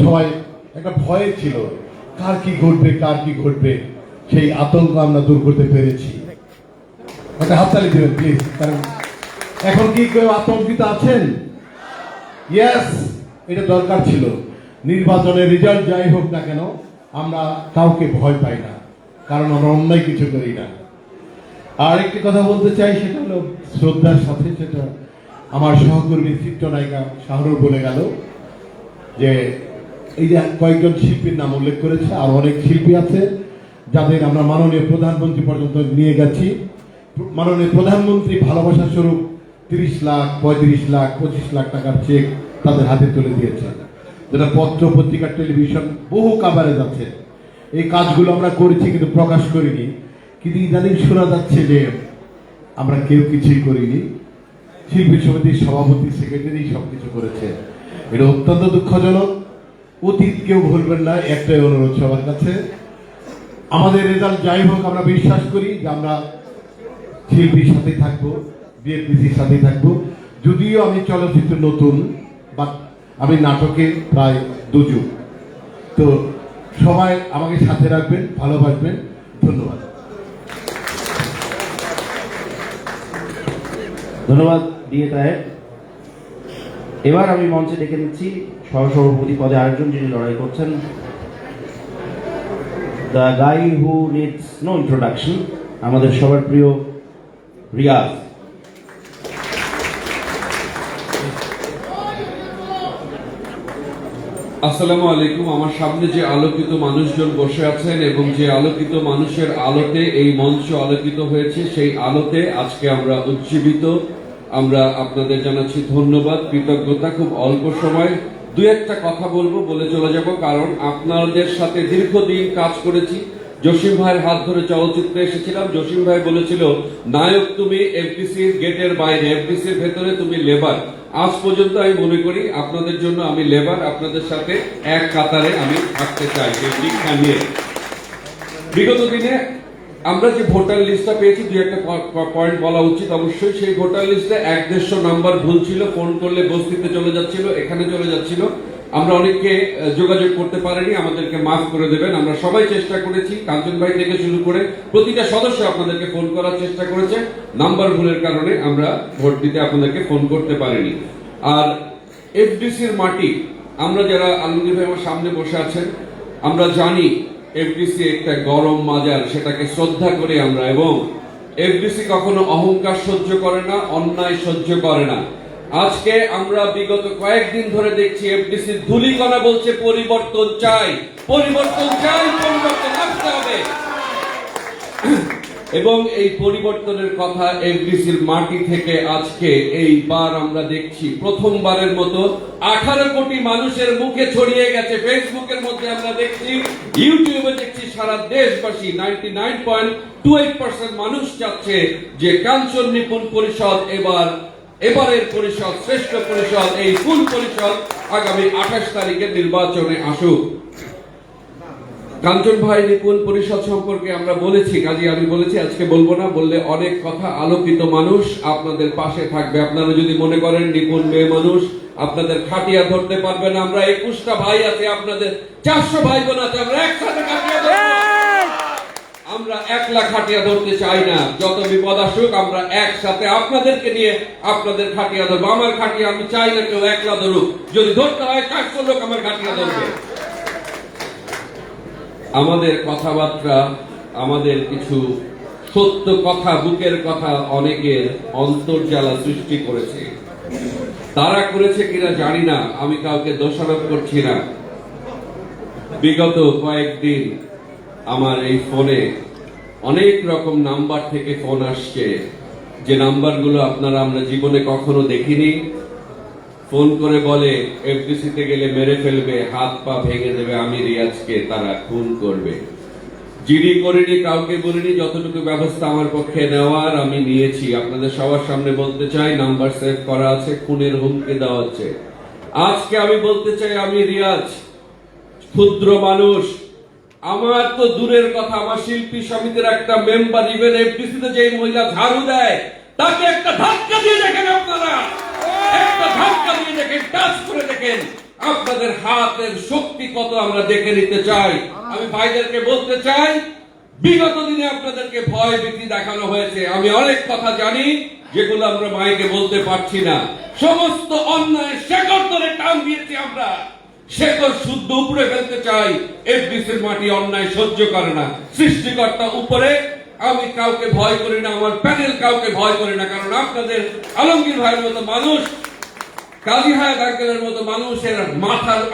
সবাই একটা ভয়ে ছিল, কার কি ঘটবে, সেই আতঙ্ক আমরা দূর করতে পেরেছি। একটা হাততালি দেবেন প্লিজ, কারণ এখন কি কেউ আতঙ্কিত আছেন? ইয়েস, এটা দরকার ছিল। নির্বাচনের রেজাল্ট যাই হোক না কেন, আমরা কাউকে ভয় পাই না, কারণ আমরা অন্যায় কিছু করি না। আর একটি কথা বলতে চাই, সেটা হলো শ্রদ্ধার সাথে, সেটা আমার সহকর্মী চিত্রনায়িকা শাহরুর বলে গেল যে এই যে কয়েকজন শিল্পীর নাম উল্লেখ করেছে, আর অনেক শিল্পী আছে যাদের আমরা মাননীয় প্রধানমন্ত্রী পর্যন্ত নিয়ে গেছি। মাননীয় প্রধানমন্ত্রী ভালোবাসা স্বরূপ 30 লাখ, 35 লাখ, 25 লাখ টাকার চেক তাদের হাতে তুলে দিয়েছে, যেটা পত্র, পত্রিকা, টেলিভিশন বহু কাভারেজ আছে। এই কাজগুলো আমরা করেছি কিন্তু প্রকাশ করিনি, কিন্তু ইদানিং শোনা যাচ্ছে যে আমরা কেউ কিছুই করিনি, শিল্পী সমিতির সভাপতি সেক্রেটারি সবকিছু করেছে। এটা অত্যন্ত দুঃখজনক। অতীত কেউ ভুলবেন না, একটাই অনুরোধ সবার কাছে, আমাদের রেজাল্ট যাই হোক আমরা বিশ্বাস করি যে আমরা শিল্পীর সাথে থাকবো, বিএফডিসির সাথে থাকবো। যদিও আমি চলচ্চিত্র নতুন, বা আমি নাটকে প্রায় 2 যুগ। তো সবাই আমাকে সাথে রাখবেন, ভালোবাসবেন। ধন্যবাদ। ধন্যবাদ দিয়ে তাই এবার আমি মঞ্চে ডেকে নিচ্ছি সহসভাপতি পদে আরেকজন যিনি লড়াই করছেন, the guy who needs no introduction, আমাদের সবার প্রিয় রিয়াজ। আসসালামু আলাইকুম। আমার সামনে যে আলোকিত মানুষজন বসে আছেন এবং যে আলোকিত মানুষের আলোতে এই মঞ্চ আলোকিত হয়েছে, সেই আলোতে আজকে আমরা উজ্জীবিত। আমরা আপনাদের জানাচ্ছি ধন্যবাদ, কৃতজ্ঞতা। খুব অল্প সময় 2-1টা কথা বলবো, বলে চলে যাব, কারণ আপনাদের সাথে দীর্ঘদিন কাজ করেছি। জসিম ভাইয়ের হাত ধরে চলচ্চিত্রে এসেছিলাম। জসিম ভাই বলেছিল, নায়ক তুমি এফডিসির গেটের বাইরে, এফডিসির ভেতরে তুমি লেবার। আজ পর্যন্ত আমি মনে করি আপনাদের জন্য আমি লেবার, আপনাদের সাথে এক কাতারে আমি থাকতে চাই এই দীক্ষা নিয়ে। বিগত দিনে আমরা যে ভোটার লিস্টটা পেয়েছি, 2-1টা পয়েন্ট বলা উচিত অবশ্যই। সেই ভোটার লিস্টে 150 নাম্বার ভুল ছিল, ফোন করলে বস্তিতে চলে যাচ্ছিল, এখানে চলে যাচ্ছিল। আমরা অনেককে যোগাযোগ করতে পারিনি, আমাদেরকে মাফ করে দেবেন। আমরা সবাই চেষ্টা করেছি, কাঞ্চন ভাই থেকে শুরু করে প্রতিটা সদস্য আপনাদেরকে ফোন করার চেষ্টা করেছে। নাম্বার ভুলের কারণে আমরা ভোট দিতে আপনাদেরকে ফোন করতে পারিনি। আর এফডিসির মাটি, আমরা যারা আলমগীর ভাই আমার সামনে বসে আছেন, আমরা জানি এফডিসি একটা গরম মাজার, সেটাকে শ্রদ্ধা করি আমরা। এবং এফডিসি কখনো অহংকার সহ্য করে না, অন্যায় সহ্য করে না। আজকে আমরা বিগত কয়েকদিন ধরে দেখছি এফডিসির ধূলিকণা বলছে পরিবর্তন চাই, পরিবর্তন চাই, পরিবর্তন আসতে হবে। এবং এই পরিবর্তনের কথা এফডিসির মাটি থেকে আজকে এইবার আমরা দেখছি প্রথমবারের মতো 18 কোটি মানুষের মুখে ছড়িয়ে গেছে। ফেসবুকের মধ্যে আমরা দেখছি, ইউটিউবে দেখছি, সারা দেশবাসী 99.28% মানুষ চাচ্ছে যে কাঞ্চন নিপুণ পরিষদ এবারের পরিষদ, শ্রেষ্ঠ পরিষদ, এই ফুল পরিষদ আগামী 28 তারিখের নির্বাচনে আসুক। কাঞ্চন ভাই নিপুণ পরিষদ সম্পর্কে আমরা বলেছি, কাজে আমি বলেছি, আজকে বলবো না, বললে অনেক কথা। আলোকিত মানুষ আপনাদের পাশে থাকবে। আপনারা যদি মনে করেন নিপুণ মেয়ে মানুষ আপনাদের খাটিয়া ধরতে পারবে না, আমরা 21টা ভাই আছে, আপনাদের 400 ভাই বোন আছে, আমরা একসাথে খাটিয়া ধরবো। আমরা একলা খাটিয়া ধরতে চাই না। যত বিপদ আসুক আমরা একসাথে আপনাদেরকে নিয়ে আপনাদের খাটিয়া ধরবো। আমার খাটিয়া আমি চাই না কেউ একলা ধরুক, যদি ধরতে হয় 400 লোক আমার খাটিয়া ধরবে। আমাদের কথাবার্তা, আমাদের কিছু সত্য কথা, বুকের কথা অনেকের অন্তর্জালা সৃষ্টি করেছে। তারা করেছে কিনা জানি না, আমি কাউকে দোষারোপ করছি না। বিগত কয়েকদিন আমার এই ফোনে অনেক রকম নাম্বার থেকে ফোন আসছে, যে নাম্বারগুলো আপনারা আমরা জীবনে কখনো দেখিনি। ফোন করে বলে এফডিসিতে গেলে মেরে ফেলবে, হাত পা ভেঙে দেবে, আমি রিয়াজকে তারা খুন করবে। জিডি করিনি, কাউকে বলিনি, যতটুকু ব্যবস্থা আমার পক্ষে নেওয়ার আমি নিয়েছি। আপনাদের সবার সামনে বলতে চাই, নাম্বার সেভ করা আছে, খুনের হুমকি দেওয়া হচ্ছে। আজকে আমি বলতে চাই, আমি রিয়াজ ক্ষুদ্র মানুষ, আমার তো দূরের কথা, আমার শিল্পী সমিতির একটা মেম্বার, ইভেন এফডিসিতে যে মহিলা ঝাড়ু দেয় তাকে একটা ধাক্কা দিয়ে দেখেন, আপনারা একটা ধাক্কা দিয়ে দেখেন, টাচ করে দেখেন, আপনাদের হাতের শক্তি কত আমরা দেখে নিতে চাই। আমি ভাইদেরকে বলতে চাই, বিগত দিনে আপনাদেরকে ভয় ভীতি দেখানো হয়েছে। আমি অনেক কথা জানি যেগুলো আমরা মাইকে বলতে পারছি না। সমস্ত অন্যায় শেকড় ধরে টান দিয়েছি আমরা, শেকড় শুদ্ধ উপরে ফেলতে চাই। এফডিসির মাটি অন্যায় সহ্য করে না, সৃষ্টিকর্তা উপরে। আমি কাউকে ভয় করি না, আমার প্যানেল কাউকে ভয় করে না, কারণ আপনাদের আলমগীর ভাইয়ের মতো মানুষ, কাজী হায়াত আঙ্কেলের মতো মানুষের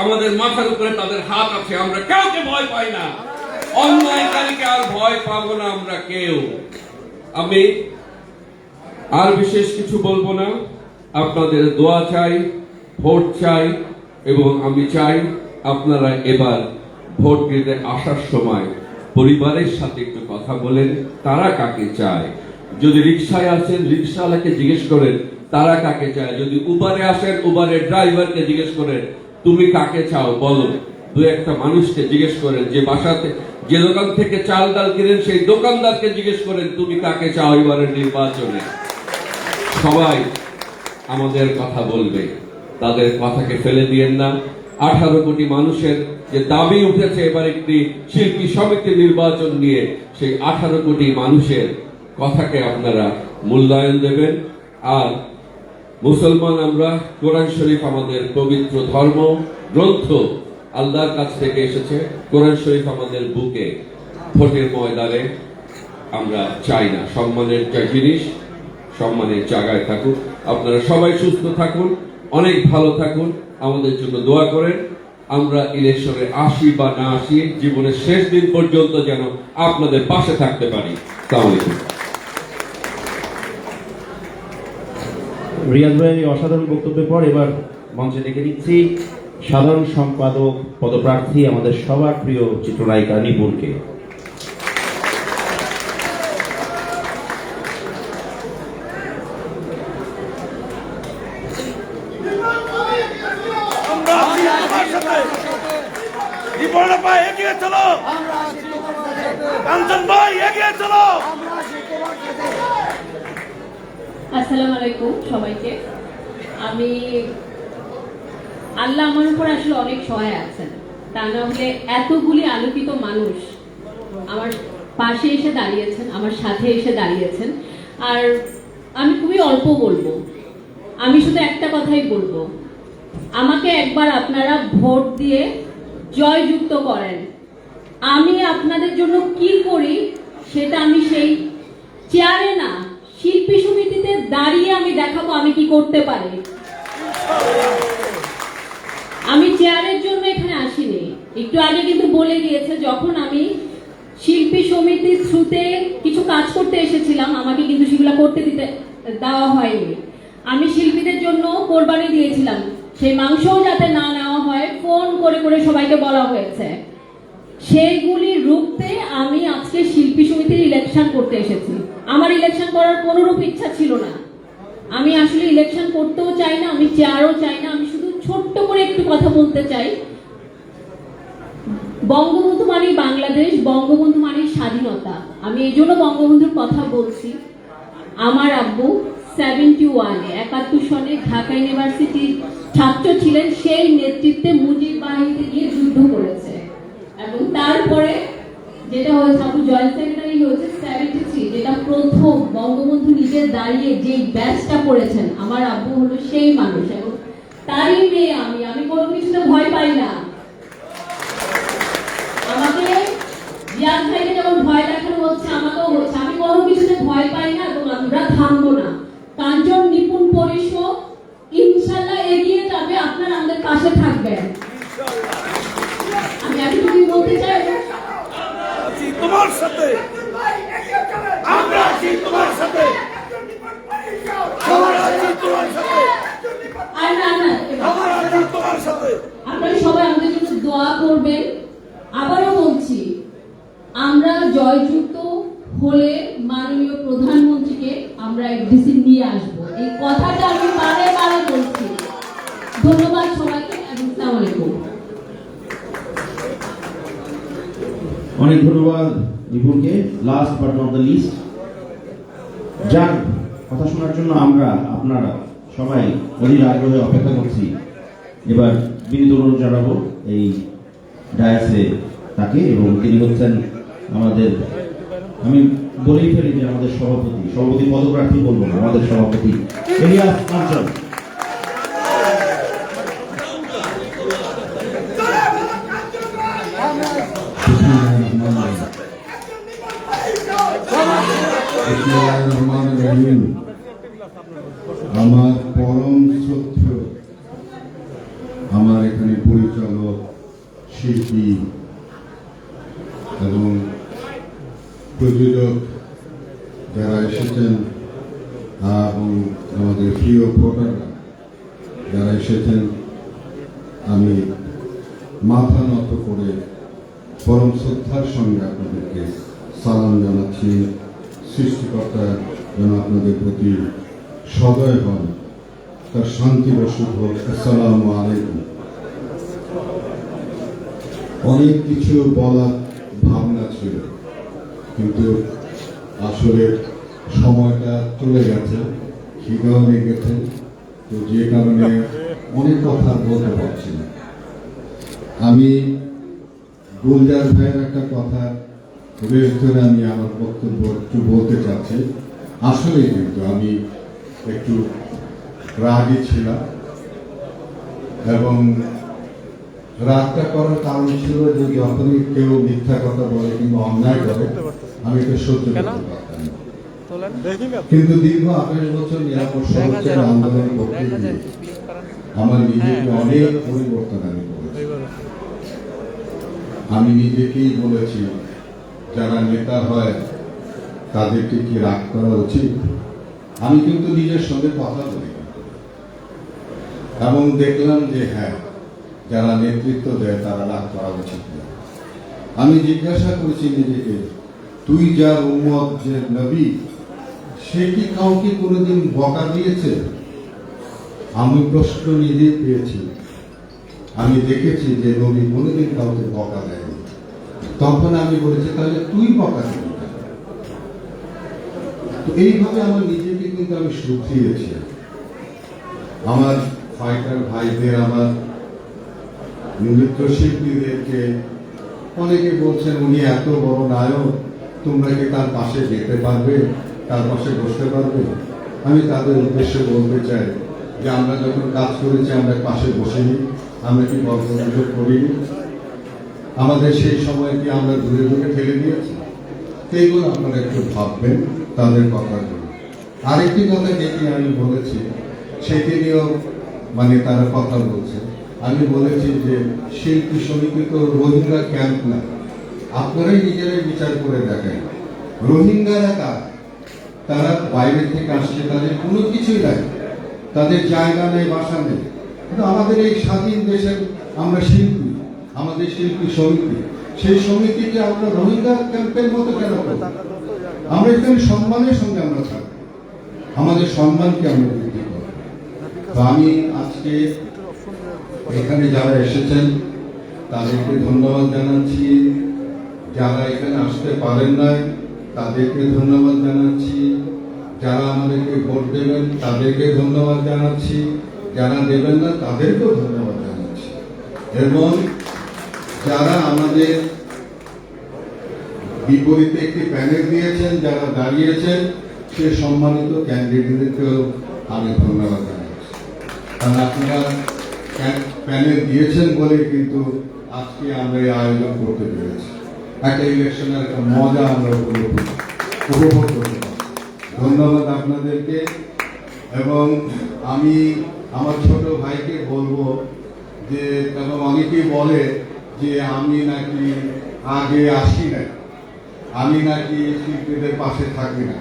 আমাদের মাথার উপরে তাদের হাত আছে। আমরা কাউকে ভয় পাই না, অন্যায়কারীকে আর ভয় পাবো না আমরা কেউ। আমি আর বিশেষ কিছু বলবো না, আপনাদের দোয়া চাই, ভোট চাই, এবং আমি চাই আপনারা এবার ভোট দিতে আসার সময় পরিবারের সাথে একটু কথা বলেন তারা কাকে চায়। যদি রিক্সায় আসেন রিক্সাওয়ালাকে জিজ্ঞেস করেন তারা কাকে চায়। যদি উবারে আসেন উবারের ড্রাইভারকে জিজ্ঞেস করেন তুমি কাকে চাও বলো। দু একটা মানুষকে জিজ্ঞেস করেন, যে বাসাতে যে দোকান থেকে চাল ডাল কিনেন সেই দোকানদারকে জিজ্ঞেস করেন তুমি কাকে চাও এবারের নির্বাচনে। সবাই আমাদের কথা বলবে, তাদের কথাকে ফেলে দিয়েন না। 18 কোটি মানুষের যে দাবি উঠেছে এবার একটি শিল্পী সমিতি নির্বাচন নিয়ে, সেই 18 কোটি মানুষের কথাকে আপনারা মূল্যায়ন দেবেন। আর মুসলমান আমরা, কোরআন শরীফ আমাদের পবিত্র ধর্ম গ্রন্থ, আল্লাহর কাছ থেকে এসেছে। কোরআন শরীফ আমাদের বুকে, ভোটের ময়দানে আমরা চাই না। সম্মানের যে জিনিস সম্মানের জায়গায় থাকুন। আপনারা সবাই সুস্থ থাকুন, অনেক ভালো থাকুন, আমাদের জন্য দোয়া করেন। আমরা ইলেকশনে আসি বা না আসি, জীবনের শেষ দিন পর্যন্ত যেন আপনাদের পাশে থাকতে পারি। আসসালামু আলাইকুম। রিয়াজ ভাই অসাধারণ বক্তব্যের পর এবার মঞ্চে ডেকে দিচ্ছি সাধারণ সম্পাদক পদপ্রার্থী আমাদের সবার প্রিয় চিত্রনায়িকা নিপুণকে। আসসালামু আলাইকুম সবাইকে। আমি আল্লাহ আমার উপর আসলে অনেক সহায় আছেন, তা না হলে এতগুলি আলোকিত মানুষ আমার পাশে এসে দাঁড়িয়েছেন, আমার সাথে এসে দাঁড়িয়েছেন। আর আমি খুবই অল্প বলবো, আমি শুধু একটা কথাই বলবো, আমাকে একবার আপনারা ভোট দিয়ে জয়যুক্ত করেন। আমি আপনাদের জন্য কি করি সেটা আমি সেই চেয়ারে না, শিল্পী সমিতিতে দাঁড়িয়ে আমি দেখাবো আমি কি করতে পারি। আমি চেয়ারের জন্য এখানে আসিনি, একটু আগে কিন্তু বলে গিয়েছে যখন আমি শিল্পী সমিতির থ্রুতে কিছু কাজ করতে এসেছিলাম আমাকে কিন্তু সেগুলো করতে দেওয়া হয়নি। আমি শিল্পীদের জন্য কোরবানি দিয়েছিলাম, সেই মাংসও যাতে না নেওয়া হয় ফোন করে করে সবাইকে বলা হয়েছে। সেইগুলি রুখতে আমি আজকে শিল্পী সমিতির ইলেকশন করতে এসেছি। আমার ইলেকশন করার কোনোরূপ ইচ্ছা ছিল না, আমি আসলে ইলেকশন করতেও চাই না, আমি চেয়ারও চাই না। আমি শুধু ছোট্ট করে একটু কথা বলতে চাই। বঙ্গবন্ধু মানে বাংলাদেশ, বঙ্গবন্ধু মানে স্বাধীনতা। আমি এই জন্য বঙ্গবন্ধুর কথা বলছি। আমার আব্বু 71 সনে ঢাকা ইউনিভার্সিটির ছাত্র ছিলেন, সেই নেতৃত্বে মুজিব বাহিনীতে গিয়ে যুদ্ধ করেছে এবং তারপরে যেটা হয়েছে আবু জয়েন্ট সেক্রেটারি হয়েছে 73, যেটা প্রথম বঙ্গবন্ধু নিজে দাঁড়িয়ে যে ব্যাচটা করেছেন। আমার আব্বু হলো সেই মানুষ এবং তারই মেয়ে আমি কোনো কিছুতে ভয় পাই না। আমাকে জিয়াদ ভাইকে যেমন ভয় দেখানো হচ্ছে আমাকেও হচ্ছে, আমি কোনো কিছুতে ভয় পাই না এবং আমরা থামবো না। কাঞ্চন নিপুণ পরিষদ ইনশাআল্লাহ এগিয়ে যাবে, আপনারা আমাদের পাশে থাকবেন। আমি এতটুকুই বলতে চাই, তোমার সাথে আমরা আছি, তোমার সাথে আমরা আছি, তোমার সাথে আর না আমরা আছি, তোমার সাথে। আপনারা সবাই আমাদের জন্য দোয়া করবেন। আবারও বলছি, আমরা জয়যুক্ত হলে মাননীয় প্রধানমন্ত্রীকে আমরা এফডিসি নিয়ে আসবো, এই কথাটা আমি বারে বারে বলছি। ধন্যবাদ সবাইকে, আসসালামু আলাইকুম। অনেক ধন্যবাদ নিপুণকে। Last but not the least, যার কথা শোনার জন্য আমরা আপনারা সবাই অধীর আগ্রহে অপেক্ষা করছি। এবার বিনীত অনুরোধ জানাবো এই ডায়াসে তাকে, এবং তিনি হচ্ছেন আমাদের, আমি বলেই ফেলি যে আমাদের সভাপতি পদপ্রার্থী বলবো না, আমাদের সভাপতি ইলিয়াস কাঞ্চন। আমার পরম শ্রদ্ধেয় আমার এখানে পরিচালক, শিল্পী এবং প্রযোজক যারা এসেছেন এবং আমাদের প্রিয় ভোটাররা যারা এসেছেন, আমি মাথা নত করে পরম শ্রদ্ধার সঙ্গে আপনাদেরকে সালাম জানাচ্ছি। সৃষ্টিকর্তা যেন আপনাদের প্রতি সদয় হন, তার শান্তি বর্ষিত হোক। আসসালামু আলাইকুম। অনেক কিছু বলার ভাবনা ছিল, কিন্তু আসলে সময়টা চলে গেছে, খিদেও লেগেছে, তো যে কারণে অনেক কথা বলতে পারছি না। আমি গুলজার ভাইয়ের একটা কথা রেশ ধরে আমি আমার বক্তব্য একটু বলতে চাচ্ছি। আসলে কিন্তু আমি একটু রাগী ছিলাম, এবং রাগটা করার কারণ ছিল যে যখনই কেউ মিথ্যা কথা বলে কিংবা অন্যায় করে আমি এটা সহ্য করতে পারতাম না। কিন্তু দীর্ঘ 28 বছর নিরাপদ সড়কের আন্দোলন করতে গিয়ে আমার নিজেকে অনেক পরিবর্তন আমি করেছি। আমি নিজেকেই বলেছি, যারা নেতা হয় তাদেরকে কি রাগ করা উচিত? আমি কিন্তু নিজের সঙ্গে কথা বলি, এবং দেখলাম যে হ্যাঁ, যারা নেতৃত্ব দেয় তারা রাগ করা উচিত না। আমি জিজ্ঞাসা করেছি নিজেকে, তুই যার উম্মত, যে নবী, সে কি কাউকে কোনোদিন বকা দিয়েছে? আমি প্রশ্ন নিজে পেয়েছি। আমি দেখেছি যে নবী কোনোদিন কাউকে বকা দেয়নি। তখন আমি বলেছি, তাহলে তুই বকা দিবি কেন? তো এইভাবে আমার নিজেকে কিন্তু আমি শুধরিয়েছি। আমার ফাইটার ভাইদের, আমার নৃত্যশিল্পীদেরকে অনেকে বলছেন উনি এত বড় নায়ক, তোমরা কি তার পাশে যেতে পারবে, তার পাশে বসতে পারবে? আমি তাদের উদ্দেশ্যে বলতে চাই যে আমরা যখন কাজ করেছি আমরা পাশে বসিনি, আমরা কি গল্প করিনি? আমাদের সেই সময় কি আমরা দূরে দূরে ফেলে দিয়েছি? এইগুলো আপনারা একটু ভাববেন তাদের কথাগুলো। আরেকটি কথা যেটি আমি বলেছি, সেটি নিয়েও মানে তারা কথা বলছে। আমি বলেছি যে শিল্পী সমিতি তো রোহিঙ্গা ক্যাম্প না। আপনারাই নিজেরাই বিচার করে দেখেন, রোহিঙ্গারা কারা? তারা বাইরে থেকে আসছে, তাদের কোনো কিছুই নাই, তাদের জায়গা নেই, বাসা নেই। কিন্তু আমাদের এই স্বাধীন দেশের আমরা শিল্পী, আমাদের শিল্পী সমিতি, সেই সমিতিকে আমরা রোহিঙ্গা ক্যাম্পের মতো কেন করব? আমরা এখানে সম্মানের সঙ্গে আমরা থাকবো, আমাদের সম্মানকে আমরা বৃদ্ধি করব। তো আমি আজকে এখানে যারা এসেছেন তাদেরকে ধন্যবাদ জানাচ্ছি, যারা এখানে আসতে পারেন নাই তাদেরকে ধন্যবাদ জানাচ্ছি, যারা আমাদেরকে ভোট দেবেন তাদেরকে ধন্যবাদ জানাচ্ছি, যারা দেবেন না তাদেরকেও ধন্যবাদ জানাচ্ছি, এবং যারা আমাদের বিপরীতে একটি প্যানেল দিয়েছেন, যারা দাঁড়িয়েছেন, সে সম্মানিত ক্যান্ডিডেটদেরকেও আমি ধন্যবাদ জানাচ্ছি। কারণ আপনারা প্যানেল দিয়েছেন বলে কিন্তু আজকে আমরা এই আয়োজন করতে পেরেছি। একটা ইলেকশনের একটা মজা আমরা উপভোগ করতে পারি। ধন্যবাদ আপনাদেরকে। এবং আমি আমার ছোট ভাইকে বলবো যে, এবং অনেকেই বলে যে আমি নাকি আগে আসি না, আমি নাকি শিল্পীদের পাশে থাকি না।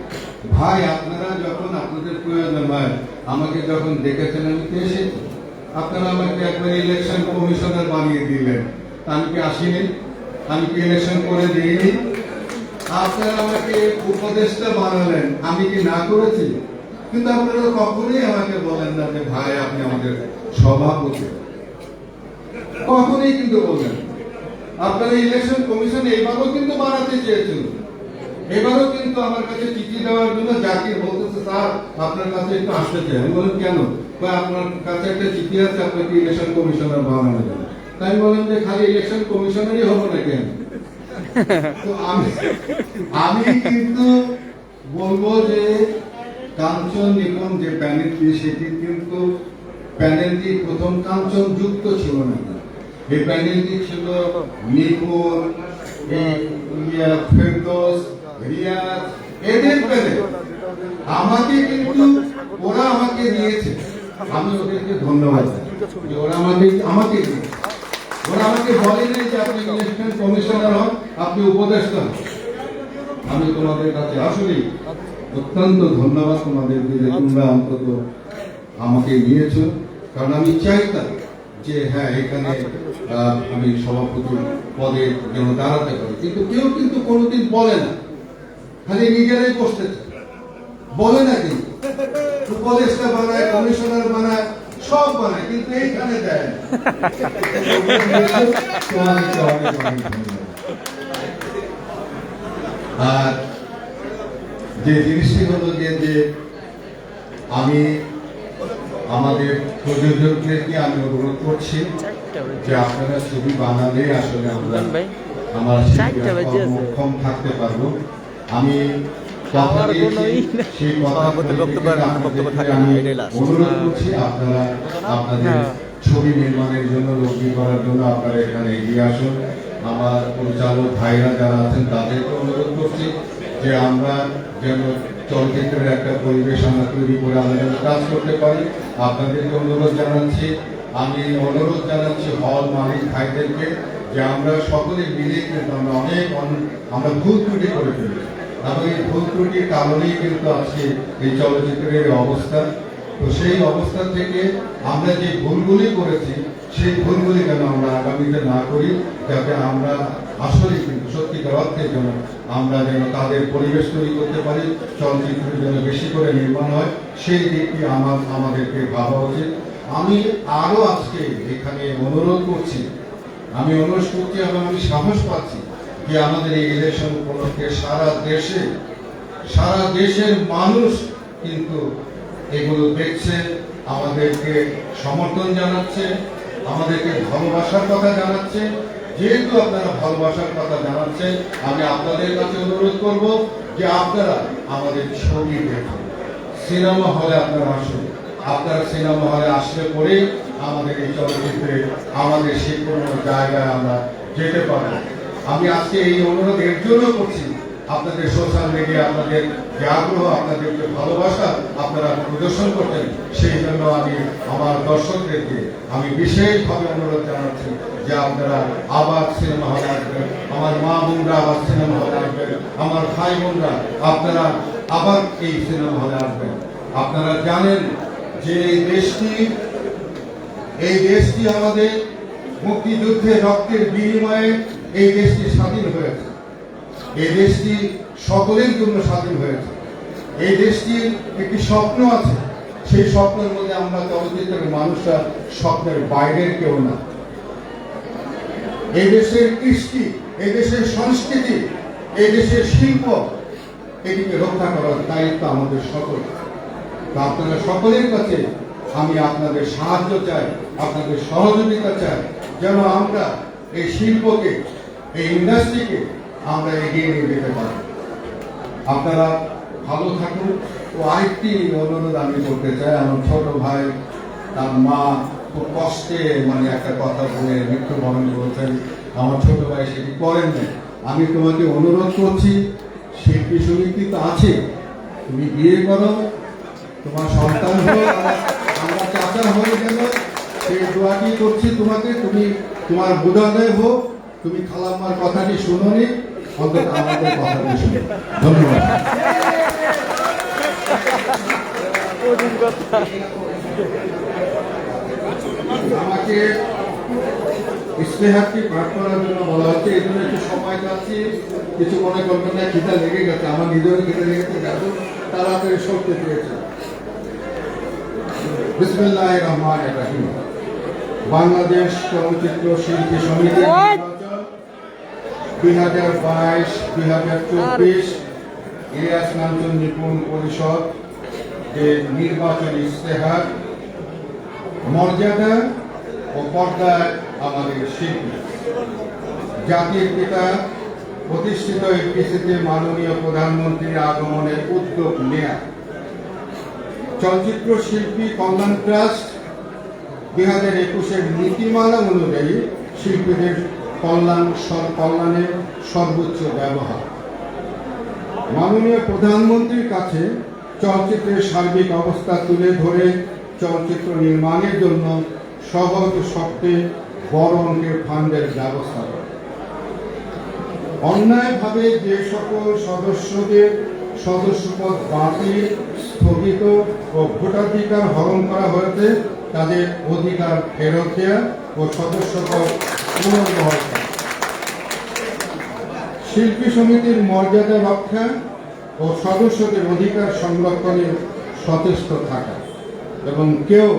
ভাই, আপনারা যখন আপনাদের প্রয়োজন হয় আমাকে যখন ডেকেছেন আমি তো এসেছি। আপনারা আমাকে একবার ইলেকশন কমিশনার বানিয়ে দিলেন, আমি কি আসিনি? আমি কি ইলেকশন করে দিইনি? আপনারা আমাকে উপদেষ্টা বানালেন, আমি কি না করেছি? কিন্তু আপনারা কখনোই আমাকে বলেন না যে ভাই আপনি আমাদের সভাপতি, কখনোই কিন্তু বলেন। আপনারা ইলেকশন কমিশন এবারও কিন্তু বানাতে চেয়েছিল, এবারও কিন্তু আমার কাছে চিঠি দেওয়ার জন্য জাকির বলতেছে স্যার আপনার কাছে একটু আসতে চাই। আমি বলেন কেন? আপনার কাছে একটা চিঠি আছে, আপনাকে ইলেকশন কমিশনার বানানোর জন্য। তাই বলেন যে খালি ইলেকশন কমিশনারই হবো না কেন? তো আমি কিন্তু বলবো যে কাঞ্চন নিপুণ যে প্যানেলটি, সেটি কিন্তু প্যানেলটি প্রথম কাঞ্চন যুক্ত ছিল না। এই প্যানেলটি ছিল নিপুণ, ফেরদৌস, রিয়াজ, এদের প্যানেল। আমাকে কিন্তু ওরা আমাকে নিয়েছে, আমি ওদেরকে ধন্যবাদ। ওরা আমাকে দিয়েছে, ওরা আমাকে বলেনি যে আপনি ইলেকশন কমিশনার হন, আপনি উপদেষ্টা হন। আমি তোমাদের কাছে আসলে অত্যন্ত ধন্যবাদ তোমাদেরকে যে তোমরা অন্তত আমাকে নিয়েছো। কারণ আমি চাইতাম যে হ্যাঁ এখানে আমি সভাপতি পদে যেন দাঁড়াতে পারি, কিন্তু কেউ কিন্তু কোনোদিন বলে না, খালি নিজেরাই বসতে চায়, বলে না। কিন্তু উপদেষ্টা বানায়, কমিশনার বানায়, সব বানায়, কিন্তু এইখানে দেয় না। তোমাদেরকে অনেক অনেক ধন্যবাদ। আর যে জিনিসটি হলো যে আমি আমাদের প্রযোজকদেরকে আমি অনুরোধ করছি যে আপনারা ছবি বানালে আসলে আমরা আমার সক্ষম থাকতে পারবো। আমি কথা দিয়েছি, সেই কথা আমি অনুরোধ করছি আপনারা আপনাদের ছবি নির্মাণের জন্য, লগ্নি করার জন্য আপনারা এখানে এগিয়ে আসুন। আমার পরিচালক ভাইরা যারা আছেন তাদেরকে অনুরোধ করছি যে আমরা যেন চলচ্চিত্রের একটা পরিবেশ আমরা তৈরি করে আমরা যেন কাজ করতে পারি। আপনাদেরকে অনুরোধ জানাচ্ছি, আমি অনুরোধ জানাচ্ছি হল মালিক ভাইদেরকে যে আমরা সকলে মিলে কিন্তু আমরা ভুল ত্রুটি করে ফেলি, এবং এই ভুল ত্রুটির কারণেই কিন্তু আজকে এই চলচ্চিত্রের অবস্থা। তো সেই অবস্থা থেকে আমরা যে ভুলগুলি করেছি সেই ভুলগুলি যেন আমরা আগামীতে না করি, যাতে আমরা আসলে কিন্তু সত্যিকার অর্থে যেন আমরা যেন তাদের পরিবেশ তৈরি করতে পারি, চলচ্চিত্র যেন বেশি করে নির্মাণ হয়, সেই দিকটি আমাদেরকে ভাবা উচিত। আমি আরো আজকে এখানে অনুরোধ করছি এবং আমি সাহস পাচ্ছি যে আমাদের এই ইলেকশন উপলক্ষে সারা দেশের মানুষ কিন্তু এগুলো দেখছে, আমাদেরকে সমর্থন জানাচ্ছে, আমাদেরকে ভালোবাসার কথা জানাচ্ছে। যেহেতু আপনারা ভালোবাসার কথা জানাচ্ছেন, আমি আপনাদের কাছে অনুরোধ করব যে আপনারা আমাদের ছবি দেখুন, সিনেমা হলে আপনারা আসুন। আপনারা সিনেমা হলে আসলে পরে আমাদের এই চলচ্চিত্রে আমাদের সেই কোনো জায়গায় আমরা যেতে পারবো। আমি আজকে এই অনুরোধ এর জন্য করছি, আপনাদের সোশ্যাল মিডিয়া, আপনাদের যে আগ্রহ, আপনাদের যে ভালোবাসা আপনারা প্রদর্শন করতেন, সেই জন্য আমি আমার দর্শকদেরকে আমি বিশেষভাবে অনুরোধ জানাচ্ছি যে আপনারা আবার সিনেমা হলে আসবেন, আমার মা বোনরা আবার সিনেমা হলে আসবেন, আমার ভাই বোনরা আপনারা আবার এই সিনেমা হলে আসবেন। আপনারা জানেন যে এই দেশটি আমাদের মুক্তিযুদ্ধে রক্তের বিনিময়ে এই দেশটি স্বাধীন হয়েছে। এই দেশটি সকলের জন্য স্বাধীন হয়েছে। এই দেশটির একটি স্বপ্ন আছে, সেই স্বপ্নের মধ্যে আমরা চলচ্চিত্রের মানুষরা স্বপ্নের বাইরের কেউ না। এই দেশের কৃষ্টি, এই দেশের সংস্কৃতি, এই দেশের শিল্প, এটিকে রক্ষা করার দায়িত্ব আমাদের সকল। আপনারা সকলের কাছে আমি আপনাদের সাহায্য চাই, আপনাদের সহযোগিতা চাই, যেন আমরা এই শিল্পকে, এই ইন্ডাস্ট্রিকে আমরা এগিয়ে নিয়ে যেতে পারি। আপনারা ভালো থাকুন। ও আরেকটি অনুরোধ আমি করতে চাই, আমার ছোট ভাই তার মা খুব কষ্টে একটা কথা বলে মৃত্যুবরণ করেছেন। আমার ছোট ভাই সেটি করেন না। আমি তোমাকে অনুরোধ করছি, শিল্পী সমিতি তো আছে, তুমি বিয়ে করো, তোমার সন্তান হোক, আমরা চাচা হয়ে গেল, সেই দোয়াটি করছি তোমাকে। তুমি তোমার বোধোদয় হোক, তুমি খালাম্মার কথাটি শুনোনি, অন্তত আমাদের কথাটি শুনো। ধন্যবাদ। আমাকে ইশতেহারটি পাঠ করার জন্য বলা হচ্ছে, এই জন্য একটু সময় চাচ্ছি। কিছু মনে করবেন না, খিদা লেগে গেছে, আমার নিজেরও খিদা লেগেছে, তাড়াতাড়ি সরতে পেরেছে। বিসমিল্লাহির রহমানির রহিম। বাংলাদেশ চলচ্চিত্র শিল্পী সমিতি 2022-2024 ইলিয়াস কাঞ্চন নিপুণ পরিষদ যে নির্বাচনী ইশতেহার, মর্যাদা ও পর্দায় আমাদের শিল্পী, জাতির পিতা প্রতিষ্ঠিত এফডিসিতে মাননীয় প্রধানমন্ত্রীর আগমনের উদ্যোগ নেয়া, চলচ্চিত্র শিল্পী কল্যাণ ট্রাস্ট 2021-এর নীতিমালা অনুযায়ী শিল্পীদের কল্যাণের সর্বোচ্চ ব্যবহার, মাননীয় প্রধানমন্ত্রীর কাছে চলচ্চিত্রের সার্বিক অবস্থা তুলে ধরে চলচ্চিত্র নির্মাণের জন্য সহজ শর্তে বড় অঙ্কের ফান্ডের ব্যবস্থা করে, অন্যায়ভাবে যে সকল সদস্যদের সদস্যপদ বাতিল, স্থগিত ও ভোটাধিকার হরণ করা হয়েছে তাদের অধিকার ফেরত দেওয়া ও সদস্যপদ পুনর্বহাল করা। শিল্পী সমিতির মর্যাদা রক্ষা ও সদস্যদের অধিকার সংরক্ষণে সচেষ্ট থাকা এবং কেউ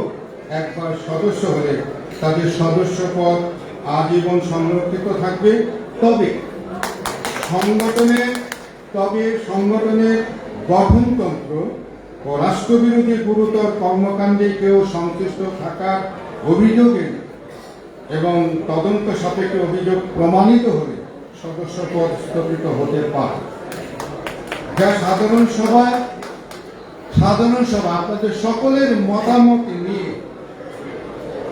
একবার সদস্য হলে তাদের সদস্যপদ আজীবন সংরক্ষিত থাকবে। তবে সংগঠনের গঠনতন্ত্র ও রাষ্ট্রবিরোধী গুরুতর কর্মকাণ্ডে কেউ সংশ্লিষ্ট থাকার অভিযোগে এবং তদন্ত সাপেক্ষে অভিযোগ প্রমাণিত হলে সদস্যপদ স্থগিত হতে পারে। যা সাধারণ সভা আপনাদের সকলের মতামত নিয়ে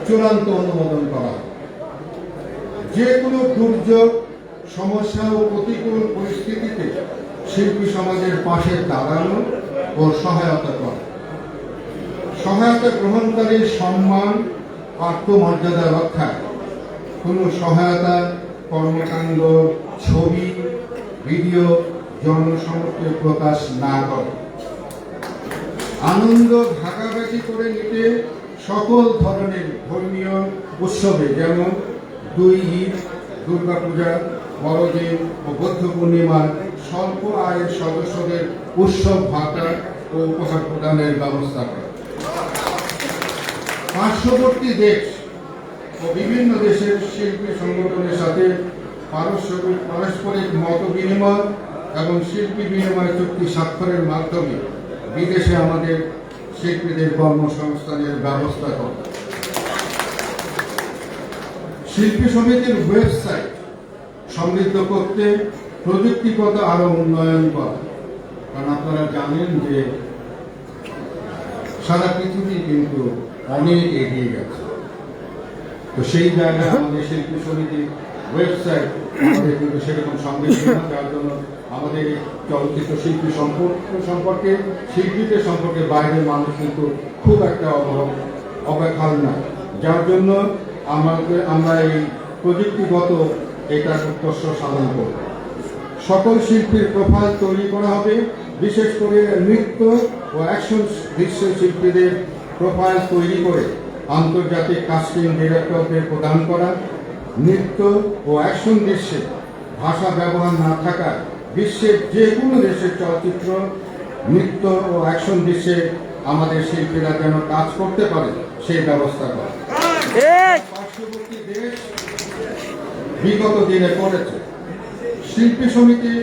চূড়ান্ত অনুমোদন করা হয়। যে কোনো দুর্যোগ, সমস্যা ও প্রতিকূল পরিস্থিতিতে শিল্পী সমাজের পাশে দাঁড়ানো ও সহায়তা করা। সহায়তা গ্রহণকারীর সম্মান, আত্মমর্যাদা রক্ষায় কোনো সহায়তা, কর্মকাণ্ড, ছবি, ভিডিও জনসমক্ষে প্রকাশ না করে। আনন্দ ভাগাভাগি করে নিতে সকল ধরনের ধর্মীয় উৎসবে যেমন 2 ঈদ, দুর্গাপূজা, বড়দিন ও বৌদ্ধ পূর্ণিমার স্বল্প আয়ের সদস্যদের উৎসব ভাতা ও উপহার প্রদানের ব্যবস্থা করে। পার্শ্ববর্তী দেশ ও বিভিন্ন দেশের শিল্পী সংগঠনের সাথে পারস্পরিক মত বিনিময় এবং শিল্পী বিনিময় চুক্তি স্বাক্ষরের মাধ্যমে বিদেশে আমাদের শিল্পীদের কর্মসংস্থানের ব্যবস্থা করে। শিল্পী সমিতির ওয়েবসাইট সমৃদ্ধ করতে প্রযুক্তিগত আরো উন্নয়ন করা। কারণ আপনারা জানেন যে সারা পৃথিবী কিন্তু অনেক এগিয়ে গেছে, তো সেই জায়গায় আমাদের শিল্পী সমিতির ওয়েবসাইট আমাদের কিন্তু সেরকম সমৃদ্ধ না, যার জন্য আমাদের এই চলচ্চিত্র শিল্পী সম্পর্কে শিল্পীদের সম্পর্কে বাইরের মানুষ কিন্তু খুব একটা অবহেল না, যার জন্য আমরা এই প্রযুক্তিগত এটা উৎকর্ষ সাধন করব। সকল শিল্পীর প্রোফাইল তৈরি করা হবে, বিশেষ করে নৃত্য ও অ্যাকশন দৃশ্যের শিল্পীদের প্রোফাইল তৈরি করে আন্তর্জাতিক কাস্টিং ডিরেক্টরদের প্রদান করা। নৃত্য ও অ্যাকশন দৃশ্যে ভাষা ব্যবহার না থাকায় বিশ্বের যে কোনো দেশের চলচ্চিত্র, নৃত্য ও অ্যাকশন দৃশ্যে আমাদের শিল্পীরা যেন কাজ করতে পারে সেই ব্যবস্থা করে। পার্শ্ববর্তী দেশ বিগত দিনে করেছে। শিল্পী সমিতি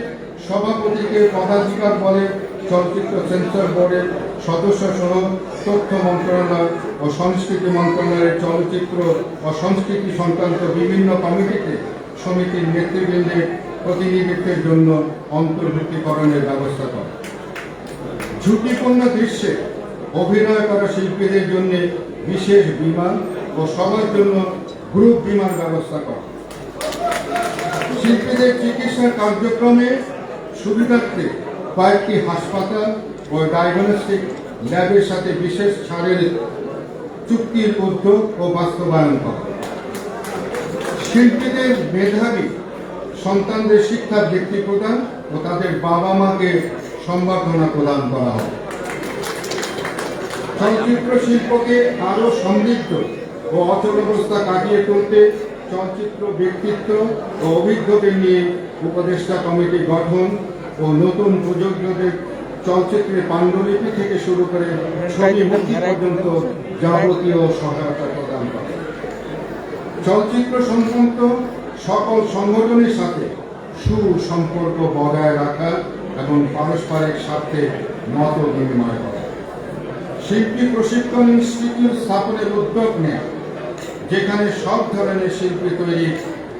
সভাপতিকে পদাধিকার বলে চলচ্চিত্র সেন্সর বোর্ডের সদস্য সহ তথ্য মন্ত্রণালয় ও সংস্কৃতি মন্ত্রণালয়ের চলচ্চিত্র ও সংস্কৃতি সংক্রান্ত বিভিন্ন কমিটিতে সমিতির নেতৃবৃন্দের প্রতিনিধিত্বের জন্য অন্তর্ভুক্তিকরণের ব্যবস্থা করে। ঝুঁকিপূর্ণ দৃশ্যে অভিনয় করা শিল্পীদের জন্য বিশেষ বিমান ও সবার জন্য গ্রুপ বিমান ব্যবস্থা করে। শিল্পীদের চিকিৎসা কার্যক্রমে সুবিধার্থে কয়েকটি হাসপাতাল ও ডায়াগনস্টিক ল্যাবের সাথে বিশেষ ছাড়ের চুক্তির উদ্যোগ ও বাস্তবায়ন করে। শিল্পীদের মেধাবী সন্তানদের শিক্ষা বৃত্তি প্রদান ও তাদের বাবা মাকে সম্বর্ধনা প্রদান করা হবে। চলচ্চিত্র শিল্পকে আরো সমৃদ্ধ ও অচল অবস্থা কাটিয়ে তুলতে চলচ্চিত্র ব্যক্তিত্ব ও অভিজ্ঞদের নিয়ে উপদেষ্টা কমিটি গঠন ও নতুন প্রযোজকদের চলচ্চিত্রের পাণ্ডুলিপি থেকে শুরু করে ছবি মুক্তি পর্যন্ত যাবতীয় সহায়তা প্রদান করে। চলচ্চিত্র সংক্রান্ত সকল সংগঠনের সাথে সুসম্পর্ক বজায় রাখা এবং পারস্পরিক স্বার্থে মত বিনিময় করা। শিল্পী প্রশিক্ষণ ইনস্টিটিউট স্থাপনের উদ্যোগ নেয়, যেখানে সব ধরনের শিল্পী তৈরি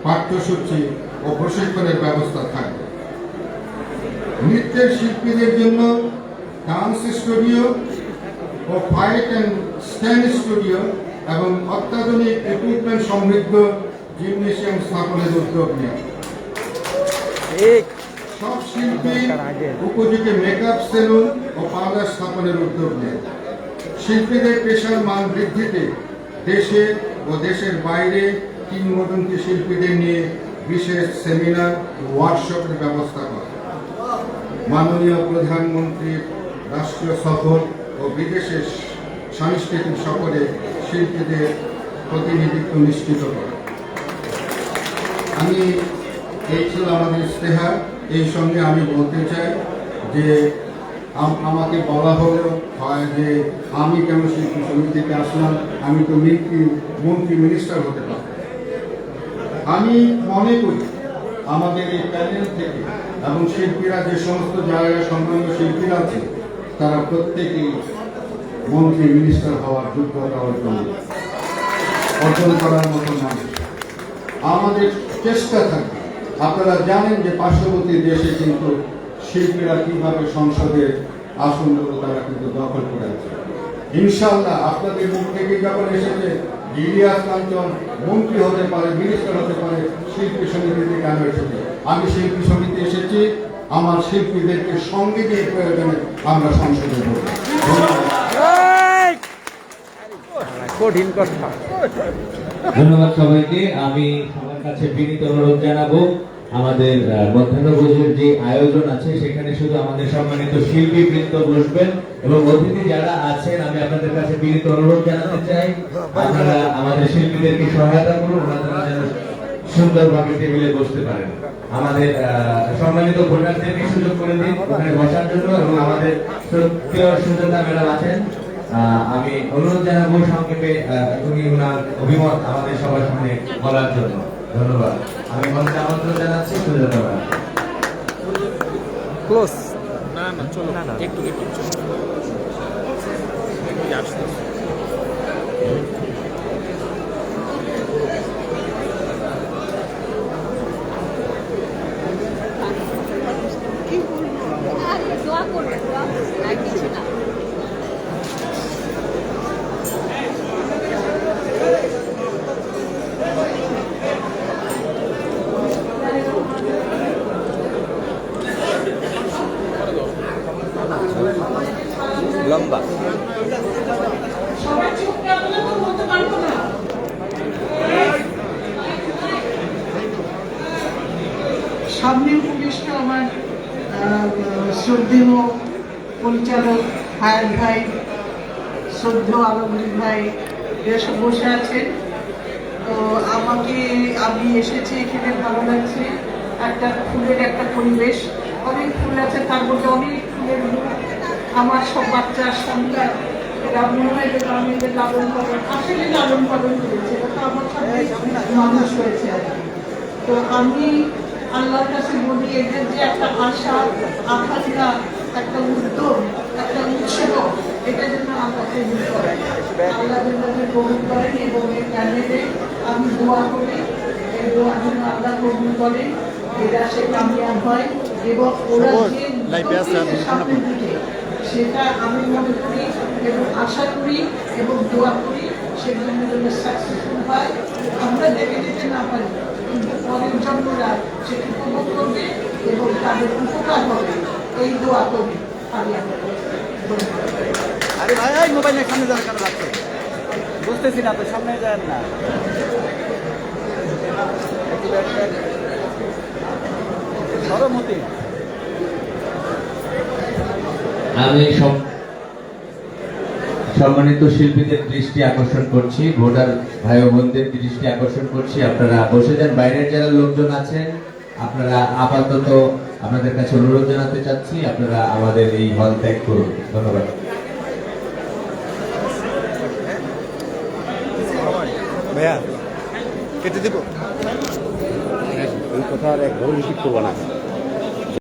পাঠ্যসূচি ও প্রশিক্ষণের ব্যবস্থা থাকবে। নৃত্যের শিল্পীদের জন্য ডান্স স্টুডিও ও ফাইট অ্যান্ড স্ট্যান্ড স্টুডিও এবং অত্যাধুনিক ইকুইপমেন্ট সমৃদ্ধ জিমনেশিয়াম স্থাপনের উদ্যোগ নেয়। সব শিল্পী উপযোগী মেকআপ সেলুন ও পার্লার স্থাপনের উদ্যোগ নেয়। শিল্পীদের পেশার মান বৃদ্ধিতে দেশে ও দেশের বাইরে কিংবদন্তি শিল্পীদের নিয়ে বিশেষ সেমিনার ও ওয়ার্কশপের ব্যবস্থা করে। মাননীয় প্রধানমন্ত্রীর রাষ্ট্রীয় সফর ও বিদেশের সাংস্কৃতিক সফরে শিল্পীদের প্রতিনিধিত্ব নিশ্চিত করা। আমি এই ছিল আমাদের ইস্তেহার। এই সঙ্গে আমি বলতে চাই যে আমাকে বলা হলেও হয় যে আমি কেন শিল্পী সমিতিতে আসলাম, আমি তো মন্ত্রী মিনিস্টার হতে পারতাম। আমি মনে করি আমাদের এই প্যানেল থেকে এবং শিল্পীরা যে সমস্ত জায়গায় সম্মানীয় শিল্পীরা আছে তারা প্রত্যেকেই মন্ত্রী মিনিস্টার হওয়ার যোগ্যতা অর্জন করার মতো মানুষ। আমাদের চেষ্টা থাকবে। আপনারা জানেন যে পার্শ্ববর্তী দেশে কিন্তু শিল্পীরা কিভাবে সংসদের আসনগুলো তারা কিন্তু দখল করে আছে। ইনশাআল্লাহ আপনাদের মুখ থেকে যখন এসেছে ইলিয়াস কাঞ্চন মন্ত্রী হতে পারে, মিনিস্টার হতে পারে, শিল্পী সমিতিতে কেন এসেছে? আমি শিল্পী সমিতি এসেছি আমার শিল্পীদেরকে সঙ্গে নিয়ে প্রয়োজনে আমরা সংসদে বলব। কঠিন কথা। ধন্যবাদ সবাইকে। আমি সবার কাছে বিনীত অনুরোধ জানাবো, আমাদের মধ্যাহ্নভোজের যে আয়োজন আছে সেখানে শুধু আমাদের সম্মানিত শিল্পী বৃন্দ বসবেন এবং অতিথি যারা আছেন আমি আপনাদের কাছে বিনীত অনুরোধ জানাতে চাই আপনারা আমাদের শিল্পীদেরকে সহায়তা করুন, ওনারা যেন সুন্দরভাবে টেবিলে বসতে পারেন। আমাদের সম্মানিত ভোটারদেরকে সুযোগ করে দিন ওখানে বসার জন্য এবং আমাদের সত্যিও সুযোগা ম্যাডাম আছেন। আমি অনুরোধ জানাবো সংক্ষেপে উনি ওনার অভিমত আমাদের সবার সামনে বলার জন্য। ধন্যবাদ। আমি মঞ্চে আমন্ত্রণ জানাচ্ছি সুজাতা ম্যাডাম। ক্লোজ না না চলো না একটু দোয়া করবে, আর কিছু না। লম্বা সামনের উপদেষ্টা আমার শ্রদ্ধেয় পরিচালক হায়াত ভাই, শ্রদ্ধেয় আলমগীর ভাই এরা সব বসে আছেন। তো আমি এসেছি এখানে, ভালো লাগছে। একটা ফুলের একটা পরিবেশ, অনেক ফুল আছে, তার মধ্যে অনেক ফুলের আমার সব বাচ্চার সন্তান এরা মনে হয় যে আমি এদের লালন পালন আসলে লালন পালন করেছে, এটা তো আমার সাথে মানুষ হয়েছে আর কি। তো আমি আল্লাহর কাছে বলি এদের যে একটা আশা, আকাঙ্ক্ষা, একটা উদ্যোগ, একটা উৎসাহ, এটা যেন আল্লাহ কবুল করেন, আল্লাহ যেন কবুল করেন। এবং এই প্যানেলে আমি দোয়া করি এই দোয়া যেন আল্লাহ কবুল করেন, এরা সে কামিয়াব হয় এবং ওরা যে সামনের দিকে সেটা আমি মনে করি এবং আশা করি এবং দোয়া করি সেগুলো যেন সাকসেসফুল হয়। আমরা দেখে যেতে না পারি কিন্তু পরের জন্মরা সেটি উপভোগ করবে এবং তাদের উপকার হবে, এই দোয়া করি আমি আরে ভাই এই মোবাইলের সামনে যাওয়ার কেন লাগছে? বুঝতেছি না তো, সামনে যান না। সরমতি আমি সম্মানিত শিল্পীদের দৃষ্টি আকর্ষণ করছি, ভোটার ভাই ও বোনদের দৃষ্টি আকর্ষণ করছি, আপনারা বসে যান। বাইরের যারা লোকজন আছেন আপনারা আপাতত আপনাদের কাছে অনুরোধ জানাতে চাচ্ছি আপনারা আমাদের এই হল ত্যাগ করুন। ধন্যবাদ। ভাইয়া কেটে দিব ওই কথা আর এক ঘরে রিপিট করবো না।